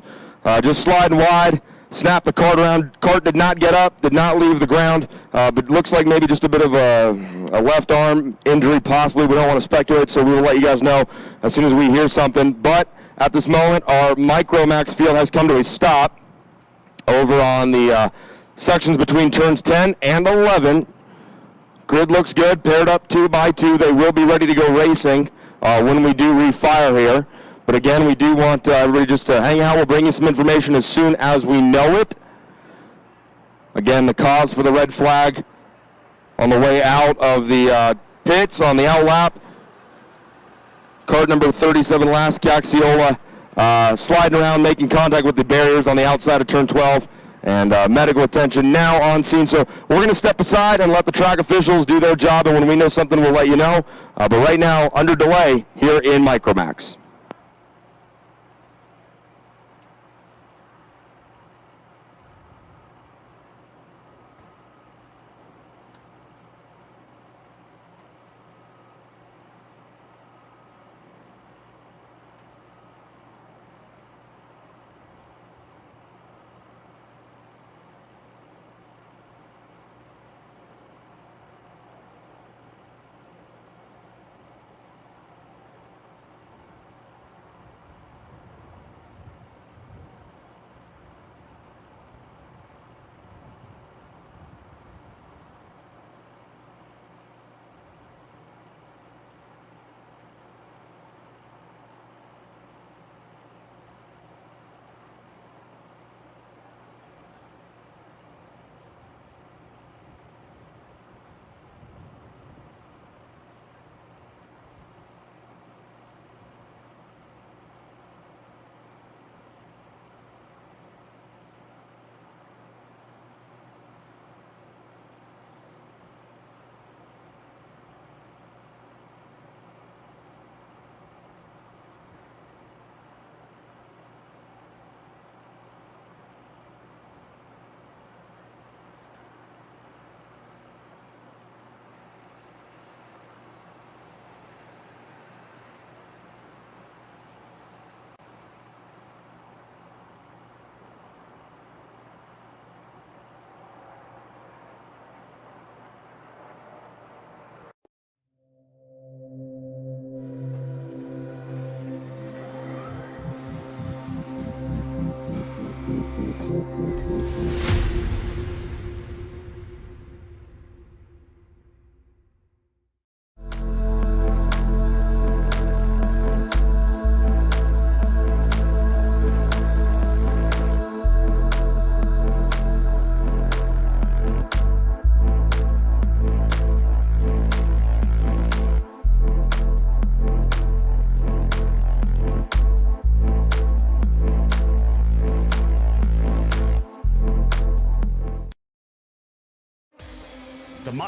Just sliding wide. Snapped the cart around. Cart did not get up, did not leave the ground, but looks like maybe just a bit of a left arm injury possibly. We don't want to speculate, so we will let you guys know as soon as we hear something. But at this moment, our Micromax field has come to a stop over on the sections between turns 10 and 11. Grid looks good, paired up 2 by 2. They will be ready to go racing when we do refire here. But again, we do want everybody just to hang out. We'll bring you some information as soon as we know it. Again, the cause for the red flag on the way out of the pits on the outlap. Card number 37, Lassi Gaxiola, sliding around, making contact with the barriers on the outside of turn 12. And medical attention now on scene. So we're going to step aside and let the track officials do their job. And when we know something, we'll let you know. But right now, under delay here in Micromax.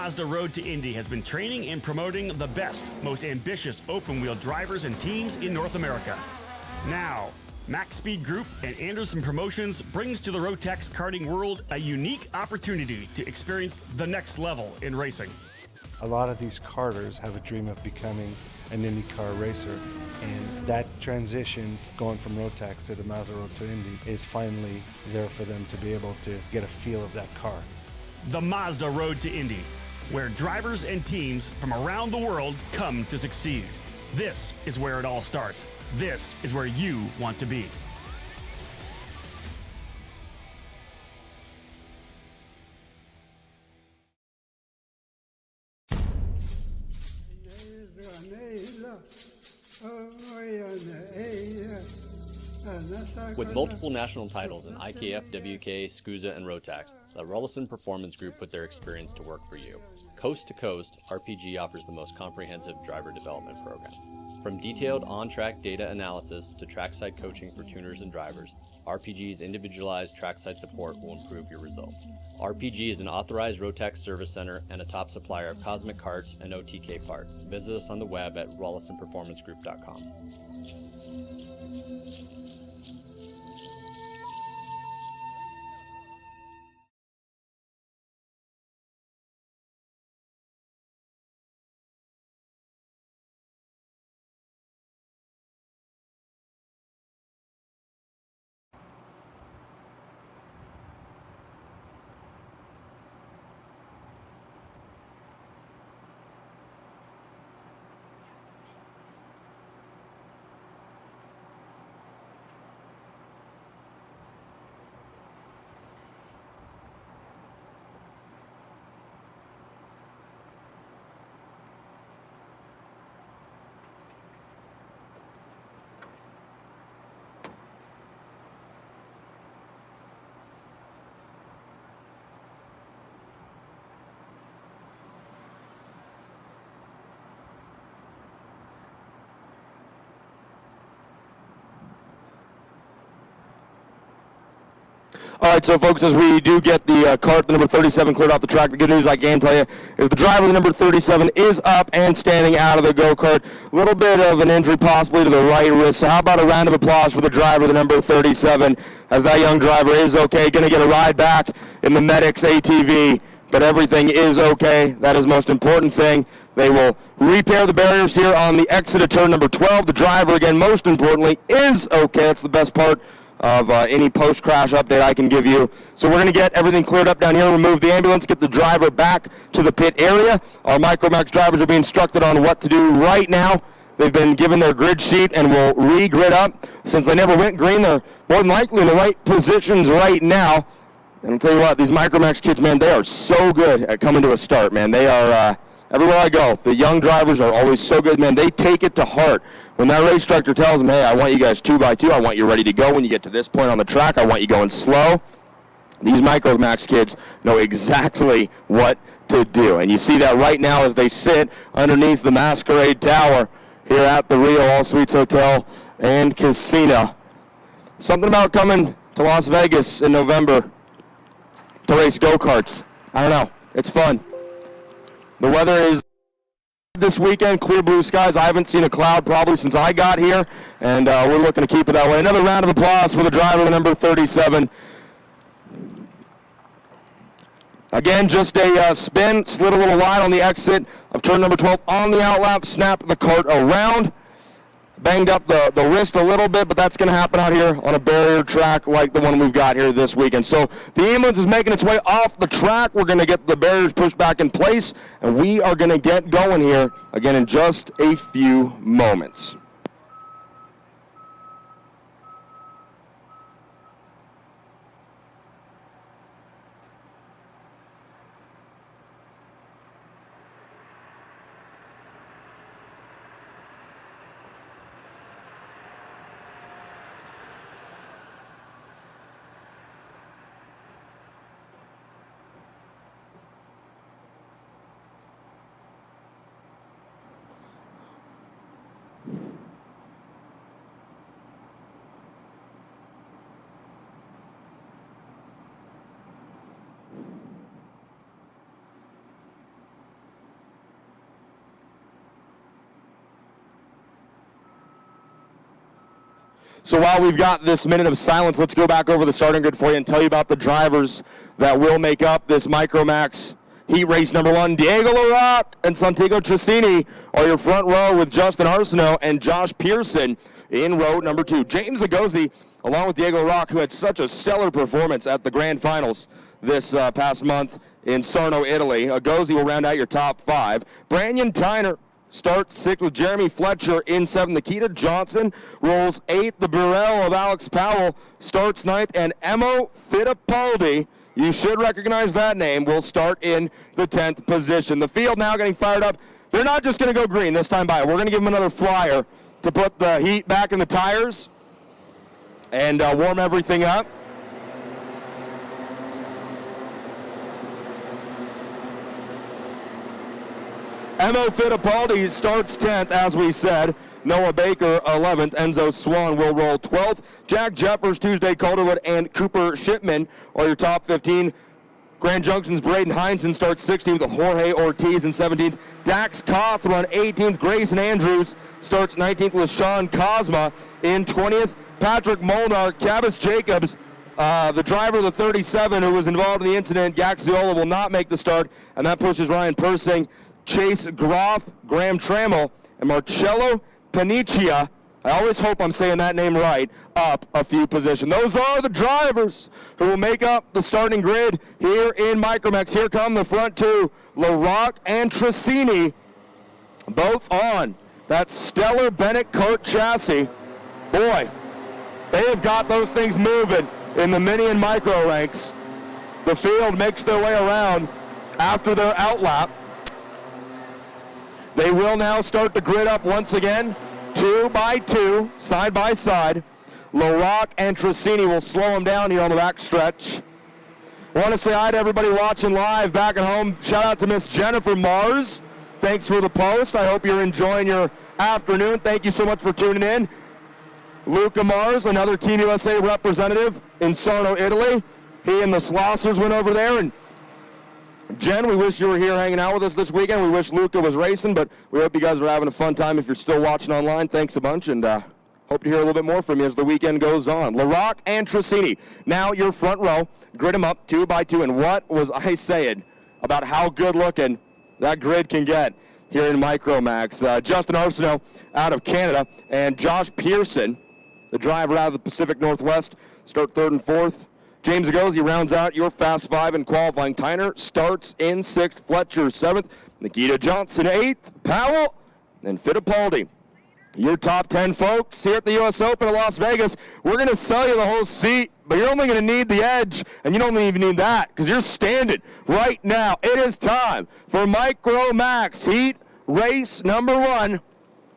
Mazda Road to Indy has been training and promoting the best, most ambitious open-wheel drivers and teams in North America. Now, Max Speed Group and Anderson Promotions brings to the Rotex karting world a unique opportunity to experience the next level in racing. A lot of these karters have a dream of becoming an IndyCar racer, and that transition going from Rotex to the Mazda Road to Indy is finally there for them to be able to get a feel of that car. The Mazda Road to Indy, where drivers and teams from around the world come to succeed. This is where it all starts. This is where you want to be. With multiple national titles in IKF, WK, SCUSA, and Rotax, the Rollison Performance Group put their experience to work for you. Coast to coast, RPG offers the most comprehensive driver development program. From detailed on-track data analysis to trackside coaching for tuners and drivers, RPG's individualized trackside support will improve your results. RPG is an authorized Rotax service center and a top supplier of Cosmic Carts and OTK parts. Visit us on the web at rollisonperformancegroup.com. All right, so folks, as we do get the cart, the number 37, cleared off the track, the good news I can tell you is the driver, the number 37, is up and standing out of the go-kart. A little bit of an injury possibly to the right wrist, so how about a round of applause for the driver, the number 37, as that young driver is okay, going to get a ride back in the Medics ATV, but everything is okay. That is the most important thing. They will repair the barriers here on the exit of turn number 12. The driver, again, most importantly, is okay. That's the best part of any post-crash update I can give you. So we're going to get everything cleared up down here, remove the ambulance, get the driver back to the pit area. Our Micromax drivers are being instructed on what to do right now. They've been given their grid sheet and will re-grid up. Since they never went green, they're more than likely in the right positions right now. And I'll tell you what, these Micromax kids, man, they are so good at coming to a start, man. They are, everywhere I go, the young drivers are always so good, man. They take it to heart. When that race director tells them, hey, I want you guys 2x2, I want you ready to go when you get to this point on the track, I want you going slow, these Micromax kids know exactly what to do. And you see that right now as they sit underneath the Masquerade Tower here at the Rio All Suites Hotel and Casino. Something about coming to Las Vegas in November to race go-karts. I don't know. It's fun. The weather is this weekend, clear blue skies. I haven't seen a cloud probably since I got here, and we're looking to keep it that way. Another round of applause for the driver, the number 37. Again, just a spin, slid a little wide on the exit of turn number 12 on the outlap, snapped the cart around, banged up the wrist a little bit, but that's going to happen out here on a barrier track like the one we've got here this weekend. So the ambulance is making its way off the track. We're going to get the barriers pushed back in place, and we are going to get going here again in just a few moments. So while we've got this minute of silence, let's go back over the starting grid for you and tell you about the drivers that will make up this Micromax Heat Race number 1. Diego LaRock and Santiago Trissini are your front row with Justin Arsenault and Josh Pearson in row number 2. James Agozi, along with Diego LaRock, who had such a stellar performance at the Grand Finals this past month in Sarno, Italy. Agozi will round out your top 5. Brandon Tyner starts 6th with Jeremy Fletcher in 7th. Nikita Johnson rolls 8th. The Burrell of Alex Powell starts 9th. And Emo Fittipaldi, you should recognize that name, will start in the 10th position. The field now getting fired up. They're not just going to go green this time by. We're going to give them another flyer to put the heat back in the tires and warm everything up. Emo Fittipaldi starts 10th, as we said. Noah Baker 11th. Enzo Swan will roll 12th. Jack Jeffers, Tuesday Calderwood, and Cooper Shipman are your top 15. Grand Junction's Braden Heinzen starts 16th with Jorge Ortiz in 17th. Dax Cawthron 18th. Grayson Andrews starts 19th with Sean Cosma in 20th. Patrick Molnar, Cabas Jacobs, the driver of the 37 who was involved in the incident, Gaxiola, will not make the start, and that pushes Ryan Persing, Chase Groff, Graham Trammell, and Marcello Paniccia, I always hope I'm saying that name right, up a few positions. Those are the drivers who will make up the starting grid here in Micromax. Here come the front two, LaRock and Trissini, both on that stellar Bennett kart chassis. Boy, they have got those things moving in the mini and micro ranks. The field makes their way around after their outlap. They will now start the grid up once again, 2 by 2, side by side. LaRock and Trissini will slow them down here on the back stretch. I want to say hi to everybody watching live back at home. Shout out to Miss Jennifer Mars. Thanks for the post. I hope you're enjoying your afternoon. Thank you so much for tuning in. Luca Mars, another Team USA representative in Sarno, Italy. He and the Slossers went over there, and Jen, we wish you were here hanging out with us this weekend. We wish Luca was racing, but we hope you guys are having a fun time. If you're still watching online, thanks a bunch, and hope to hear a little bit more from you as the weekend goes on. LaRock and Trissini, now your front row. Grid them up 2 by 2, and what was I saying about how good looking that grid can get here in Micromax? Justin Arsenault out of Canada, and Josh Pearson, the driver out of the Pacific Northwest, start 3rd and 4th. James Agozi rounds out your Fast 5 in qualifying. Tyner starts in 6th. Fletcher 7th. Nikita Johnson 8th. Powell and Fittipaldi. Your top 10 folks here at the US Open of Las Vegas. We're going to sell you the whole seat, but you're only going to need the edge, and you don't even need that because you're standing right now. It is time for Micromax Heat Race number 1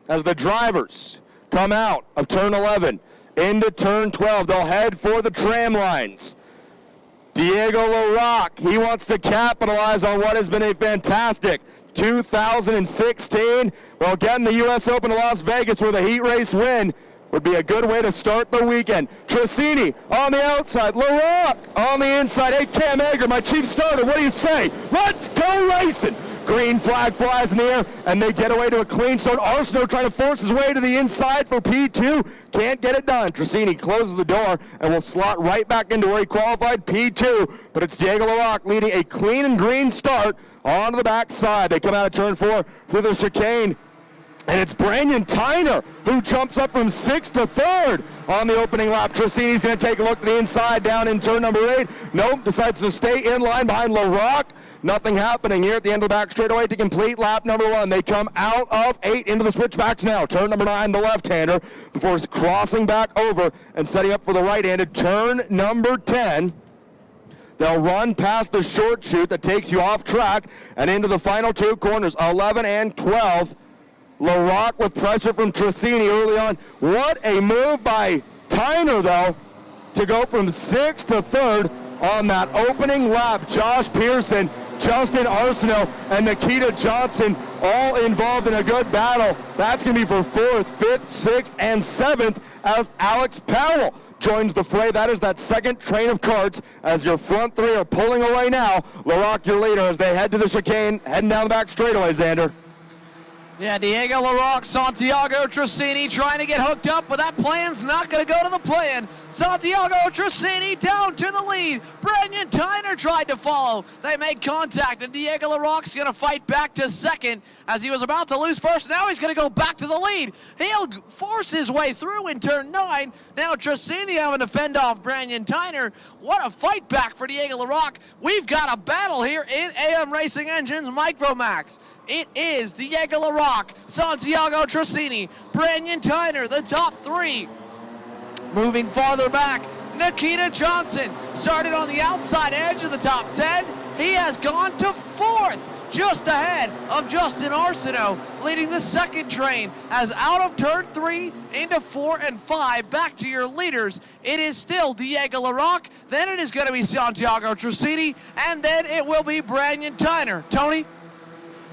as the drivers come out of turn 11 into turn 12. They'll head for the tram lines. Diego LaRock, he wants to capitalize on what has been a fantastic 2016. Well, getting the U.S. Open of Las Vegas with a heat race win would be a good way to start the weekend. Trissini on the outside, LaRock on the inside. Hey, Cam Egger, my chief starter, what do you say? Let's go racing! Green flag flies in the air, and they get away to a clean start. Arsenault trying to force his way to the inside for P2. Can't get it done. Trissini closes the door and will slot right back into where he qualified, P2. But it's Diego LaRock leading a clean and green start onto the backside. They come out of turn 4 through the chicane. And it's Brandon Tyner who jumps up from 6th to 3rd on the opening lap. Trissini's going to take a look to the inside down in turn number 8. Nope, decides to stay in line behind LaRock. Nothing happening here at the end of the back straightaway to complete lap number 1. They come out of 8 into the switchbacks now. Turn number 9, the left-hander, before crossing back over and setting up for the right-handed. Turn number 10. They'll run past the short chute that takes you off track and into the final 2 corners, 11 and 12. LaRock with pressure from Trissini early on. What a move by Tyner, though, to go from 6th to 3rd on that opening lap. Josh Pearson, Justin Arsenault, and Nikita Johnson all involved in a good battle. That's going to be for 4th, 5th, 6th, and 7th as Alex Powell joins the fray. That is that second train of carts as your front 3 are pulling away now. LaRock, your leader, as they head to the chicane, heading down the back straightaway, Xander. Yeah, Diego LaRocque, Santiago Tracini trying to get hooked up, but that plan's not going to go to the plan. Santiago Tracini down to the lead. Brandon Tyner tried to follow. They made contact, and Diego LaRocque's going to fight back to second as he was about to lose first. Now he's going to go back to the lead. He'll force his way through in turn 9. Now Tracini having to fend off Brandon Tyner. What a fight back for Diego LaRocque. We've got a battle here in AM Racing Engines Micromax. It is Diego LaRocque, Santiago Tracini, Brandon Tyner, the top 3. Moving farther back, Nikita Johnson started on the outside edge of the top 10. He has gone to 4th, just ahead of Justin Arsenault, leading the second train as out of turn 3 into 4 and 5. Back to your leaders. It is still Diego LaRocque, then it is going to be Santiago Tracini, and then it will be Brandon Tyner. Tony?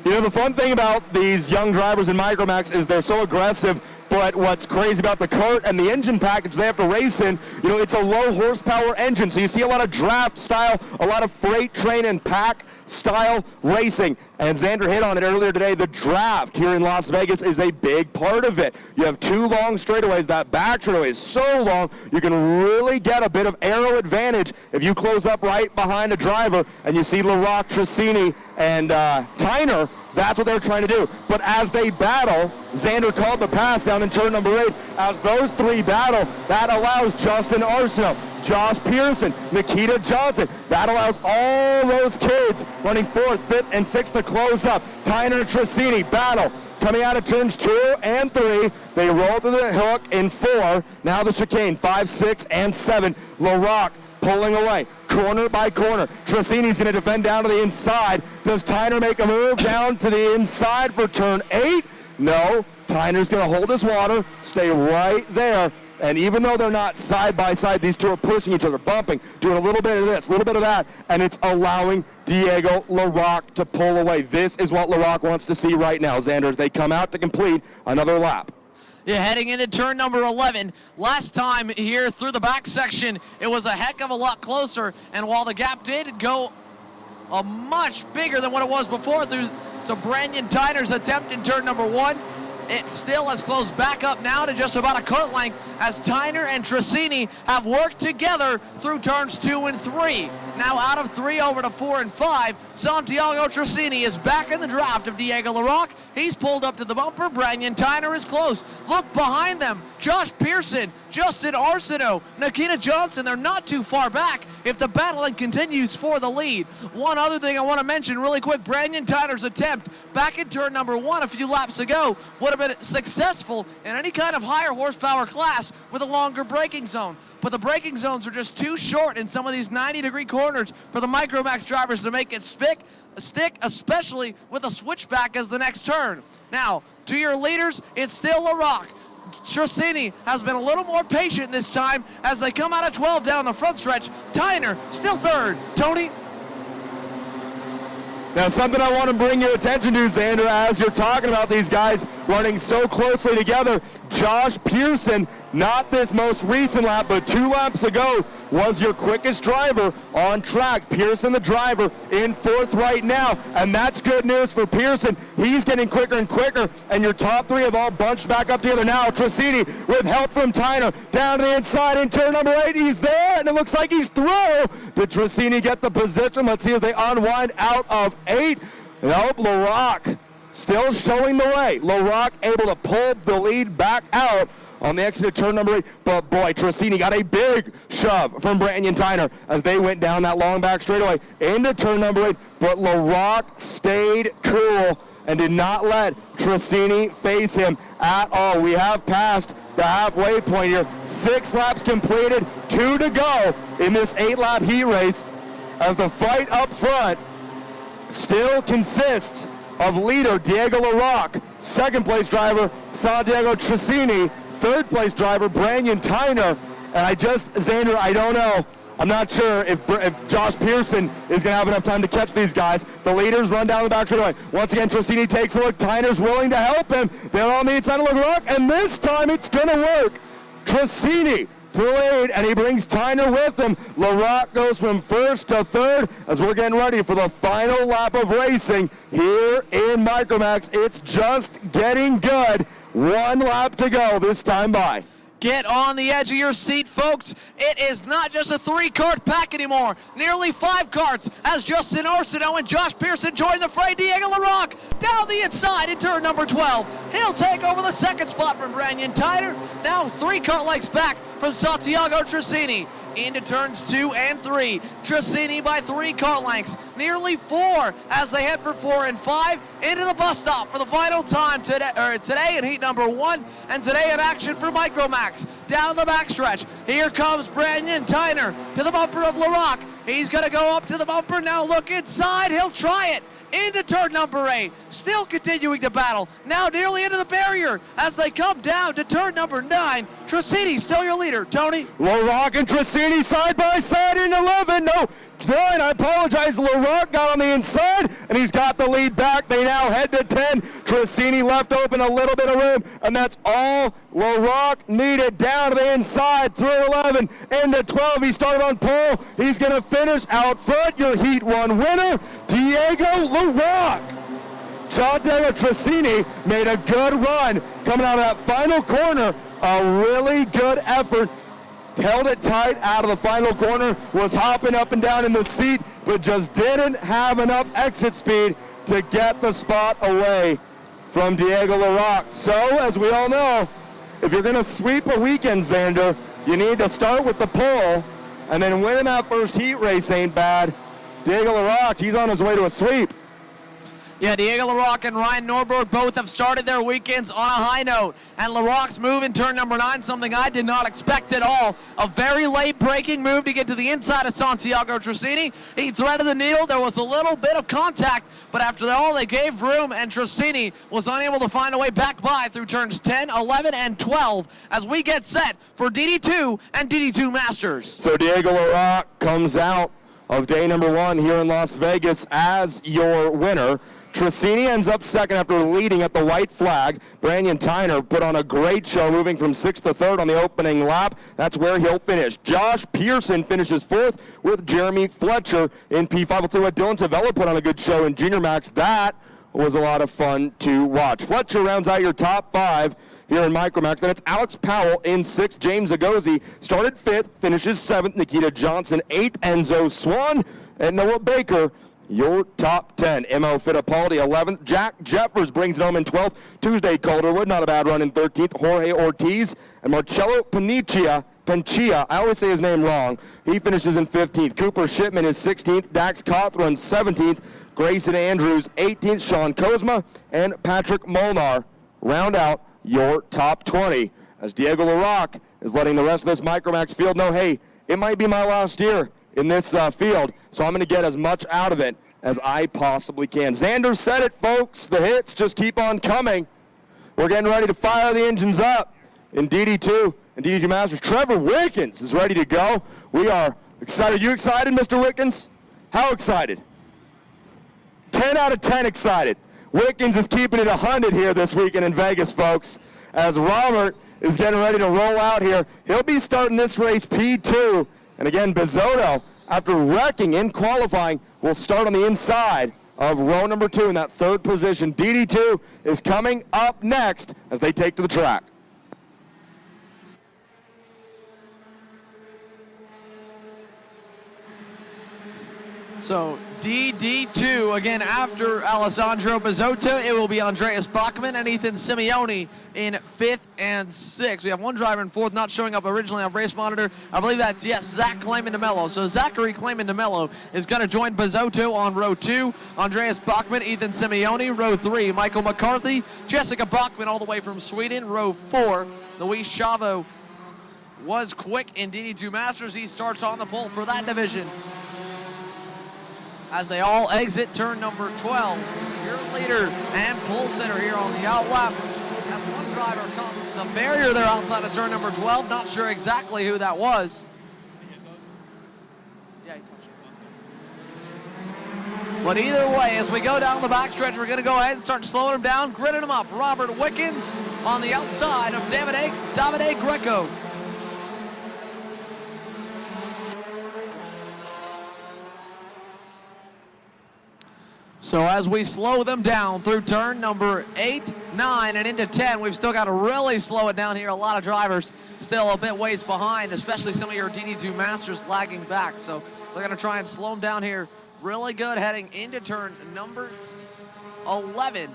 You know, the fun thing about these young drivers in Micromax is they're so aggressive, but what's crazy about the kart and the engine package they have to race in, you know, it's a low horsepower engine. So you see a lot of draft style, a lot of freight train and pack style racing. And Xander hit on it earlier today. The draft here in Las Vegas is a big part of it. You have 2 long straightaways. That back straightaway is so long, you can really get a bit of aero advantage if you close up right behind a driver and you see LaRocque, Tracini, and Tyner. That's what they're trying to do. But as they battle, Xander called the pass down in turn number 8. As those 3 battle, that allows Justin Arsenault, Josh Pearson, Nikita Johnson. That allows all those kids running 4th, 5th, and 6th to close up. Tyner and Tracini battle. Coming out of turns 2 and 3, they roll through the hook in 4. Now the chicane, 5, 6, and 7. LaRocque pulling away, corner by corner. Tracini's going to defend down to the inside. Does Tyner make a move down to the inside for turn 8? No. Tyner's going to hold his water, stay right there. And even though they're not side by side, these two are pushing each other, bumping, doing a little bit of this, a little bit of that, and it's allowing Diego LaRocque to pull away. This is what LaRocque wants to see right now, Xander, as they come out to complete another lap. Yeah, heading into turn number 11. Last time here through the back section, it was a heck of a lot closer. And while the gap did go a much bigger than what it was before through to Brandon Tyner's attempt in turn number 1, it still has closed back up now to just about a kart length as Tyner and Tracini have worked together through turns 2 and 3. Now out of 3 over to 4 and 5, Santiago Tracini is back in the draft of Diego LaRocque. He's pulled up to the bumper. Brandon Tyner is close. Look behind them. Josh Pearson, Justin Arsenault, Nikita Johnson, they're not too far back if the battling continues for the lead. One other thing I want to mention really quick, Brandon Tyner's attempt back in turn number 1 a few laps ago would have been successful in any kind of higher horsepower class with a longer braking zone. But the braking zones are just too short in some of these 90-degree corners for the Micromax drivers to make it stick, especially with a switchback as the next turn. Now, to your leaders, it's still LaRocque. Tracini has been a little more patient this time as they come out of 12 down the front stretch. Tyner still 3rd. Tony? Now, something I want to bring your attention to, Xander, as you're talking about these guys running so closely together. Josh Pearson, not this most recent lap, but 2 laps ago, was your quickest driver on track. Pearson, the driver, in 4th right now, and that's good news for Pearson. He's getting quicker and quicker, and your top 3 have all bunched back up together now. Tracini, with help from Tyner, down to the inside in turn number 8. He's there, and it looks like he's through. Did Tracini get the position? Let's see if they unwind out of 8. Nope, LaRocque still showing the way. LaRocque able to pull the lead back out on the exit of turn number 8. But boy, Tracini got a big shove from Brandon Tyner as they went down that long back straightaway into turn number 8. But LaRocque stayed cool and did not let Tracini face him at all. We have passed the halfway point here. 6 laps completed, 2 to go in this 8-lap heat race as the fight up front still consists of leader Diego LaRocque, 2nd place driver Santiago Tracini, 3rd place driver Brandon Tyner, and Xander, I don't know. I'm not sure if Josh Pearson is going to have enough time to catch these guys. The leaders run down the back straightaway. Once again, Tracini takes a look. Tyner's willing to help him. They're on the inside of LaRocque, and this time it's going to work. Tracini to lead, and he brings Tyner with him. LaRock goes from first to third as we're getting ready for the final lap of racing here in Micromax. It's just getting good. One lap to go this time by. Get on the edge of your seat, folks. It is not just a 3-cart pack anymore. Nearly 5 carts as Justin Arsenault and Josh Pearson join the fray. Diego LaRock down the inside in turn number 12. He'll take over the second spot from Brandon Tyner. Now 3 cart lengths back from Santiago Tracini. Into turns 2 and 3. Tracini by 3 cart lengths. Nearly 4 as they head for 4 and 5 into the bus stop for the final time today in heat number 1 and today in action for Micromax. Down the backstretch. Here comes Brandon Tyner to the bumper of LaRock. He's going to go up to the bumper. Now look inside. He'll try it. Into turn number 8, still continuing to battle. Now nearly into the barrier as they come down to turn number 9. Tracini still your leader. Tony? LaRock and Tracini side by side in 11. No, 9, I apologize. LaRock got on the inside, and he's got the lead back. They now head to 10. Tracini left open a little bit of room, and that's all LaRock needed. Down to the inside through 11 into 12. He started on pole. He's going to finish out front. Your Heat 1 winner, Diego LaRock. Santiago Tracini made a good run coming out of that final corner. A really good effort. Held it tight out of the final corner, was hopping up and down in the seat, but just didn't have enough exit speed to get the spot away from Diego LaRock. So, as we all know, if you're going to sweep a weekend, Xander, you need to start with the pole, and then winning that first heat race ain't bad. Diego LaRock, he's on his way to a sweep. Yeah, Diego LaRock and Ryan Norberg both have started their weekends on a high note. And LaRock's move in turn number 9, something I did not expect at all. A very late braking move to get to the inside of Santiago Tracini. He threaded the needle. There was a little bit of contact, but after all, they gave room, and Tracini was unable to find a way back by through turns 10, 11, and 12 as we get set for DD2 and DD2 Masters. So Diego LaRock comes out of day number 1 here in Las Vegas as your winner. Tracini ends up second after leading at the white flag. Brandon Tyner put on a great show, moving from 6th to 3rd on the opening lap. That's where he'll finish. Josh Pearson finishes 4th with Jeremy Fletcher in P5. We'll tell you what, Dylan Tavella put on a good show in Junior Max. That was a lot of fun to watch. Fletcher rounds out your top 5 here in Micromax. Then it's Alex Powell in 6th. James Agozi started 5th, finishes 7th. Nikita Johnson 8th. Enzo Swan and Noah Baker, your top 10. M.O. Fittipaldi 11th. Jack Jeffers brings it home in 12th. Tuesday Calderwood, not a bad run in 13th. Jorge Ortiz and Marcello Paniccia, I always say his name wrong. He finishes in 15th. Cooper Shipman is 16th. Dax Cawthron 17th. Grayson Andrews 18th. Sean Kozma and Patrick Molnar round out your top 20 as Diego LaRock is letting the rest of this Micromax field know, hey, it might be my last year in this field, so I'm going to get as much out of it as I possibly can. Xander said it, folks. The hits just keep on coming. We're getting ready to fire the engines up in DD2 and DD2 Masters. Trevor Wickens is ready to go. We are excited. Are you excited, Mr. Wickens? How excited? 10 out of 10 excited. Wickens is keeping it 100 here this weekend in Vegas, folks, as Robert is getting ready to roll out here. He'll be starting this race P2. And again, Bizzotto, after wrecking in qualifying, will start on the inside of row number 2 in that 3rd position. DD2 is coming up next as they take to the track. So DD2, again, after Alessandro Bizzotto, it will be Andreas Bachmann and Ethan Simeone in 5th and 6th. We have one driver in 4th, not showing up originally on Race Monitor. I believe that's, yes, Zach Clayman DeMello. So Zachary Clayman DeMello is going to join Bizzotto on row 2. Andreas Bachmann, Ethan Simeone, row 3. Michael McCarthy, Jessica Bachmann all the way from Sweden, row 4. Luis Chavo was quick in DD2 Masters. He starts on the pole for that division as they all exit turn number 12. Your leader and pole sitter here on the outlap. As one driver caught the barrier there outside of turn number 12. Not sure exactly who that was. Yeah, he touched it. But either way, as we go down the backstretch, we're going to go ahead and start slowing them down, gridding them up. Robert Wickens on the outside of Davide Greco. So as we slow them down through turn number 8, 9, and into 10, we've still got to really slow it down here. A lot of drivers still a bit ways behind, especially some of your DD2 Masters lagging back. So they're going to try and slow them down here really good heading into turn number 11.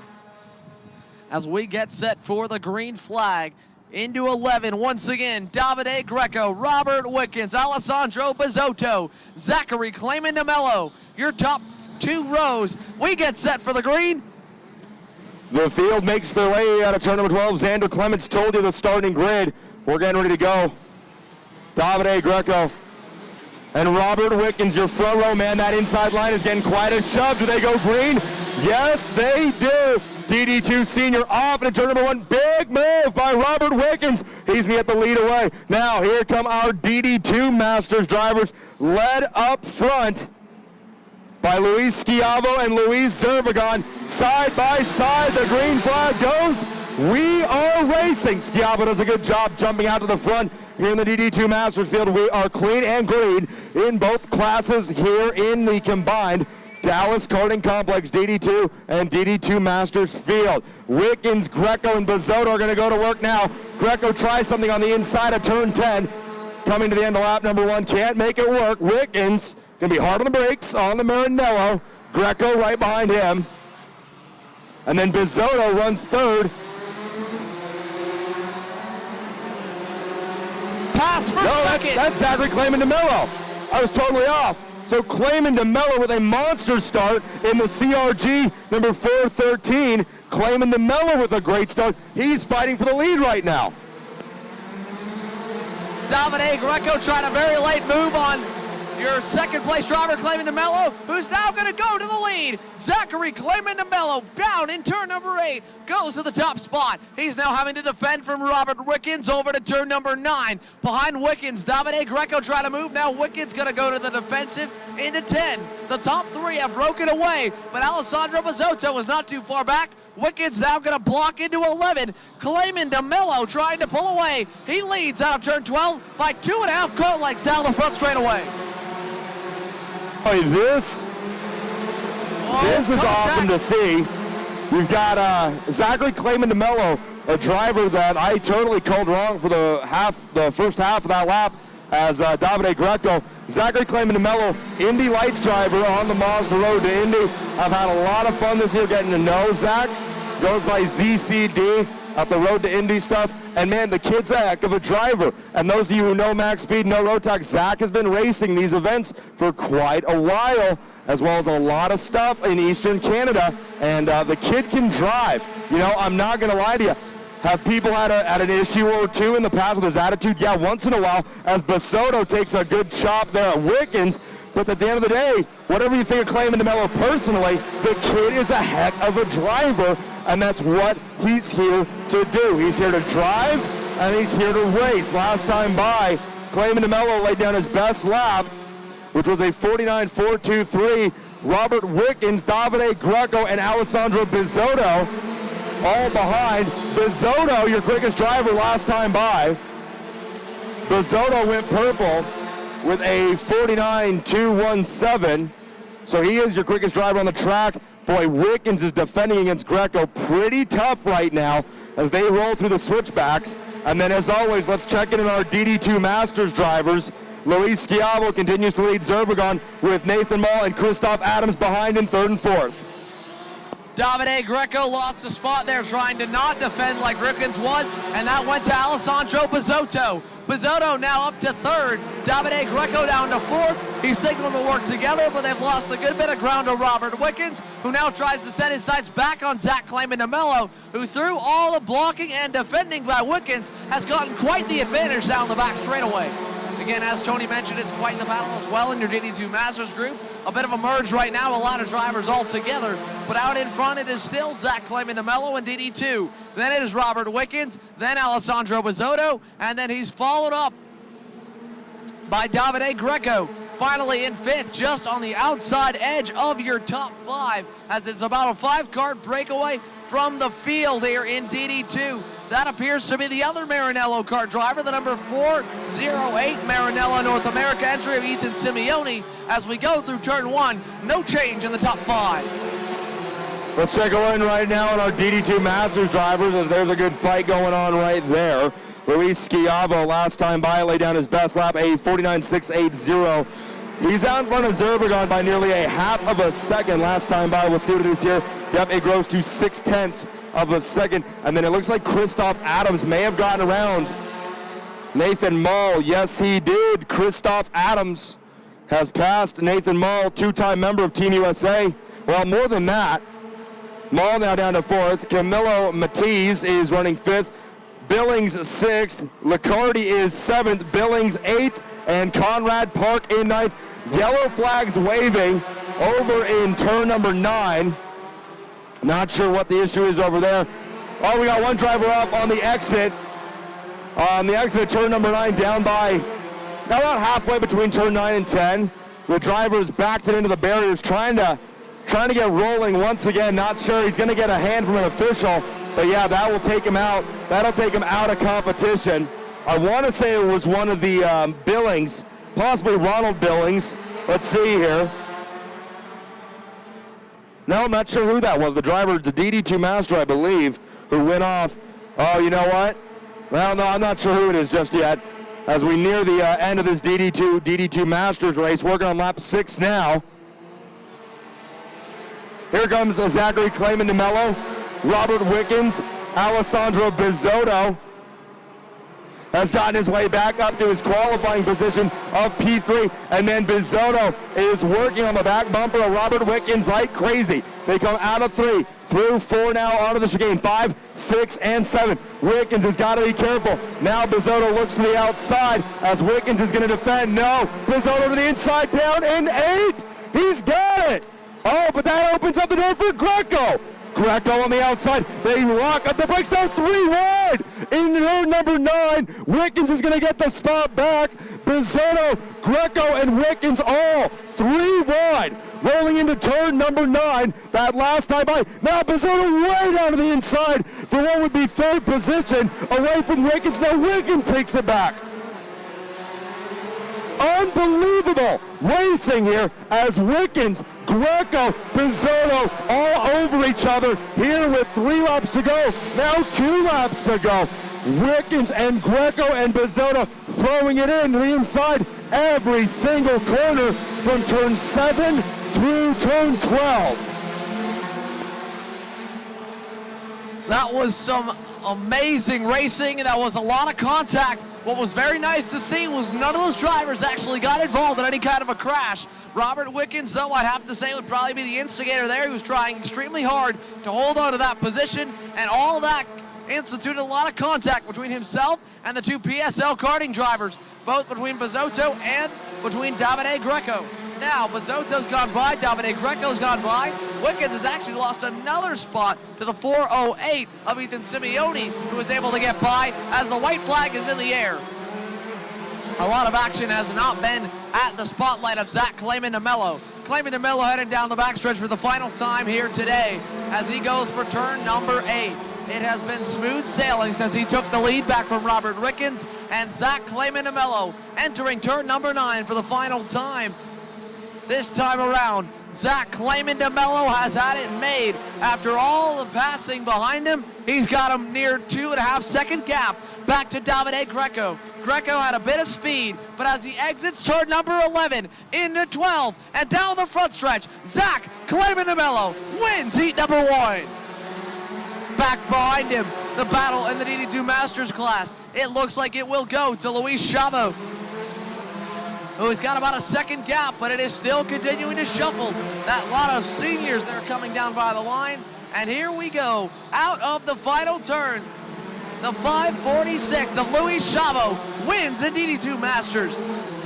As we get set for the green flag. Into 11, once again, Davide Greco, Robert Wickens, Alessandro Bizzotto, Zachary Clayman DeMello. Your top 2 rows. We get set for the green. The field makes their way out of turn number 12. Xander Clements told you the starting grid. We're getting ready to go. Davide Greco and Robert Wickens, your front row, man. That inside line is getting quite a shove. Do they go green? Yes, they do. DD2 senior off into turn number 1. Big move by Robert Wickens. He's going to get the lead away. Now, here come our DD2 Masters drivers, led up front by Luis Schiavo and Luis Zervagon. Side by side, the green flag goes. We are racing. Schiavo does a good job jumping out to the front here in the DD2 Masters field. We are clean and green in both classes here in the combined Dallas Karting Complex DD2 and DD2 Masters field. Wickens, Greco, and Bizzotto are going to go to work now. Greco tries something on the inside of turn 10. Coming to the end of lap number 1, can't make it work. Wickens going to be hard on the brakes on the Maranello. Greco right behind him. And then Bizzotto runs third. Pass for second. That's Zachary Clayman DeMello. I was totally off. So Clayman DeMello with a monster start in the CRG number 413. Clayman DeMello with a great start. He's fighting for the lead right now. Davide Greco trying a very late move on your second place driver, Clayman DeMello, who's now going to go to the lead. Zachary Clayman DeMello down in turn number 8, goes to the top spot. He's now having to defend from Robert Wickens over to turn number 9. Behind Wickens, Davide Greco trying to move. Now Wickens going to go to the defensive into 10. The top 3 have broken away, but Alessandro Bizzotto is not too far back. Wickens now going to block into 11. Clayman DeMello trying to pull away. He leads out of turn 12 by 2.5 car lengths down the front straightaway. This is awesome to see. We've got Zachary Clayman DeMello, a driver that I totally called wrong for the first half of that lap as Davide Greco. Zachary Clayman DeMello, Indy Lights driver on the Mazda Road to Indy. I've had a lot of fun this year getting to know Zach. Goes by ZCD at the Road to Indy stuff. And man, the kid's a heck of a driver. And those of you who know Max Speed, know Rotax, Zach has been racing these events for quite a while, as well as a lot of stuff in Eastern Canada. And the kid can drive. You know, I'm not going to lie to you. Have people had an issue or two in the past with his attitude? Yeah, once in a while, as Bizzotto takes a good chop there at Wickens. But at the end of the day, whatever you think of Clayman DeMello personally, the kid is a heck of a driver, and that's what he's here to do. He's here to drive, and he's here to race. Last time by, Clayman DeMello laid down his best lap, which was a 49.423. Robert Wickens, Davide Greco, and Alessandro Bizzotto all behind. Bizzotto, your quickest driver last time by. Bizzotto went purple with a 49.217. So he is your quickest driver on the track. Boy, Wickens is defending against Greco pretty tough right now as they roll through the switchbacks. And then as always, let's check in on our DD2 Masters drivers. Luis Schiavo continues to lead Zervagon with Nathan Mull and Christoph Adams behind in third and fourth. Davide Greco lost a spot there trying to not defend like Wickens was, and that went to Alessandro Bizzotto. Bizzotto now up to third. Davide Greco down to fourth. He's signaling to work together, but they've lost a good bit of ground to Robert Wickens, who now tries to set his sights back on Zach Clayman DeMello, who through all the blocking and defending by Wickens has gotten quite the advantage down the back straightaway. Again, as Tony mentioned, it's quite the battle as well in your DD2 Masters group. A bit of a merge right now, a lot of drivers all together, but out in front it is still Zach Clayman DeMello in DD2. Then it is Robert Wickens, then Alessandro Bizzotto, and then he's followed up by Davide Greco. Finally in fifth, just on the outside edge of your top 5, as it's about a 5-car breakaway from the field here in DD2. That appears to be the other Maranello kart driver, the number 408 Maranello North America entry of Ethan Simeone. As we go through turn 1, no change in the top 5. Let's check in right now on our DD2 Masters drivers, as there's a good fight going on right there. Luis Schiavo, last time by, laid down his best lap, a 49.680. He's out in front of Zerbegon by nearly a half of a second last time by. We'll see what it is here. Yep, it grows to 0.6 of a second. And then it looks like Christoph Adams may have gotten around Nathan Mull. Yes, he did. Christoph Adams has passed Nathan Mull, two-time member of Team USA. Well, more than that. Mull now down to 4th. Camilo Matiz is running 5th. Billings 6th. Licardi is 7th. Billings 8th. And Conrad Park in 9th. Yellow flags waving over in turn number 9. Not sure what the issue is over there. Oh, we got one driver up on the exit. On the exit of turn number 9, down by about halfway between turn 9 and 10. The driver's backed it into the barriers, trying to get rolling once again. Not sure he's going to get a hand from an official, but yeah, that will take him out. That'll take him out of competition. I want to say it was one of the Billings, possibly Ronald Billings. Let's see here. No, I'm not sure who that was. The driver, the DD2 Master, I believe, who went off. Oh, you know what? Well, no, I'm not sure who it is just yet. As we near the end of this DD2 Masters race, working on lap 6 now. Here comes Zachary Clayman de Mello, Robert Wickens, Alessandro Bizzotto has gotten his way back up to his qualifying position of P3, and then Bizzotto is working on the back bumper of Robert Wickens like crazy. They come out of 3, through 4 now onto the chicane, 5, 6, and 7. Wickens has got to be careful. Now Bizzotto looks to the outside as Wickens is going to defend. No, Bizzotto to the inside, down in 8. He's got it. Oh, but that opens up the door for Greco. Greco on the outside. They lock up the brakes. Now 3 wide. In turn number 9, Wickens is going to get the spot back. Bizzotto, Greco, and Wickens all 3 wide. Rolling into turn number 9. That last time by. Now Bizzotto way down to the inside for what would be 3rd position. Away from Wickens. Now Wickens takes it back. Unbelievable racing here as Wickens, Greco, Bizzotto all over each other here with 3 laps to go. Now 2 laps to go. Wickens and Greco and Bizzotto throwing it in to the inside every single corner from turn 7 through turn 12. That was some amazing racing, and that was a lot of contact. What was very nice to see was none of those drivers actually got involved in any kind of a crash. Robert Wickens, though, I'd have to say would probably be the instigator there. He was trying extremely hard to hold on to that position, and all that instituted a lot of contact between himself and the 2 PSL karting drivers, both between Bizzotto and between Davide Greco. Now, Bizzotto's gone by, Davide Greco's gone by. Wickens has actually lost another spot to the 4:08 of Ethan Simeone, who was able to get by as the white flag is in the air. A lot of action has not been at the spotlight of Zach Clayman de Mello. Clayman de Mello heading down the backstretch for the final time here today as he goes for turn number 8. It has been smooth sailing since he took the lead back from Robert Wickens, and Zach Clayman de Mello entering turn number 9 for the final time. This time around, Zach Clayman de Mello has had it made. After all the passing behind him, he's got him near 2.5 second gap back to Davide Greco. Greco had a bit of speed, but as he exits turn number 11 into 12 and down the front stretch, Zach Clayman de Mello wins heat number 1. Back behind him, the battle in the DD2 Masters class. It looks like it will go to Luis Schiavo, who's got about a second gap, but it is still continuing to shuffle. That lot of seniors that are coming down by the line. And here we go, out of the final turn. The 5:46 of Luis Schiavo wins in DD2 Masters.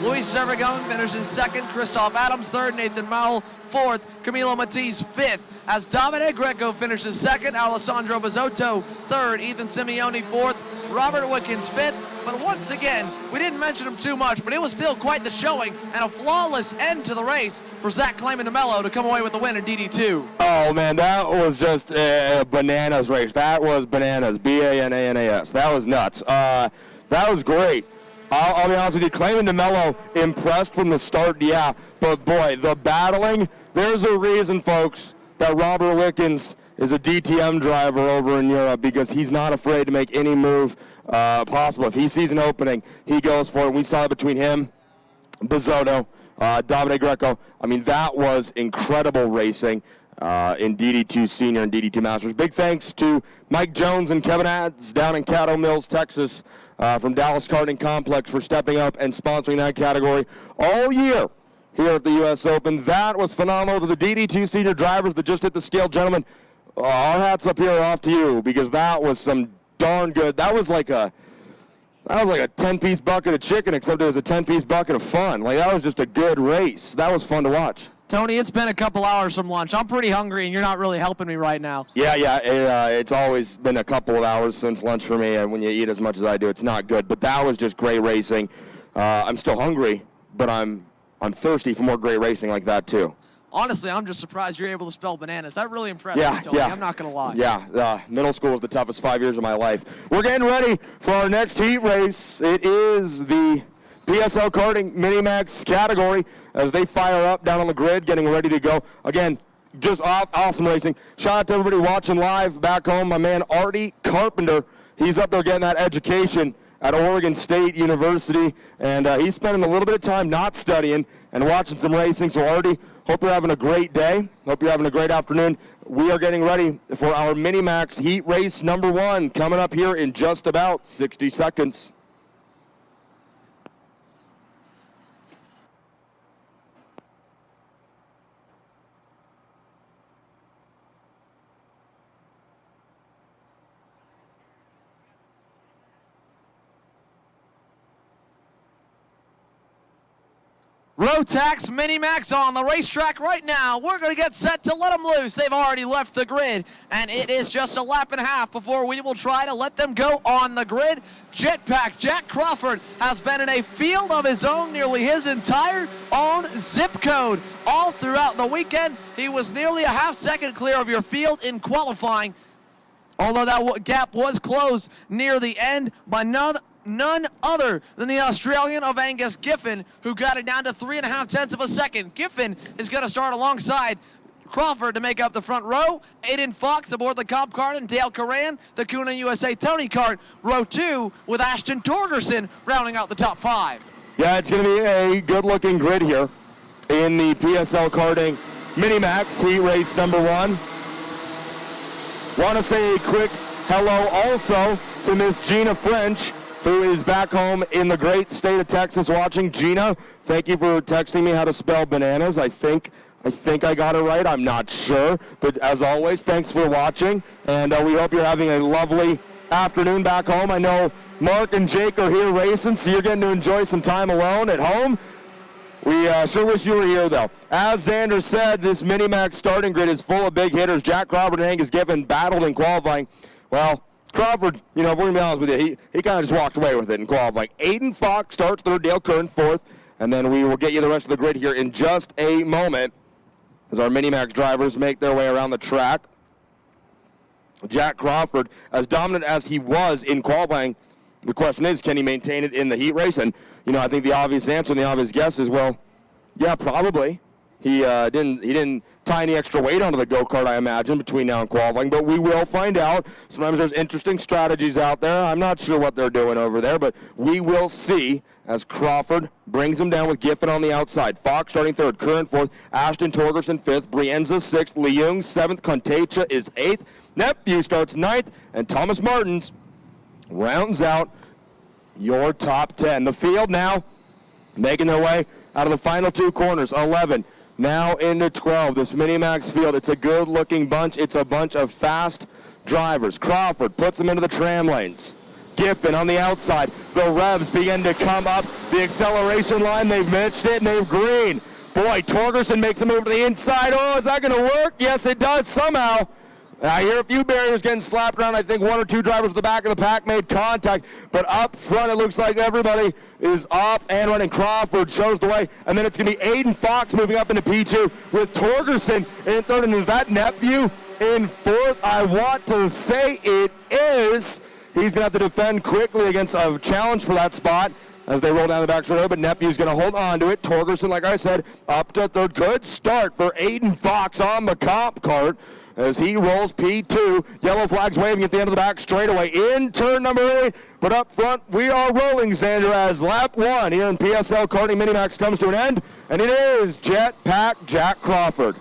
Luis Zerbegon finishes 2nd, Christoph Adams 3rd, Nathan Mowell 4th, Camilo Matiz 5th. As Davide Greco finishes 2nd, Alessandro Bizzotto 3rd, Ethan Simeone 4th, Robert Wickens 5th. But once again, we didn't mention him too much, but it was still quite the showing and a flawless end to the race for Zach Clayman de Mello to come away with the win in DD2. Oh, man, that was just a bananas race. That was bananas, B-A-N-A-N-A-S. That was nuts. That was great. I'll be honest with you, Clayman de Mello impressed from the start, yeah. But, boy, the battling, there's a reason, folks, that Robert Wickens is a DTM driver over in Europe because he's not afraid to make any move possible. If he sees an opening, he goes for it. We saw it between him, Bizzotto, Davide Greco. I mean, that was incredible racing in DD2 Senior and DD2 Masters. Big thanks to Mike Jones and Kevin Adds down in Caddo Mills, Texas, from Dallas Karting Complex for stepping up and sponsoring that category all year here at the U.S. Open. That was phenomenal. To the DD2 Senior drivers that just hit the scale, gentlemen, our hats up here are off to you because that was some darn good. That was like a 10-piece bucket of chicken, except it was a 10-piece bucket of fun. Like, that was just a good race. That was fun to watch. Tony, it's been a couple hours from lunch. I'm pretty hungry, and you're not really helping me right now. Yeah, it's always been a couple of hours since lunch for me, and when you eat as much as I do, it's not good. But that was just great racing. I'm still hungry, but I'm thirsty for more great racing like that, too. Honestly, I'm just surprised you're able to spell bananas. That really impressed me, Tony. I'm not going to lie. Yeah, middle school was the toughest 5 years of my life. We're getting ready for our next heat race. It is the PSL Karting Minimax category as they fire up down on the grid, getting ready to go. Again, just awesome racing. Shout out to everybody watching live back home. My man Artie Carpenter, he's up there getting that education at Oregon State University, and he's spending a little bit of time not studying and watching some racing. So Artie, hope you're having a great day. Hope you're having a great afternoon. We are getting ready for our Minimax heat race number 1 coming up here in just about 60 seconds. Rotax Minimax on the racetrack right now. We're going to get set to let them loose. They've already left the grid, and it is just a lap and a half before we will try to let them go on the grid. Jetpack Jack Crawford has been in a field of his own nearly his entire own zip code. All throughout the weekend, he was nearly a half-second clear of your field in qualifying, although that gap was closed near the end by none other than the Australian of Angus Giffen, who got it down to 3.5 tenths of a second. Giffen is going to start alongside Crawford to make up the front row. Aiden Fox aboard the Comp cart, and Dale Coran, the Kuna USA Tony cart. Row 2 with Ashton Torgerson rounding out the top 5. Yeah, it's going to be a good-looking grid here in the PSL Karting Minimax heat race number 1. Want to say a quick hello also to Miss Gina French, who is back home in the great state of Texas watching. Gina, thank you for texting me how to spell bananas. I think I got it right. I'm not sure. But as always, thanks for watching. And we hope you're having a lovely afternoon back home. I know Mark and Jake are here racing, so you're getting to enjoy some time alone at home. We sure wish you were here, though. As Xander said, this Minimax starting grid is full of big hitters. Jack Crawford and Angus Giffen battled in qualifying. Well, Crawford, if we're going to be honest with you, he kind of just walked away with it in qualifying. Aiden Fox starts third, Dale Curran fourth, and then we will get you the rest of the grid here in just a moment as our Minimax drivers make their way around the track. Jack Crawford, as dominant as he was in qualifying, the question is, can he maintain it in the heat race? And, I think the obvious answer and the obvious guess is, well, yeah, probably. He didn't tie any extra weight onto the go-kart, I imagine, between now and qualifying, but we will find out. Sometimes there's interesting strategies out there. I'm not sure what they're doing over there, but we will see as Crawford brings him down with Giffen on the outside. Fox starting third, Curran fourth, Ashton Torgerson fifth, Brienza sixth, Leung seventh, Contacha is eighth, Nephew starts ninth, and Thomas Martins rounds out your top 10. The field now making their way out of the final 2 corners, 11. Now into 12, this Minimax field, it's a good-looking bunch. It's a bunch of fast drivers. Crawford puts them into the tram lanes. Giffen on the outside. The revs begin to come up. The acceleration line, they've matched it, and they've green. Boy, Torgerson makes a move to the inside. Oh, is that going to work? Yes, it does somehow. I hear a few barriers getting slapped around. I think 1 or 2 drivers at the back of the pack made contact. But up front, it looks like everybody is off and running. Crawford shows the way. And then it's going to be Aiden Fox moving up into P2 with Torgerson in third. And is that Nephew in fourth? I want to say it is. He's going to have to defend quickly against a challenge for that spot as they roll down the back road. But Nephew's going to hold on to it. Torgerson, like I said, up to third. Good start for Aiden Fox on the Comp cart. as he rolls P2. Yellow flags waving at the end of the back straightaway in turn number 8. But up front, we are rolling, Xander, as lap 1 here in PSL Karting Minimax comes to an end. And it is Jetpack Jack Crawford.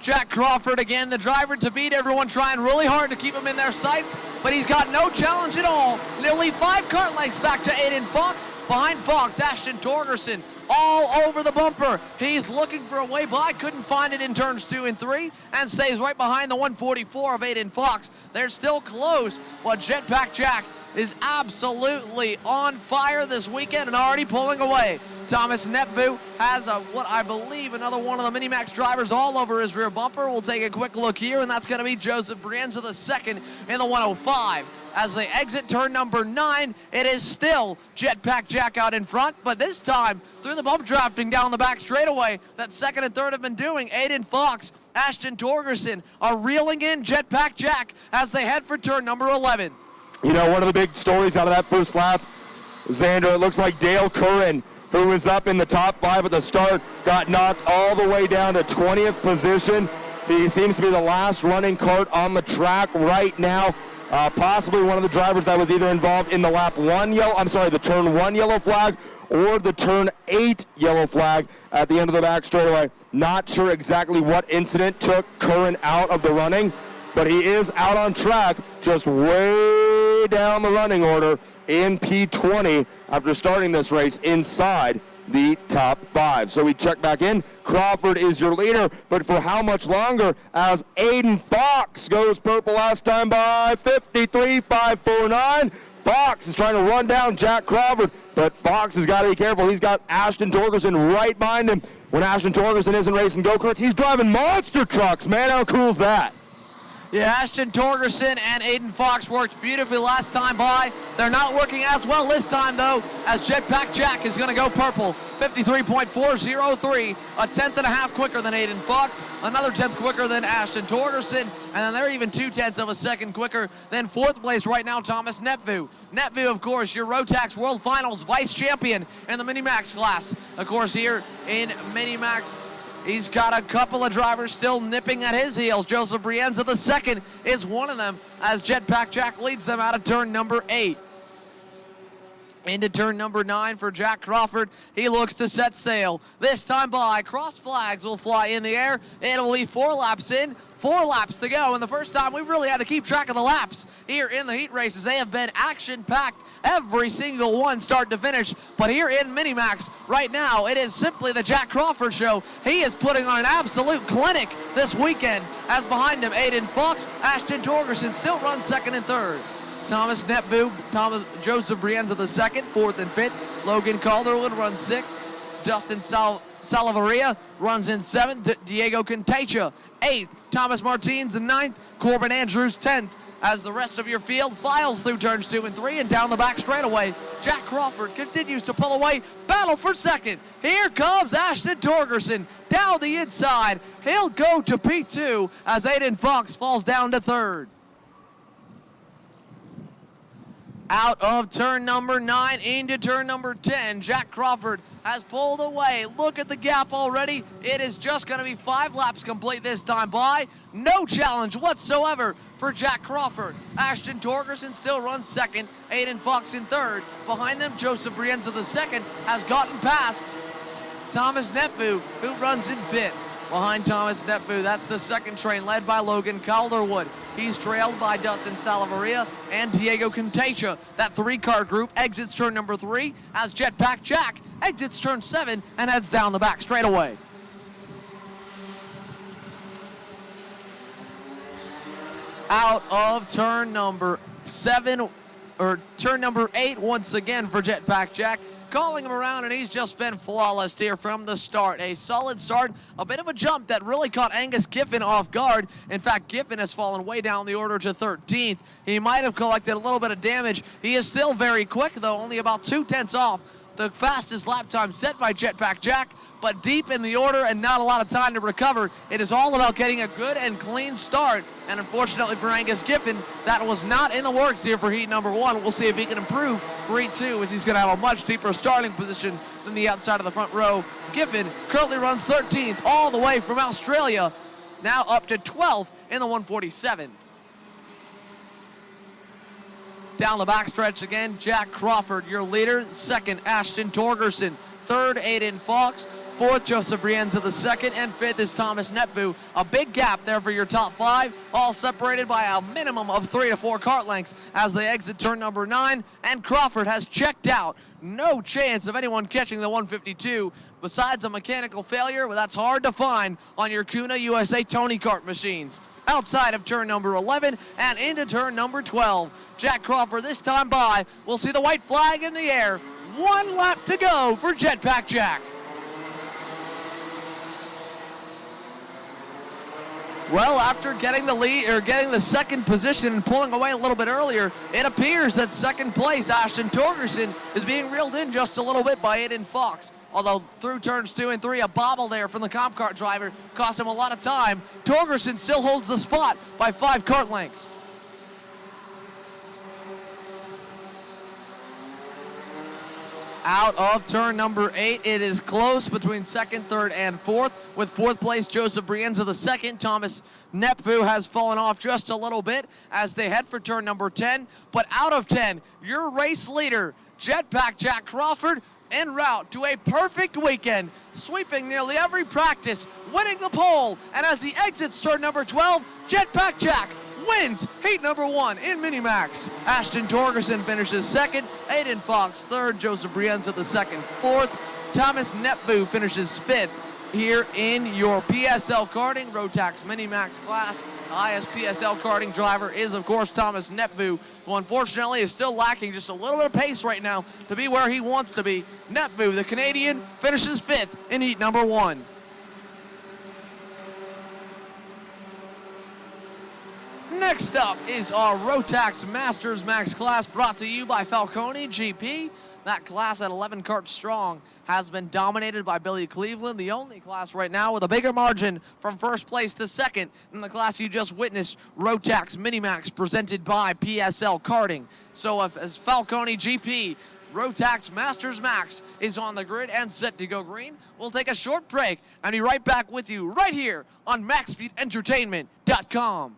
Jack Crawford again, the driver to beat. Everyone trying really hard to keep him in their sights, but he's got no challenge at all. Nearly 5 kart lengths back to Aiden Fox. Behind Fox, Ashton Torgerson all over the bumper. He's looking for a way by, couldn't find it in turns 2 and 3, and stays right behind the 144 of Aiden Fox. They're still close, but Jetpack Jack is absolutely on fire this weekend and already pulling away. Thomas Netvu has what I believe another one of the Minimax drivers all over his rear bumper. We'll take a quick look here, and that's going to be Joseph Brienza the second in the 105. As they exit turn number 9, it is still Jetpack Jack out in front, but this time through the bump drafting down the back straightaway that second and third have been doing. Aiden Fox, Ashton Torgerson are reeling in Jetpack Jack as they head for turn number 11. You know, one of the big stories out of that first lap, Xander, it looks like Dale Curran, who was up in the top 5 at the start, got knocked all the way down to 20th position. He seems to be the last running kart on the track right now. Possibly one of the drivers that was either involved in the the turn 1 yellow flag or the turn 8 yellow flag at the end of the back straightaway. Not sure exactly what incident took Curran out of the running, but he is out on track, just way down the running order in P20 after starting this race inside the top 5. So we check back in. Crawford is your leader, but for how much longer, as Aiden Fox goes purple last time by 53.549. Fox is trying to run down Jack Crawford, but Fox has got to be careful. He's got Ashton Torgerson right behind him. When Ashton Torgerson isn't racing go-karts, he's driving monster trucks. Man, how cool is that? Yeah, Ashton Torgerson and Aiden Fox worked beautifully last time by. They're not working as well this time, though, as Jetpack Jack is going to go purple. 53.403, a tenth and a half quicker than Aiden Fox, another tenth quicker than Ashton Torgerson, and then they're even 2/10 of a second quicker than fourth place right now, Thomas Netvu. Netvu, of course, your Rotax World Finals vice champion in the Minimax class. Of course, here in Minimax, he's got a couple of drivers still nipping at his heels. Joseph Brienza the second is one of them as Jetpack Jack leads them out of turn number 8. Into turn number 9 for Jack Crawford. He looks to set sail. This time by, cross flags will fly in the air. It'll be 4 laps in, 4 laps to go. And the first time we've really had to keep track of the laps here in the heat races. They have been action-packed, every single one start to finish. But here in Minimax right now, it is simply the Jack Crawford show. He is putting on an absolute clinic this weekend. As behind him, Aiden Fox, Ashton Torgerson still runs second and third. Thomas Netvu, Joseph Brienza the second, fourth and fifth. Logan Calderwood runs sixth. Dustin Salavaria runs in seventh. Diego Contagia, eighth. Thomas Martins in ninth. Corbin Andrews 10th. As the rest of your field files through turns 2 and 3 and down the back straightaway, Jack Crawford continues to pull away. Battle for second. Here comes Ashton Torgerson down the inside. He'll go to P2 as Aiden Fox falls down to third. Out of turn number 9 into turn number 10, Jack Crawford has pulled away. Look at the gap already. It is just going to be 5 laps complete this time by. No challenge whatsoever for Jack Crawford. Ashton Torgerson still runs second. Aiden Fox in third. Behind them, Joseph Brienza the second has gotten past Thomas Netvu, who runs in fifth. Behind Thomas Netvu, that's the second train led by Logan Calderwood. He's trailed by Dustin Salavaria and Diego Contagia. That 3-car group exits turn number 3 as Jetpack Jack exits turn 7 and heads down the back straightaway. Out of turn number 7, or turn number 8 once again for Jetpack Jack. Calling him around, and he's just been flawless here from the start. A solid start, a bit of a jump that really caught Angus Giffen off guard. In fact, Giffen has fallen way down the order to 13th. He might have collected a little bit of damage. He is still very quick, though, only about 2/10 off the fastest lap time set by Jetpack Jack, but deep in the order and not a lot of time to recover. It is all about getting a good and clean start, and unfortunately for Angus Giffen, that was not in the works here for heat number 1. We'll see if he can improve for heat 2, as he's going to have a much deeper starting position than the outside of the front row. Giffen currently runs 13th all the way from Australia. now up to 12th in the 147. Down the backstretch again, Jack Crawford, your leader. Second, Ashton Torgerson. Third, Aiden Fox. Fourth, Joseph Brienza the second, and fifth is Thomas Nepvu. A big gap there for your top five, all separated by a minimum of 3 to 4 cart lengths as they exit turn number 9, and Crawford has checked out. No chance of anyone catching the 152 besides a mechanical failure, but that's hard to find on your Kuna USA Tony Kart machines. Outside of turn number 11 and into turn number 12. Jack Crawford this time by. We'll see the white flag in the air. 1 lap to go for Jetpack Jack. Well, after getting the lead or getting the second position and pulling away a little bit earlier, it appears that second place, Ashton Torgerson, is being reeled in just a little bit by Aiden Fox. Although through turns 2 and 3, a bobble there from the comp cart driver cost him a lot of time. Torgerson still holds the spot by 5 cart lengths. Out of turn number 8, it is close between second, third, and fourth. With fourth place, Joseph Brienza the second. Thomas Nepvu has fallen off just a little bit as they head for turn number 10. But out of 10, your race leader, Jetpack Jack Crawford, en route to a perfect weekend, sweeping nearly every practice, winning the pole, and as he exits turn number 12, Jetpack Jack wins heat number 1 in Minimax. Ashton Torgerson finishes second, Aiden Fox third, Joseph Brienza the second, fourth, Thomas Nepvu finishes fifth. Here in your PSL karting Rotax Minimax class, the highest PSL karting driver is, of course, Thomas Nepvu, who unfortunately is still lacking just a little bit of pace right now to be where he wants to be. Nepvu, the Canadian, finishes fifth in heat number 1. Next up is our Rotax Masters Max class, brought to you by Falcone GP. That class at 11 carts strong has been dominated by Billy Cleveland, the only class right now with a bigger margin from first place to second in the class you just witnessed, Rotax Minimax, presented by PSL Karting. So as Falcone GP, Rotax Masters Max is on the grid and set to go green, we'll take a short break and be right back with you right here on MaxSpeedEntertainment.com.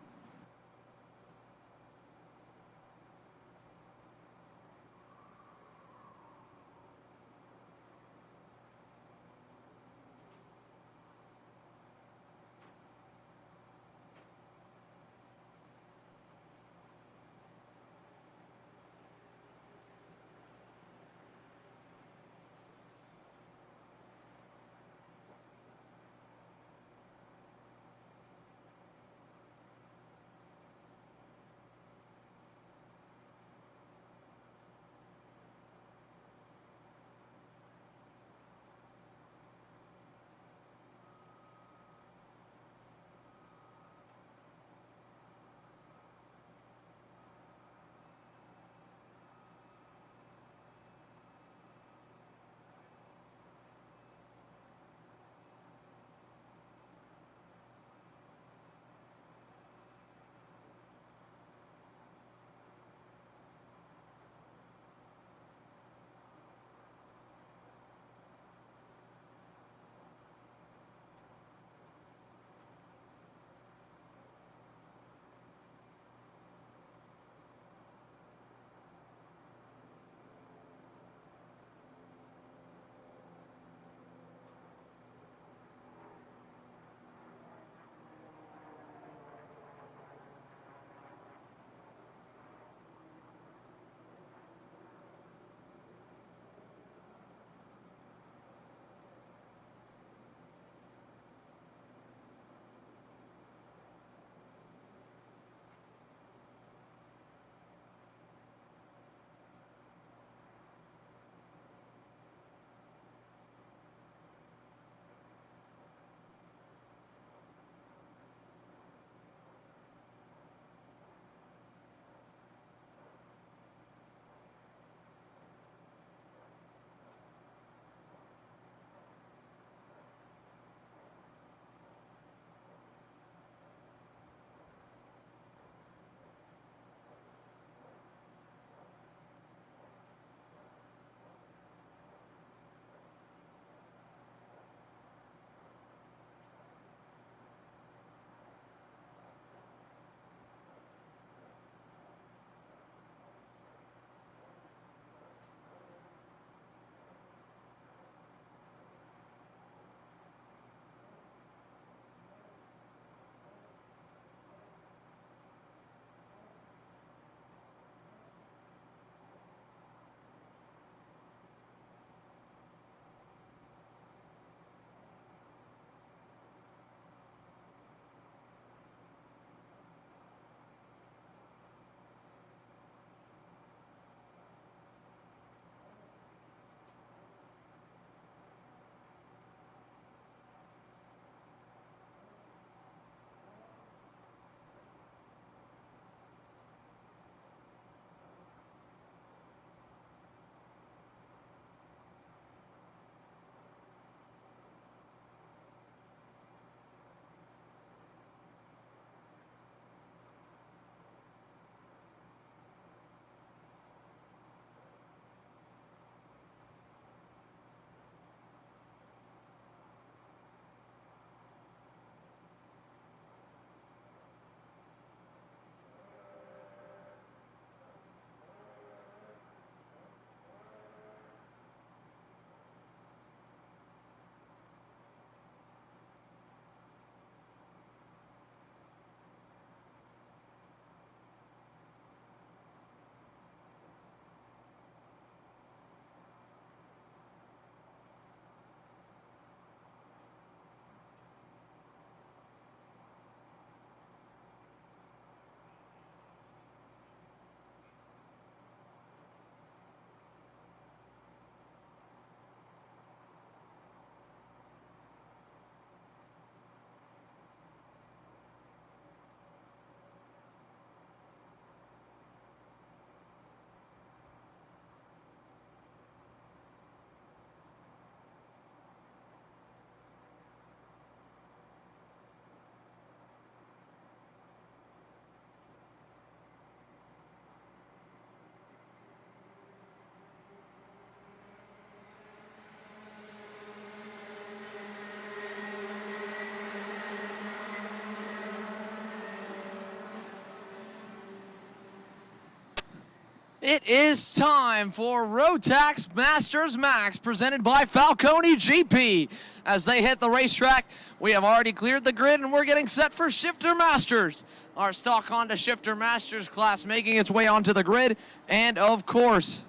It is time for Rotax Masters Max, presented by Falcone GP. As they hit the racetrack, we have already cleared the grid, and we're getting set for Shifter Masters. Our stock Honda Shifter Masters class making its way onto the grid, and of course,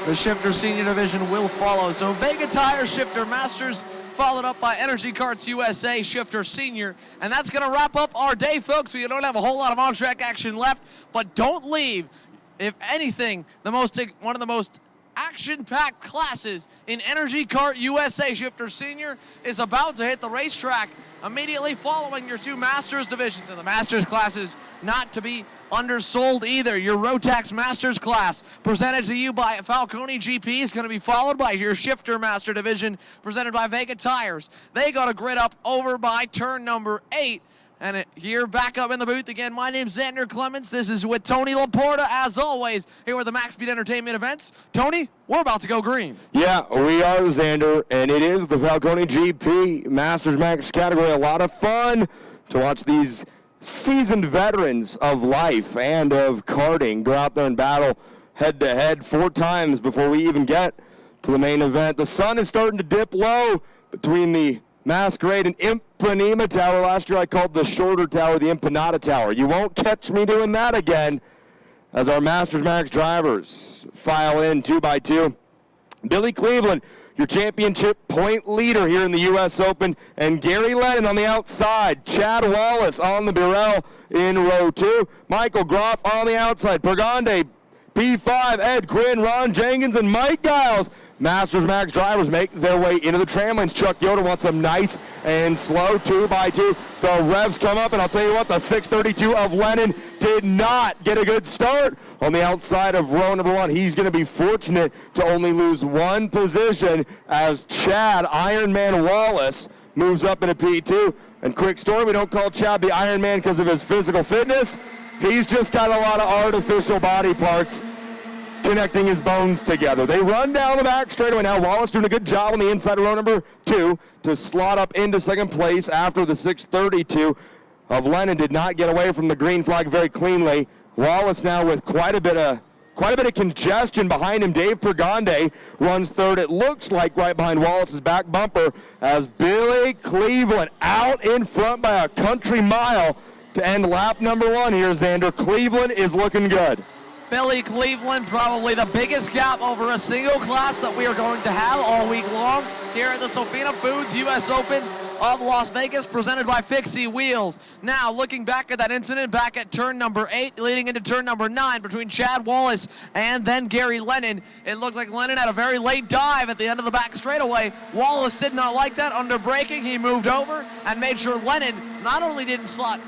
the Shifter Senior Division will follow. So Vega Tire Shifter Masters, followed up by Energy Carts USA Shifter Senior. And that's going to wrap up our day, folks. We don't have a whole lot of on-track action left, but don't leave. If anything, one of the most action-packed classes in Energy Cart USA Shifter Senior is about to hit the racetrack immediately following your two Masters divisions. And the Masters classes not to be undersold either. Your Rotax Masters class, presented to you by Falcone GP, is going to be followed by your Shifter Master division, presented by Vega Tires. They got a grid up over by turn number 8. And here back up in the booth again, my name's Xander Clements. This is with Tony Laporta, as always, here with the Max Speed Entertainment events. Tony, we're about to go green. Yeah, we are, Xander, and it is the Falcone GP Masters Max category. A lot of fun to watch these seasoned veterans of life and of karting go out there and battle head-to-head 4 times before we even get to the main event. The sun is starting to dip low between the Masquerade and Impanema Tower. Last year I called the shorter tower the Empanada Tower. You won't catch me doing that again as our Masters Max drivers file in 2 by 2. Billy Cleveland, your championship point leader here in the US Open, and Gary Lennon on the outside. Chad Wallace on the Burrell in row 2. Michael Groff on the outside. Pergande, P5, Ed Quinn, Ron Jenkins, and Mike Giles. Masters Max drivers make their way into the tram lanes. Chuck Yoder wants them nice and slow, 2 by 2. The revs come up, and I'll tell you what, the 632 of Lennon did not get a good start on the outside of row number 1. He's going to be fortunate to only lose 1 position as Chad Ironman Wallace moves up into P2. And quick story, we don't call Chad the Iron Man because of his physical fitness. He's just got a lot of artificial body parts connecting his bones together. They run down the back straightaway now. Wallace doing a good job on the inside of row number 2 to slot up into second place after the 632 of Lennon did not get away from the green flag very cleanly. Wallace now with quite a bit of congestion behind him. Dave Pergande runs third, it looks like, right behind Wallace's back bumper, as Billy Cleveland out in front by a country mile to end lap number 1 here, Xander. Cleveland is looking good. Billy Cleveland, probably the biggest gap over a single class that we are going to have all week long here at the Sofina Foods US Open of Las Vegas, presented by Fixie Wheels. Now, looking back at that incident, back at turn number 8, leading into turn number 9, between Chad Wallace and then Gary Lennon, it looked like Lennon had a very late dive at the end of the back straightaway. Wallace did not like that. Under braking, he moved over and made sure Lennon not only didn't slot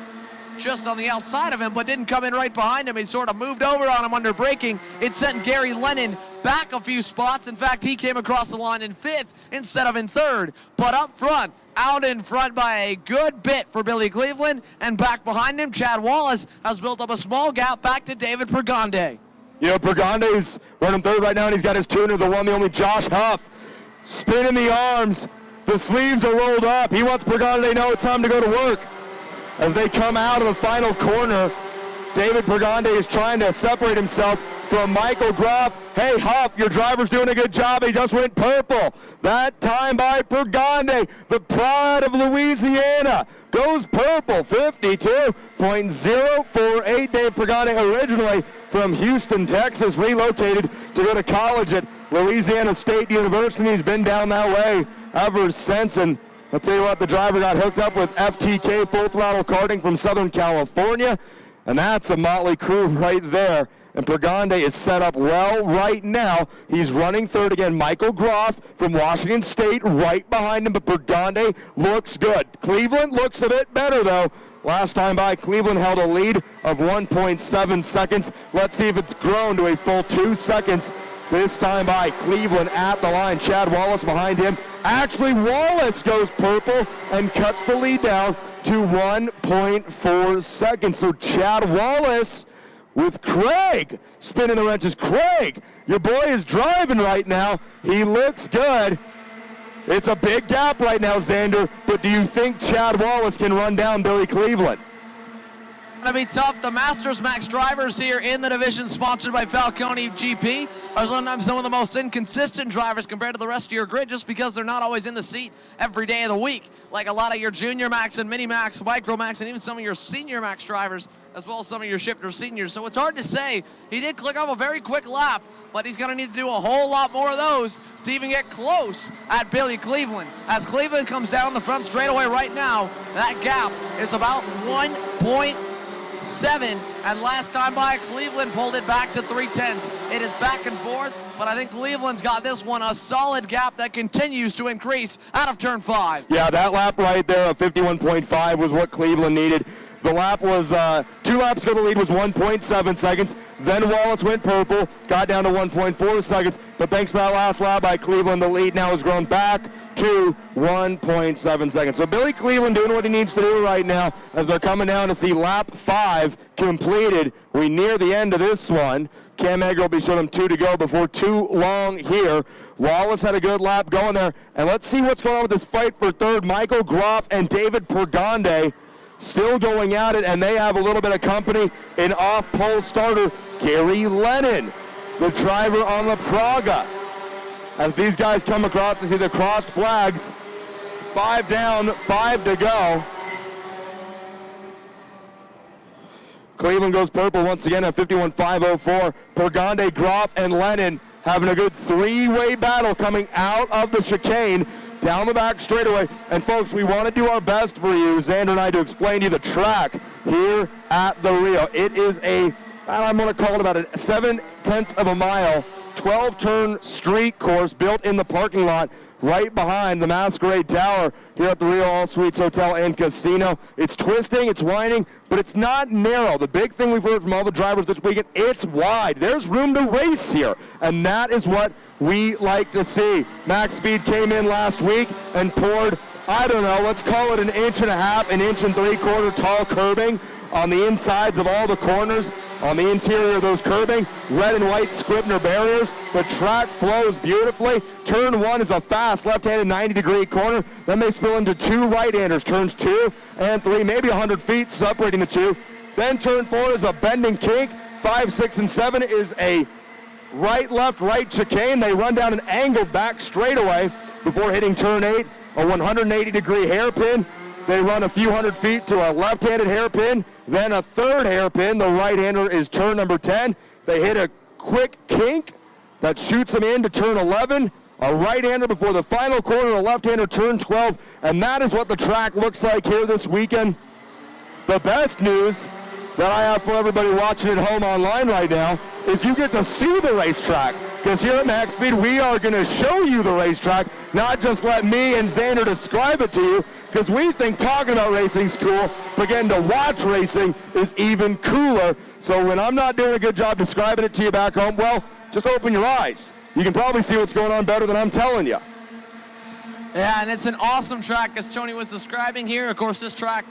just on the outside of him, but didn't come in right behind him. He sort of moved over on him under braking. It sent Gary Lennon back a few spots. In fact, he came across the line in 5th instead of in 3rd. But up front, out in front by a good bit for Billy Cleveland, and back behind him, Chad Wallace has built up a small gap back to David Pergande. You know, Pergande's running 3rd right now, and he's got his tuner, the one, the only Josh Huff, spinning the arms. The sleeves are rolled up. He wants Pergande to know it's time to go to work. As they come out of the final corner, David Pergande is trying to separate himself from Michael Groff. Hey, Huff, your driver's doing a good job. He just went purple. That time by Pergande, the pride of Louisiana, goes purple, 52.048. Dave Pergande, originally from Houston, Texas, relocated to go to college at Louisiana State University. He's been down that way ever since, and I'll tell you what, the driver got hooked up with FTK Full Throttle Karting from Southern California, and that's a motley crew right there. And Pergande is set up well right now. He's running 3rd again. Michael Groff from Washington State right behind him, but Pergande looks good. Cleveland looks a bit better, though. Last time by, Cleveland held a lead of 1.7 seconds. Let's see if it's grown to a full 2 seconds. This time by Cleveland at the line. Chad Wallace behind him. Actually, Wallace goes purple and cuts the lead down to 1.4 seconds. So Chad Wallace with Craig spinning the wrenches. Craig, your boy is driving right now. He looks good. It's a big gap right now, Xander, but do you think Chad Wallace can run down Billy Cleveland? Going to be tough. The Masters Max drivers here in the division sponsored by Falcone GP are sometimes some of the most inconsistent drivers compared to the rest of your grid just because they're not always in the seat every day of the week, like a lot of your Junior Max and Mini Max, Micro Max, and even some of your Senior Max drivers, as well as some of your Shifter Seniors. So it's hard to say. He did click off a very quick lap, but he's going to need to do a whole lot more of those to even get close at Billy Cleveland. As Cleveland comes down the front straightaway right now, that gap is about 1.7, and last time by, Cleveland pulled it back to 3/10. It is back and forth, but I think Cleveland's got this one, a solid gap that continues to increase out of turn 5. Yeah, that lap right there of 51.5 was what Cleveland needed. The lap was, 2 laps ago the lead was 1.7 seconds. Then Wallace went purple, got down to 1.4 seconds. But thanks to that last lap by Cleveland, the lead now has grown back to 1.7 seconds. So Billy Cleveland doing what he needs to do right now as they're coming down to see lap 5 completed. We near the end of this one. Cam Egger will be showing them 2 to go before too long here. Wallace had a good lap going there. And let's see what's going on with this fight for third. Michael Groff and David Pergande still going at it, and they have a little bit of company in off-pole starter Gary Lennon, the driver on the Praga. As these guys come across to see the crossed flags, 5 down, 5 to go. Cleveland goes purple once again at 51.504. Pergande, Groff, and Lennon having a good 3-way battle coming out of the chicane down the back straightaway. And folks, we want to do our best for you, Xander and I, to explain to you the track here at the Rio. It is I'm going to call it about a 7/10 of a mile, 12-turn street course built in the parking lot right behind the Masquerade Tower here at the Rio All Suites Hotel and Casino. It's twisting, it's winding, but it's not narrow. The big thing we've heard from all the drivers this weekend, it's wide. There's room to race here, and that is what we like to see. Max Speed came in last week and poured, I don't know, let's call it 1.5 inches, 1 3/4 inch tall curbing on the insides of all the corners, on the interior of those curbing, red and white Scribner barriers. The track flows beautifully. Turn 1 is a fast left-handed 90-degree corner. Then they spill into 2 right-handers, turns 2 and 3, maybe 100 feet separating the 2. Then turn 4 is a bending kink. 5, 6, and 7 is a right, left, right chicane. They run down an angled back straightaway before hitting turn 8, a 180-degree hairpin. They run a few hundred feet to a left-handed hairpin, then a third hairpin. The right-hander is turn number 10. They hit a quick kink that shoots them into turn 11, a right-hander before the final corner, a left-hander turn 12, and that is what the track looks like here this weekend. The best news that I have for everybody watching at home online right now is you get to see the racetrack, because here at Max Speed we are going to show you the racetrack, not just let me and Xander describe it to you, because we think talking about racing is cool, but getting to watch racing is even cooler. So when I'm not doing a good job describing it to you back home, well, just open your eyes. You can probably see what's going on better than I'm telling you. Yeah, and it's an awesome track, as Tony was describing here. Of course, this track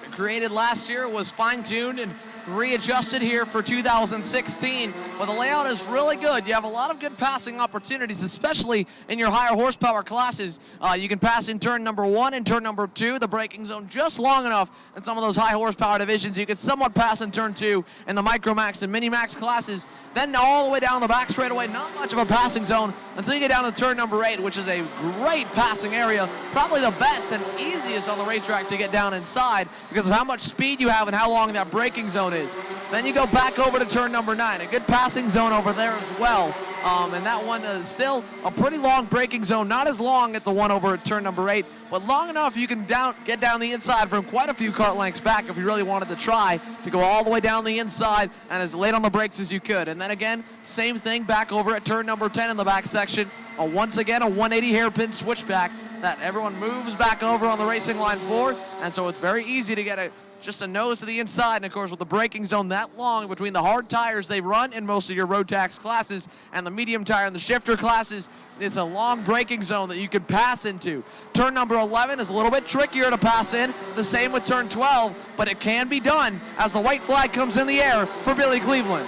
created last year, was fine-tuned and readjusted here for 2016, but the layout is really good. You have a lot of good passing opportunities, especially in your higher horsepower classes. You can pass in turn number 1 and turn number 2, the braking zone just long enough in some of those high horsepower divisions. You can somewhat pass in turn 2 in the Micro Max and Mini Max classes. Then all the way down the back straightaway, not much of a passing zone until you get down to turn number 8, which is a great passing area, probably the best and easiest on the racetrack to get down inside because of how much speed you have and how long that braking zone is. Then you go back over to turn number 9, a good passing zone over there as well. And that one is still a pretty long braking zone, not as long at the one over at turn number 8, but long enough you can get down the inside from quite a few kart lengths back if you really wanted to try to go all the way down the inside and as late on the brakes as you could. And then again, same thing back over at turn number 10 in the back section. Once again, a 180 hairpin switchback that everyone moves back over on the racing line for, and so it's very easy to get a just a nose to the inside. And, of course, with the braking zone that long between the hard tires they run in most of your road tax classes and the medium tire and the shifter classes, it's a long braking zone that you can pass into. Turn number 11 is a little bit trickier to pass in. The same with turn 12, but it can be done as the white flag comes in the air for Billy Cleveland.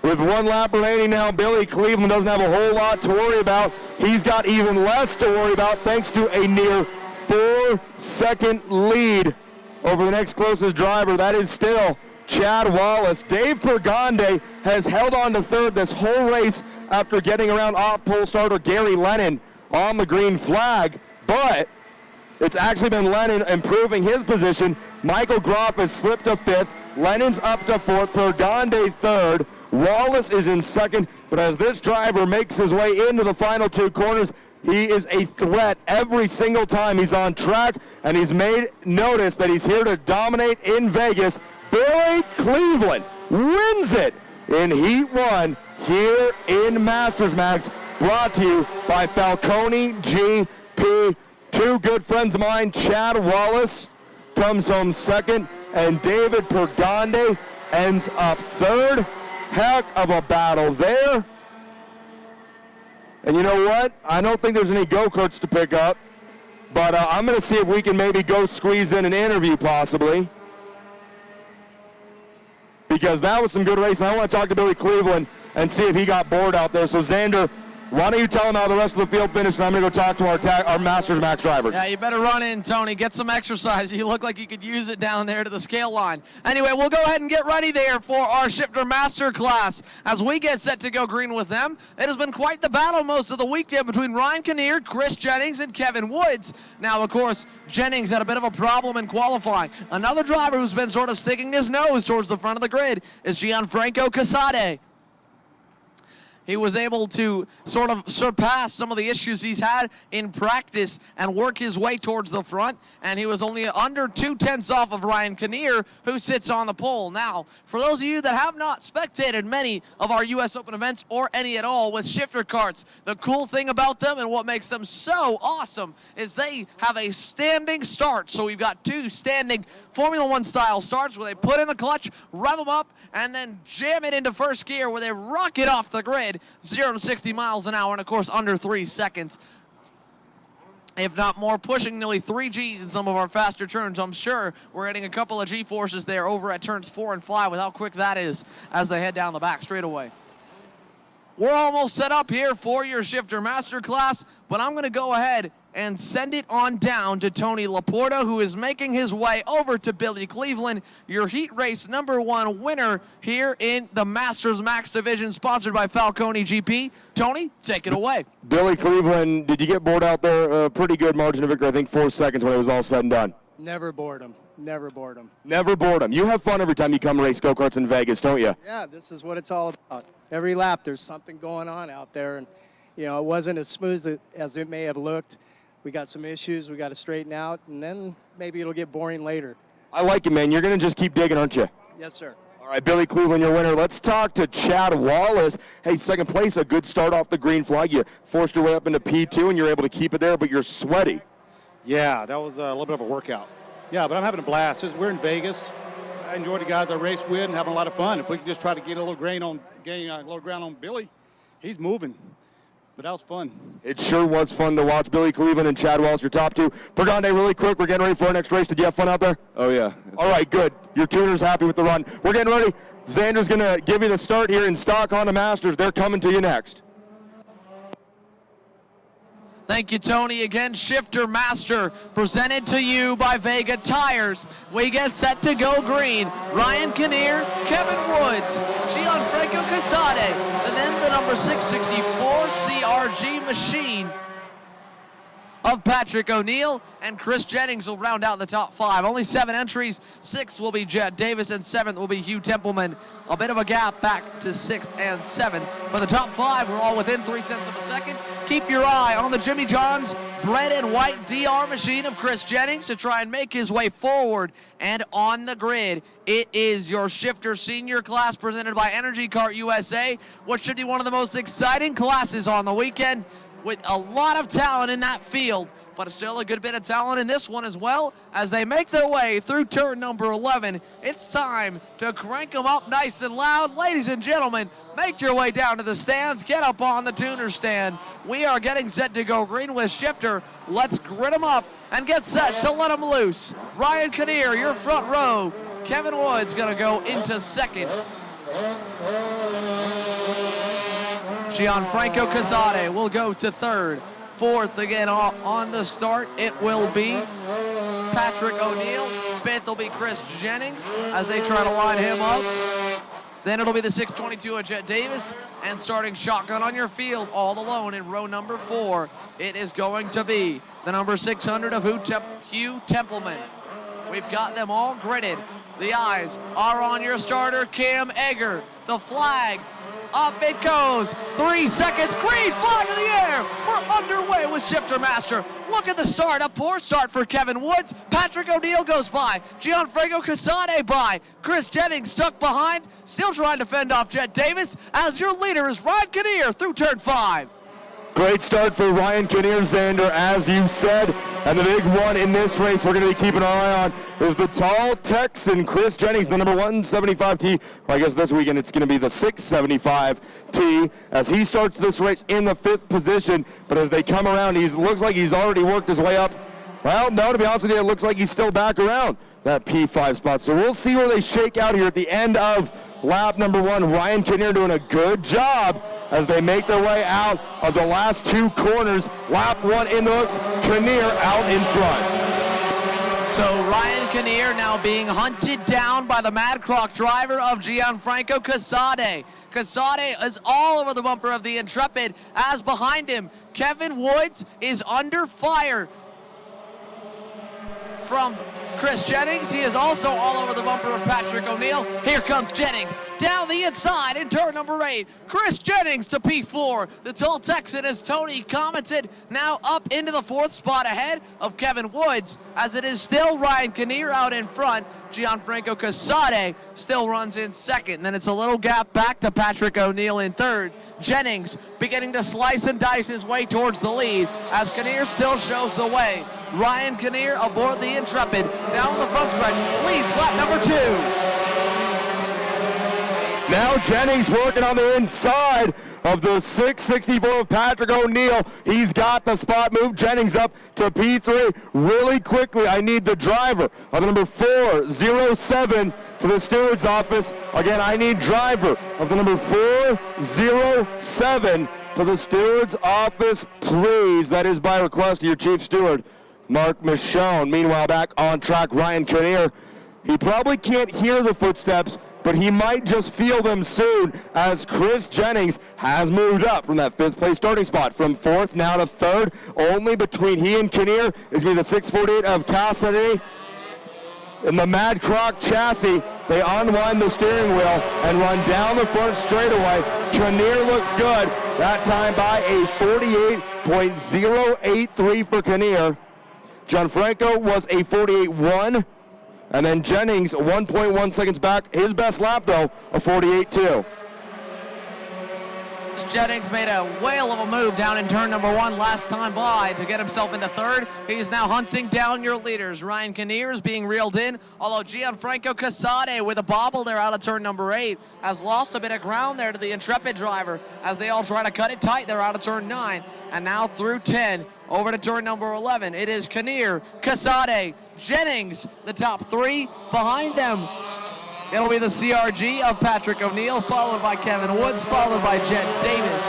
With 1 lap remaining now, Billy Cleveland doesn't have a whole lot to worry about. He's got even less to worry about thanks to a near 4-second lead over the next closest driver. That is still Chad Wallace. Dave Pergande has held on to third this whole race after getting around off-pole starter Gary Lennon on the green flag, but it's actually been Lennon improving his position. Michael Groff has slipped to 5th. Lennon's up to 4th. Pergande 3rd. Wallace is in 2nd, but as this driver makes his way into the final 2 corners, he is a threat every single time he's on track, and he's made notice that he's here to dominate in Vegas. Billy Cleveland wins it in Heat 1 here in Masters Max, brought to you by Falcone GP. 2 good friends of mine, Chad Wallace comes home 2nd, and David Pergande ends up 3rd. Heck of a battle there. And you know what? I don't think there's any go-karts to pick up, but I'm going to see if we can maybe go squeeze in an interview possibly, because that was some good racing. I want to talk to Billy Cleveland and see if he got bored out there. So Xander, why don't you tell him how the rest of the field finished, and I'm going to go talk to our Masters Max drivers. Yeah, you better run in, Tony. Get some exercise. You look like you could use it down there to the scale line. Anyway, we'll go ahead and get ready there for our Shifter Master class as we get set to go green with them. It has been quite the battle most of the weekend between Ryan Kinnear, Chris Jennings, and Kevin Woods. Now, of course, Jennings had a bit of a problem in qualifying. Another driver who's been sort of sticking his nose towards the front of the grid is Gianfranco Casade. He was able to sort of surpass some of the issues he's had in practice and work his way towards the front, and he was only under 2/10 off of Ryan Kinnear, who sits on the pole. Now, for those of you that have not spectated many of our U.S. Open events or any at all with shifter karts, the cool thing about them and what makes them so awesome is they have a standing start. So we've got 2 standing Formula One style starts where they put in the clutch, rev them up, and then jam it into first gear where they rocket off the grid 0 to 60 miles an hour, and of course under 3 seconds. If not more, pushing nearly 3 Gs in some of our faster turns. I'm sure we're getting a couple of G-forces there over at turns 4 and 5 with how quick that is as they head down the back straightaway. We're almost set up here for your Shifter Master class, but I'm going to go ahead and send it on down to Tony Laporta, who is making his way over to Billy Cleveland, your heat race #1 winner here in the Masters Max division, sponsored by Falcone GP. Tony, take it away. Billy Cleveland, did you get bored out there? A pretty good margin of victory, I think 4 seconds when it was all said and done. Never bored him. Never bored him. Never bored him. You have fun every time you come race go-karts in Vegas, don't you? Yeah, this is what it's all about. Every lap there's something going on out there, and you know, it wasn't as smooth as it may have looked. We got some issues we got to straighten out, and then maybe it'll get boring later. I like it, man. You're going to just keep digging, aren't you? Yes, sir. All right, Billy Cleveland, your winner. Let's talk to Chad Wallace. Hey, second place, a good start off the green flag. You forced your way up into P2, and you're able to keep it there, but you're sweaty. Yeah, that was a little bit of a workout. Yeah, but I'm having a blast. We're in Vegas. I enjoy the guys I race with and having a lot of fun. If we could just try to get a little ground on Billy, he's moving. But that was fun. It sure was fun to watch. Billy Cleveland and Chad Wallace, your top 2. Pergande, really quick, we're getting ready for our next race. Did you have fun out there? Oh, yeah. All right, good. Your tuner's happy with the run. We're getting ready. Xander's going to give you the start here in Stock Honda Masters. They're coming to you next. Thank you, Tony. Again, Shifter Master presented to you by Vega Tires. We get set to go green. Ryan Kinnear, Kevin Woods, Gianfranco Casade, and then the number 664 CRG machine of Patrick O'Neill, and Chris Jennings will round out the top 5. Only 7 entries. 6th will be Jet Davis, and 7th will be Hugh Templeman. A bit of a gap back to 6th and 7th. But the top 5 are all within 0.3 of a second. Keep your eye on the Jimmy John's red and white DR machine of Chris Jennings to try and make his way forward and on the grid. It is your Shifter Senior class presented by Energy Kart USA, what should be one of the most exciting classes on the weekend, with a lot of talent in that field. but still a good bit of talent in this one as well as they make their way through turn number 11. It's time to crank them up nice and loud. Ladies and gentlemen, make your way down to the stands. Get up on the tuner stand. We are getting set to go green with shifter. Let's grit them up and get set to let them loose. Ryan Kinnear, your front row. Kevin Wood's going to go into second. Gianfranco Casade will go to third. Fourth again on the start, it will be Patrick O'Neill. Fifth will be Chris Jennings as they try to line him up. Then it'll be the 622 of Jet Davis. And starting shotgun on your field all alone in row number 4, it is going to be the number 600 of Hugh Templeman. We've got them all gridded. The eyes are on your starter, Cam Egger. The flag, up it goes. 3 seconds, green flag in the air. We're underway with Shifter Master. Look at the start, a poor start for Kevin Woods. Patrick O'Neill goes by. Gianfranco Casade by. Chris Jennings stuck behind, still trying to fend off Jet Davis, as your leader is Ryan Kinnear through turn 5. Great start for Ryan Kinnear, Xander, as you said. And the big one in this race we're going to be keeping an eye on is the tall Texan Chris Jennings, the number 175T. Well, I guess this weekend it's going to be the 675T as he starts this race in the 5th position. But as they come around, he looks like he's already worked his way up. Well, no, to be honest with you, it looks like he's still back around that P5 spot. So we'll see where they shake out here at the end of lap number 1. Ryan Kinnear doing a good job as they make their way out of the last 2 corners. Lap 1 in the books, Kinnear out in front. So Ryan Kinnear now being hunted down by the Mad Croc driver of Gianfranco Casade. Casade is all over the bumper of the Intrepid, as behind him, Kevin Woods is under fire from Chris Jennings. He is also all over the bumper of Patrick O'Neill. Here comes Jennings down the inside in turn number 8. Chris Jennings to P4. The tall Texan, as Tony commented, now up into the 4th spot ahead of Kevin Woods, as it is still Ryan Kinnear out in front. Gianfranco Casade still runs in 2nd. Then it's a little gap back to Patrick O'Neill in 3rd. Jennings beginning to slice and dice his way towards the lead as Kinnear still shows the way. Ryan Kinnear aboard the Intrepid down the front stretch, leads lap number 2. Now Jennings working on the inside of the 664 of Patrick O'Neill. He's got the spot move. Jennings up to P3 really quickly. I need the driver of the number 407 for the steward's office. Again, I need driver of the number 407 for the steward's office, please. That is by request of your chief steward, Mark Michonne. Meanwhile, back on track, Ryan Kinnear. He probably can't hear the footsteps, but he might just feel them soon, as Chris Jennings has moved up from that 5th place starting spot, from 4th now to 3rd. Only between he and Kinnear is going to be the 648 of Cassidy. In the Mad Croc chassis, they unwind the steering wheel and run down the front straightaway. Kinnear looks good, that time by a 48.083 for Kinnear. Gianfranco was a 48.1. And then Jennings, 1.1 seconds back. His best lap, though, a 48.2. Jennings made a whale of a move down in turn number 1 last time by to get himself into 3rd. He's now hunting down your leaders. Ryan Kinnear is being reeled in, although Gianfranco Casade with a bobble there out of turn number 8 has lost a bit of ground there to the Intrepid driver as they all try to cut it tight. They're out of turn 9 and now through 10 over to turn number 11. It is Kinnear, Casade, Jennings, the top 3. Behind them, it'll be the CRG of Patrick O'Neill, followed by Kevin Woods, followed by Jet Davis,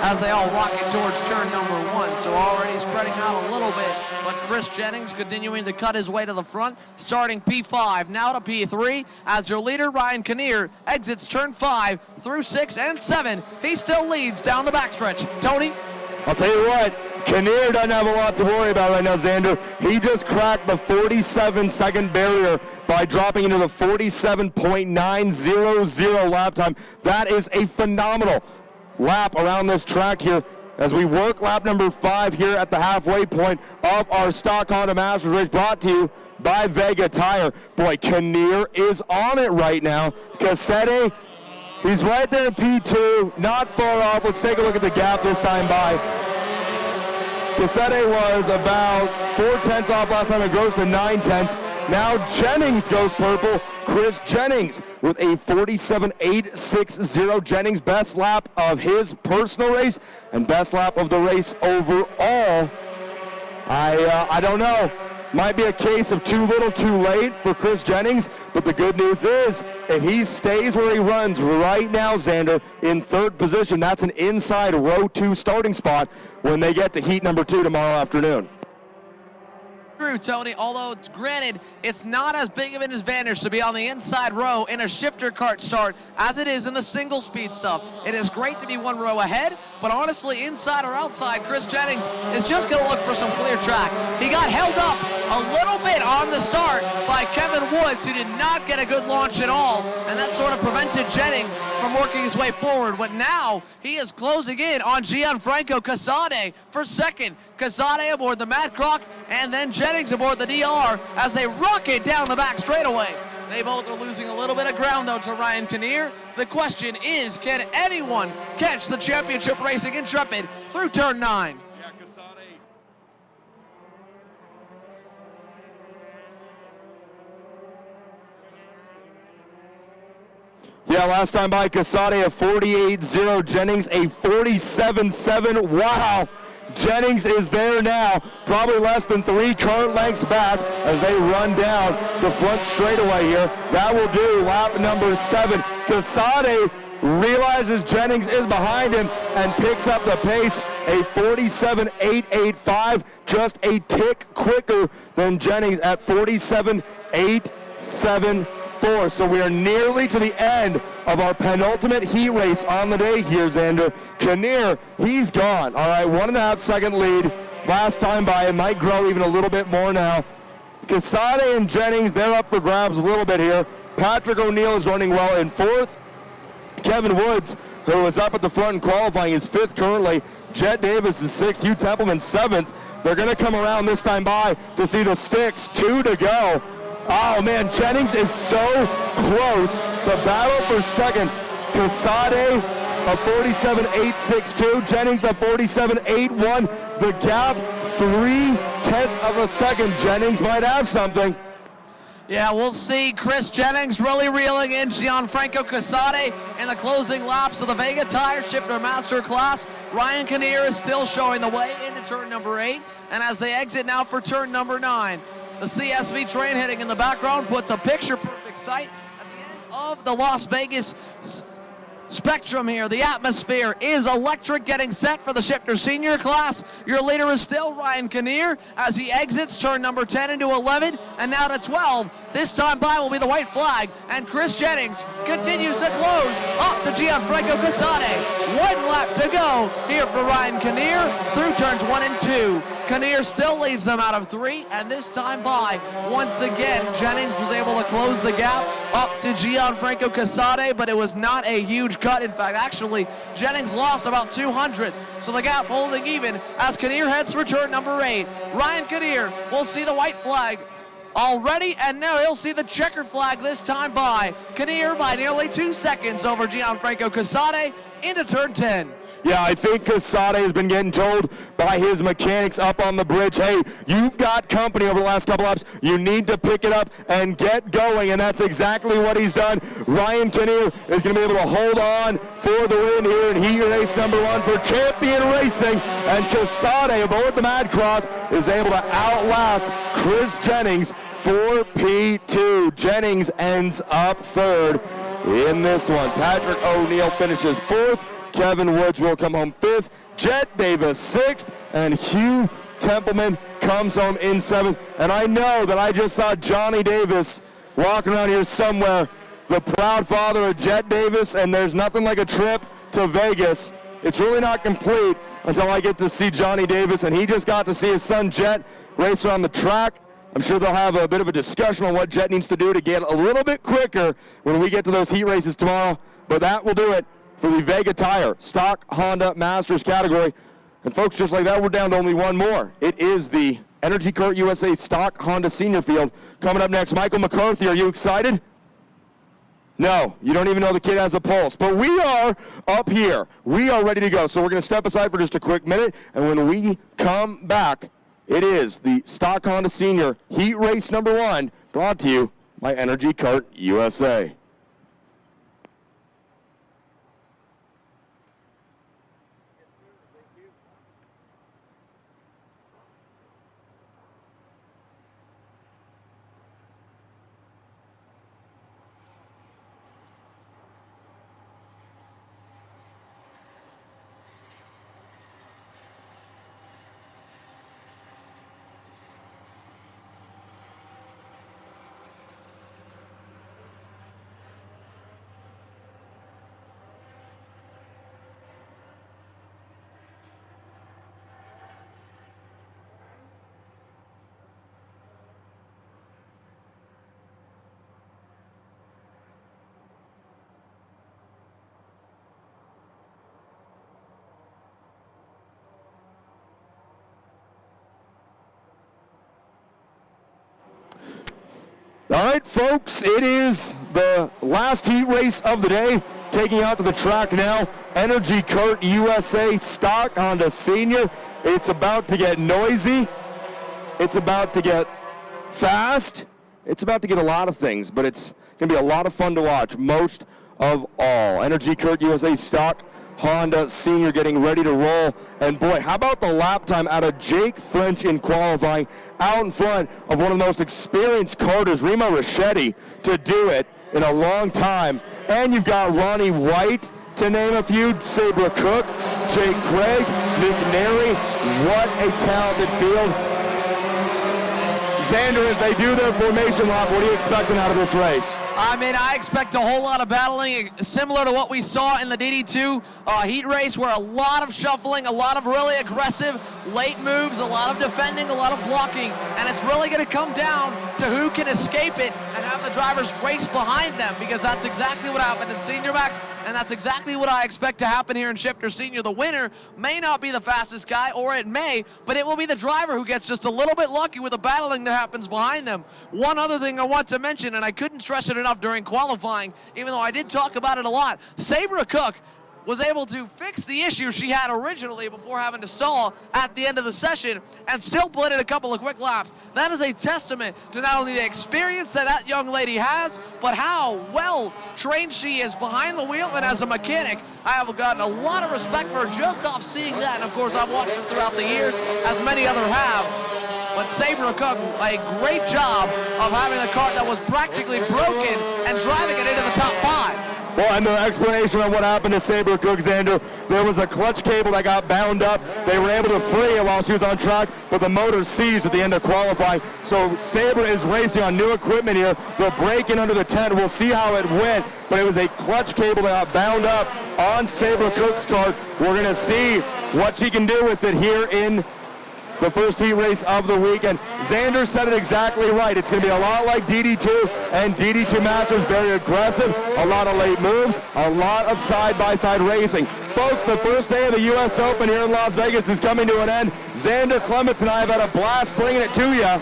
as they all rocket towards turn number 1. So already spreading out a little bit, but Chris Jennings continuing to cut his way to the front, starting P5, now to P3, as your leader, Ryan Kinnear, exits turn 5 through 6 and 7. He still leads down the backstretch. Tony? I'll tell you what, Kinnear doesn't have a lot to worry about right now, Xander. He just cracked the 47-second barrier by dropping into the 47.900 lap time. That is a phenomenal lap around this track here as we work lap number 5 here at the halfway point of our Stock Honda Masters race, brought to you by Vega Tire. Boy, Kinnear is on it right now. Cassetti, he's right there in P2, not far off. Let's take a look at the gap this time by. Cassette was about 4/10 off last time. It goes to 9/10. Now Jennings goes purple. Chris Jennings with a 47.860. Jennings best lap of his personal race and best lap of the race overall. I don't know. Might be a case of too little too late for Chris Jennings, but the good news is if he stays where he runs right now, Xander, in third position, that's an inside row 2 starting spot when they get to heat number 2 tomorrow afternoon. True, Tony, although it's granted it's not as big of an advantage to be on the inside row in a shifter kart start as it is in the single speed stuff. It is great to be 1 row ahead, but honestly, inside or outside, Chris Jennings is just going to look for some clear track. He got held up a little bit on the start by Kevin Woods, who did not get a good launch at all, and that sort of prevented Jennings from working his way forward. But now he is closing in on Gianfranco Casade for second. Casade aboard the Mad Croc, and then Jennings aboard the DR as they rocket down the back straightaway. They both are losing a little bit of ground, though, to Ryan Kinnear. The question is, can anyone catch the championship racing Intrepid through turn 9? Yeah, last time by Casade a 48.0, Jennings a 47.7. Wow, Jennings is there now, probably less than 3 current lengths back as they run down the front straightaway here. That will do lap number 7. Casade realizes Jennings is behind him and picks up the pace, a 47.885, just a tick quicker than Jennings at 47.874. So we are nearly to the end of our penultimate heat race on the day here, Xander. Kinnear, he's gone. All right, 1.5 second lead last time by. It might grow even a little bit more now. Casade and Jennings, they're up for grabs a little bit here. Patrick O'Neill is running well in 4th. Kevin Woods, who was up at the front in qualifying, is 5th currently. Jet Davis is 6th. Hugh Templeman 7th. They're going to come around this time by to see the sticks. 2 to go. Oh man, Jennings is so close. The battle for second. Casade a 47.862. Jennings a 47.81. The gap 0.3 of a second. Jennings might have something. Yeah, we'll see Chris Jennings really reeling in Gianfranco Casade in the closing laps of the Vega Tire Shifter Master Class. Ryan Kinnear is still showing the way into turn number 8, and as they exit now for turn number 9, the CSV train heading in the background puts a picture-perfect sight at the end of the Las Vegas spectrum here. The atmosphere is electric, getting set for the Shifter Senior Class. Your leader is still Ryan Kinnear as he exits turn number 10 into 11 and now to 12. This time by will be the white flag, and Chris Jennings continues to close up to Gianfranco Casade. 1 lap to go here for Ryan Kinnear through turns 1 and 2. Kinnear still leads them out of 3, and this time by, once again, Jennings was able to close the gap up to Gianfranco Casade, but it was not a huge cut. In fact, actually, Jennings lost about 200ths, so the gap holding even as Kinnear heads for turn number 8. Ryan Kinnear will see the white flag already, and now he'll see the checkered flag this time by. Kinnear by nearly 2 seconds over Gianfranco Casade into turn 10. Yeah, I think Casade has been getting told by his mechanics up on the bridge, hey, you've got company over the last couple laps. You need to pick it up and get going, and that's exactly what he's done. Ryan Kinnear is going to be able to hold on for the win here in heat race number 1 for Champion Racing, and Casade aboard the Mad Croc is able to outlast Chris Jennings for P2. Jennings ends up 3rd in this one. Patrick O'Neill finishes 4th. Kevin Woods will come home 5th, Jet Davis 6th, and Hugh Templeman comes home in 7th. And I know that I just saw Johnny Davis walking around here somewhere, the proud father of Jet Davis, and there's nothing like a trip to Vegas. It's really not complete until I get to see Johnny Davis, and he just got to see his son Jet race around the track. I'm sure they'll have a bit of a discussion on what Jet needs to do to get a little bit quicker when we get to those heat races tomorrow, but that will do it for the Vega Tire Stock Honda Masters category. And folks, just like that, we're down to only one more. It is the Energy Kart USA Stock Honda Senior Field. Coming up next, Michael McCarthy, are you excited? No, you don't even know the kid has a pulse. But we are up here. We are ready to go. So we're going to step aside for just a quick minute. And when we come back, it is the Stock Honda Senior Heat Race number 1, brought to you by Energy Cart USA. All right, folks, it is the last heat race of the day. Taking out to the track now, Energy Cart USA Stock Honda Senior. It's about to get noisy. It's about to get fast. It's about to get a lot of things, but it's going to be a lot of fun to watch, most of all. Energy Cart USA Stock Honda Senior getting ready to roll. And boy, how about the lap time out of Jake French in qualifying, out in front of one of the most experienced karters, Remo Ricchetti, to do it in a long time. And you've got Ronnie White, to name a few, Sabra Cook, Jake Craig, Nick Neri. What a talented field. Xander, as they do their formation lap, what are you expecting out of this race? I mean, I expect a whole lot of battling, similar to what we saw in the DD2 heat race, where a lot of shuffling, a lot of really aggressive late moves, a lot of defending, a lot of blocking, and it's really going to come down to who can escape it and have the drivers race behind them, because that's exactly what happened in Senior Max, and that's exactly what I expect to happen here in Shifter Senior. The winner may not be the fastest guy, or it may, but it will be the driver who gets just a little bit lucky with the battling that happens behind them. One other thing I want to mention, and I couldn't stress it enough during qualifying, even though I did talk about it a lot, Sabra Cook was able to fix the issue she had originally before having to stall at the end of the session and still put in a couple of quick laps. That is a testament to not only the experience that that young lady has, but how well trained she is behind the wheel and as a mechanic. I have gotten a lot of respect for her just off seeing that, and of course I've watched her throughout the years, as many others have. But Sabra Cook, a great job of having a car that was practically broken and driving it into the top 5. Well, and the explanation of what happened to Sabra Cook, Xander, there was a clutch cable that got bound up. They were able to free it while she was on track, but the motor seized at the end of qualifying. So Sabra is racing on new equipment here. They'll break in under the tent. We'll see how it went, but it was a clutch cable that got bound up on Sabra Cook's car. We're going to see what she can do with it here in the first heat race of the weekend. Xander said it exactly right. It's going to be a lot like DD2 and DD2 Masters, very aggressive, a lot of late moves, a lot of side-by-side racing. Folks, the first day of the US Open here in Las Vegas is coming to an end. Xander Clements and I have had a blast bringing it to you.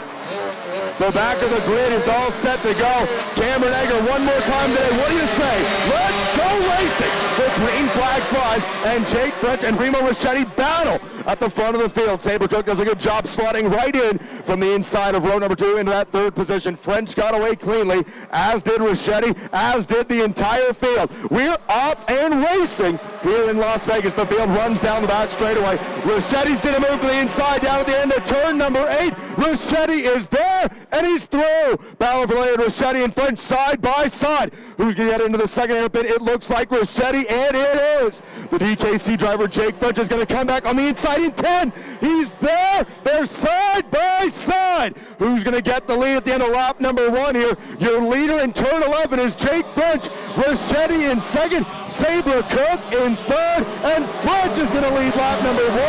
The back of the grid is all set to go. Cameron Egger, one more time today. What do you say? Let's go racing! The green flag flies, and Jake French and Remo Ricchetti battle at the front of the field. Sabra Cook does a good job slotting right in from the inside of row number 2 into that third position. French got away cleanly, as did Ricchetti, as did the entire field. We're off and racing here in Las Vegas. The field runs down the back straightaway. Ricchetti's going to move to the inside down at the end of turn number 8. Ricchetti is there, and he's through. Battle for lane, Ricchetti and French side by side. Who's going to get into the second hairpin? It looks like Ricchetti, and it is. The DKC driver, Jake French, is going to come back on the inside in 10. He's there. They're side by side. Who's going to get the lead at the end of lap number 1 here? Your leader in turn 11 is Jake French. Ricchetti in second. Sabra Cook in third. And French is going to lead lap number 1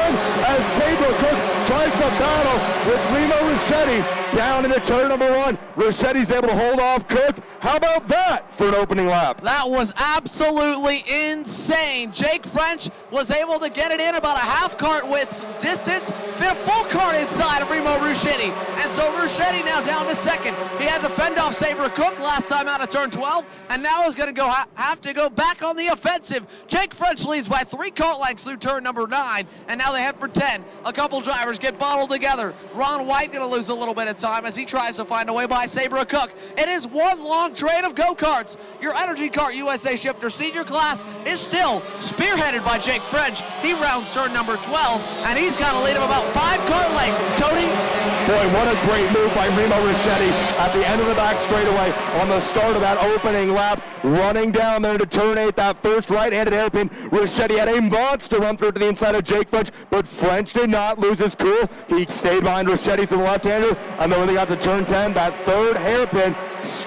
as Sabra Cook tries to battle with Remo Ricchetti down into turn number 1. Ricetti's able to hold off Cook. How about that for an opening lap? That was absolutely insane. Jake French was able to get it in about a half cart width distance, fit a full cart inside of Remo Ruscetti. And so Ruscetti now down to second. He had to fend off Sabre Cook last time out of turn 12, and now is going to have to go back on the offensive. Jake French leads by 3 cart lengths through turn number 9, and now they head for 10. A couple drivers get bottled together. Ron White going to lose a little bit of time as he tries to find a way by Sabre Cook. It is one long train of go-karts. Your Energy Kart USA Shifter Senior class is still spearheaded by Jake French. He rounds turn number 12, and he's got a lead of about 5 cart lengths. Tony? Boy, what a great move by Remo Ruscetti at the end of the back straightaway on the start of that opening lap, running down there to turn 8, that first right-handed hairpin. Ruscetti had a monster run through to the inside of Jake French, but French did not lose his cool. He stayed behind Ruscetti through the left-hander, and then when they got to turn 10, that third hairpin,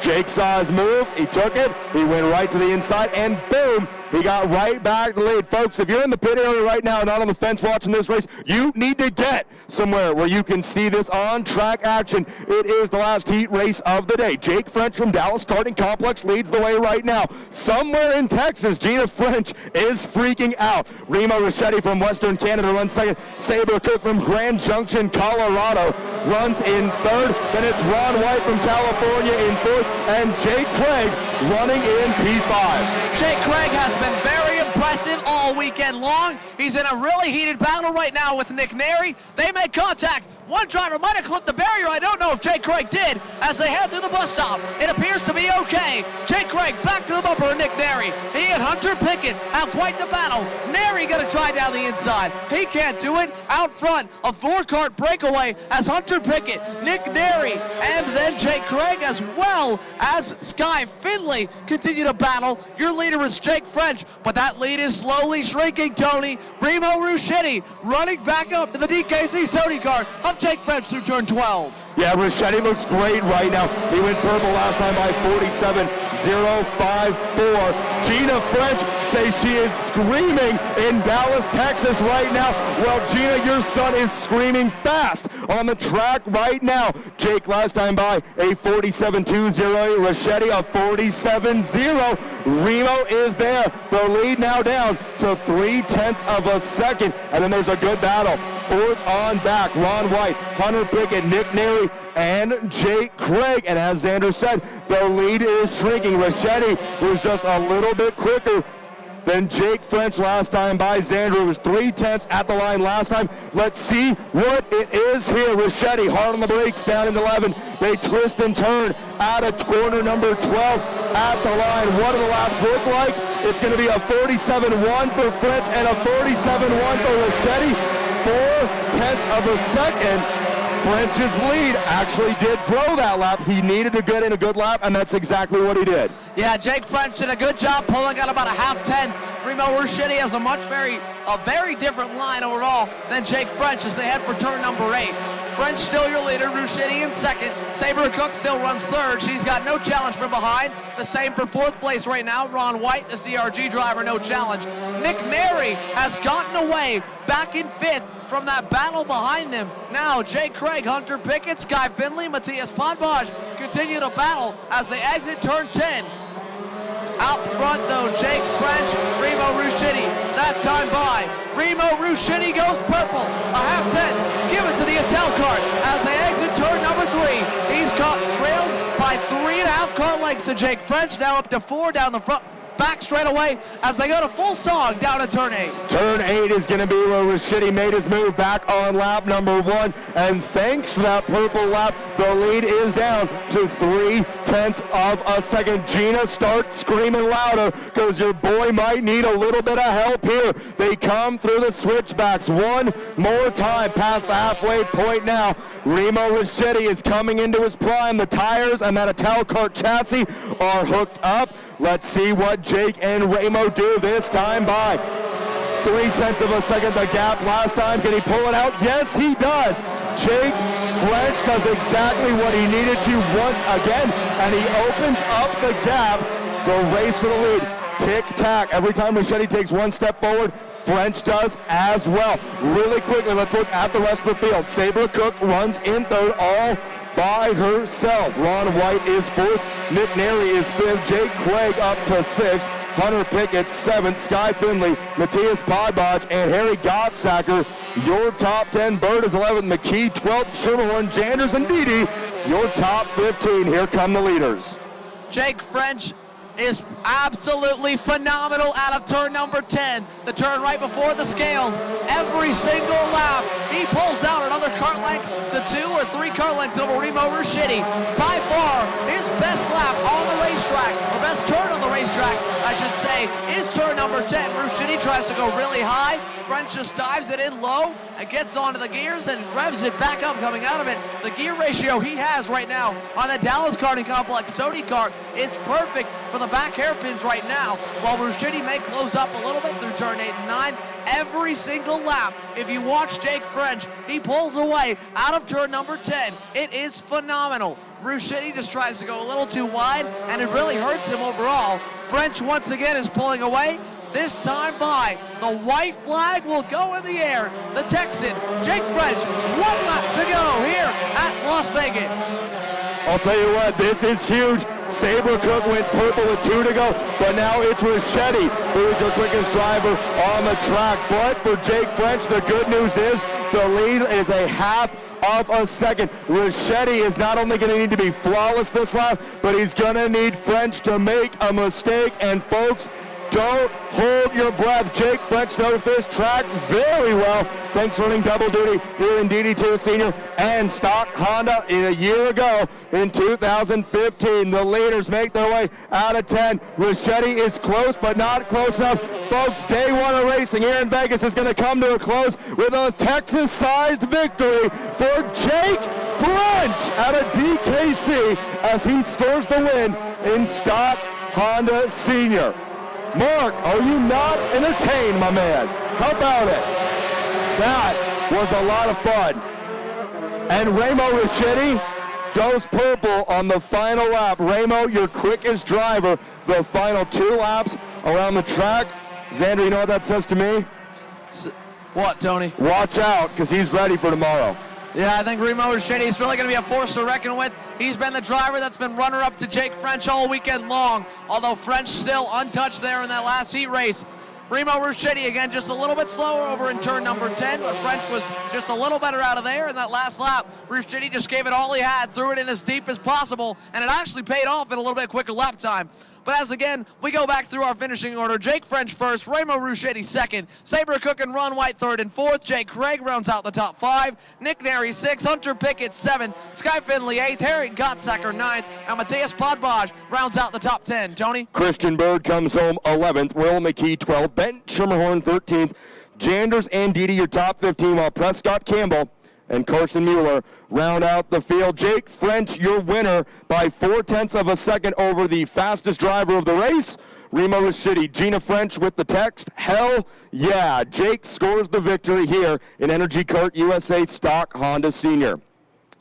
Jake saw his move, he took it, he went right to the inside, and boom, he got right back to the lead. Folks, if you're in the pit area right now, not on the fence watching this race, you need to get somewhere where you can see this on-track action. It is the last heat race of the day. Jake French from Dallas Karting Complex leads the way right now. Somewhere in Texas, Gina French is freaking out. Remo Ruscetti from Western Canada runs second. Sabre Cook from Grand Junction, Colorado runs in third. Then it's Ron White from California in fourth, and Jake Craig running in P5. Jake Craig has been very impressive all weekend long. He's in a really heated battle right now with Nick Neri. They make contact. One driver might have clipped the barrier. I don't know if Jake Craig did as they head through the bus stop. It appears to be okay. Jake Craig back to the bumper of Nick Neri. He and Hunter Pickett have quite the battle. Neri gonna try down the inside. He can't do it. Out front, a 4-cart breakaway as Hunter Pickett, Nick Neri, and then Jake Craig as well as Sky Finley continue to battle. Your leader is Jake French, but that lead is slowly shrinking, Tony. Remo Ruscetti running back up to the DKC Sony car of Jake French through turn 12. Yeah, Ruscetti looks great right now. He went purple last time by 47.054. Gina French says she is screaming in Dallas, Texas right now. Well, Gina, your son is screaming fast on the track right now. Jake last time by a 47.208. Ruscetti a 47.0. Remo is there. The lead now down to 0.3 of a second. And then there's a good battle. Fourth on back, Ron White, Hunter Pickett, Nick Neri, and Jake Craig. And as Xander said, the lead is shrinking. Ruscetti was just a little bit quicker than Jake French last time by. Xander was 0.3 at the line last time. Let's see what it is here. Ruscetti hard on the brakes down in 11. They twist and turn out of corner number 12 at the line. What do the laps look like? It's going to be a 47.1 for French and a 47.1 for Ruscetti. 0.4 of a second. French's lead actually did grow that lap. He needed to get in a good lap, and that's exactly what he did. Yeah, Jake French did a good job pulling out about a half 10. Remo Ruscetti has a very different line overall than Jake French as they head for turn number 8. French still your leader, Ruscetti in second. Sabre Cook still runs third. She's got no challenge from behind. The same for fourth place right now. Ron White, the CRG driver, no challenge. Nick Neri has gotten away back in fifth from that battle behind them. Now Jake Craig, Hunter Pickett, Sky Finley, Matthias Podbaj continue to battle as they exit turn 10. Out front though, Jake French, Remo Ruscetti, that time by. Remo Ruscetti goes purple, a half 10, give it to the Intel cart as they exit turn number 3. He's caught trailed by 3.5 car lengths to Jake French, now up to 4 down the front. Back straight away as they go to full song down to turn 8. Turn 8 is going to be where Ruscetti made his move back on lap number 1. And thanks to that purple lap, the lead is down to 0.3 of a second. Gina, start screaming louder because your boy might need a little bit of help here. They come through the switchbacks one more time past the halfway point now. Remo Ruscetti is coming into his prime. The tires and that Intel cart chassis are hooked up. Let's see what Jake and Remo do this time by. 0.3 of a second the gap last time. Can he pull it out? Yes, he does. Jake French does exactly what he needed to once again, and he opens up the gap. The race for the lead. Tick-tack. Every time Ruscetti takes one step forward, French does as well. Really quickly, let's look at the rest of the field. Sabre Cook runs in third, all by herself. Ron White is 4th, Nick Neri is 5th, Jake Craig up to 6th, Hunter Pickett 7th, Sky Finley, Matthias Podbach, and Harry Gottsacker. Your top 10, Bird is 11th, McKee 12th, Schermerhorn, Janders, and Dede. Your top 15. Here come the leaders. Jake French is absolutely phenomenal out of turn number 10, the turn right before the scales. Every single lap, he pulls out another cart length to 2 or 3 cart lengths over Remo Ruscitti. By far, his best lap on the racetrack, or best turn on the racetrack, I should say, is turn number 10. Ruscitti tries to go really high. French just dives it in low and gets onto the gears and revs it back up coming out of it. The gear ratio he has right now on the Dallas Karting Complex Sodi kart is perfect for the back hairpins right now, while Ruscitti may close up a little bit through turn 8 and 9. Every single lap, if you watch Jake French, he pulls away out of turn number 10. It is phenomenal. Ruscitti just tries to go a little too wide, and it really hurts him overall. French once again is pulling away, this time by. The white flag will go in the air. The Texan, Jake French, 1 lap to go here at Las Vegas. I'll tell you what, this is huge. Sabre Cook went purple with 2 to go, but now it's Ruscitti who is your quickest driver on the track. But for Jake French, the good news is the lead is a half of a second. Ruscitti is not only going to need to be flawless this lap, but he's going to need French to make a mistake. And folks, don't hold your breath. Jake French knows this track very well, thanks to running double duty here in DD2 Senior and stock Honda a year ago in 2015. The leaders make their way out of 10. Ruscitti is close, but not close enough. Folks, day 1 of racing here in Vegas is going to come to a close with a Texas-sized victory for Jake French out of DKC as he scores the win in stock Honda Senior. Mark, are you not entertained, my man? How about it? That was a lot of fun. And Remo Ruscitti goes purple on the final lap. Remo, your quickest driver, the final 2 laps around the track. Xander, you know what that says to me? What, Tony? Watch out, because he's ready for tomorrow. Yeah, I think Remo Ruscitti is really going to be a force to reckon with. He's been the driver that's been runner-up to Jake French all weekend long, although French still untouched there in that last heat race. Remo Ruscitti, again, just a little bit slower over in turn number 10, but French was just a little better out of there in that last lap. Ruscitti just gave it all he had, threw it in as deep as possible, and it actually paid off in a little bit quicker lap time. But as again, we go back through our finishing order. Jake French first, Remo Ruscitti second, Sabre Cook and Ron White third and fourth, Jake Craig rounds out the top 5, Nick Neri 6th, Hunter Pickett 7th, Sky Finley 8th, Harry Gottsacker 9th, and Matthias Podbach rounds out the top 10. Tony? Christian Bird comes home 11th, Will McKee 12th, Ben Schermerhorn 13th, Janders and Dede your top 15, while Prescott Campbell and Carson Mueller round out the field. Jake French, your winner by 0.4 of a second over the fastest driver of the race, Remo Ruscitti. Gina French with the text, hell yeah. Jake scores the victory here in Energy Kart USA Stock Honda Senior.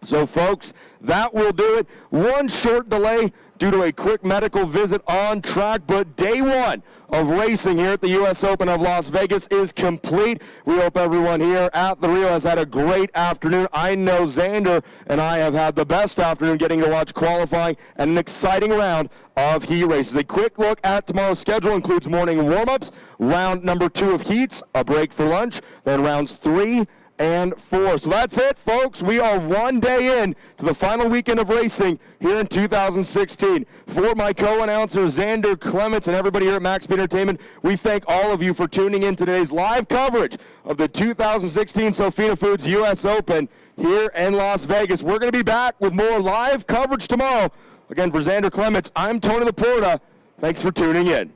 So folks, that will do it. One short delay due to a quick medical visit on track, but day 1 of racing here at the US Open of Las Vegas is complete. We hope everyone here at the Rio has had a great afternoon. I know Xander and I have had the best afternoon getting to watch qualifying and an exciting round of heat races. A quick look at tomorrow's schedule includes morning warm-ups, round number 2 of heats, a break for lunch, then rounds 3 and 4. So that's it, folks. We are 1 day in to the final weekend of racing here in 2016. For my co-announcer, Xander Clements, and everybody here at Max Speed Entertainment, we thank all of you for tuning in to today's live coverage of the 2016 Sofina Foods US Open here in Las Vegas. We're going to be back with more live coverage tomorrow. Again, for Xander Clements, I'm Tony Laporta. Thanks for tuning in.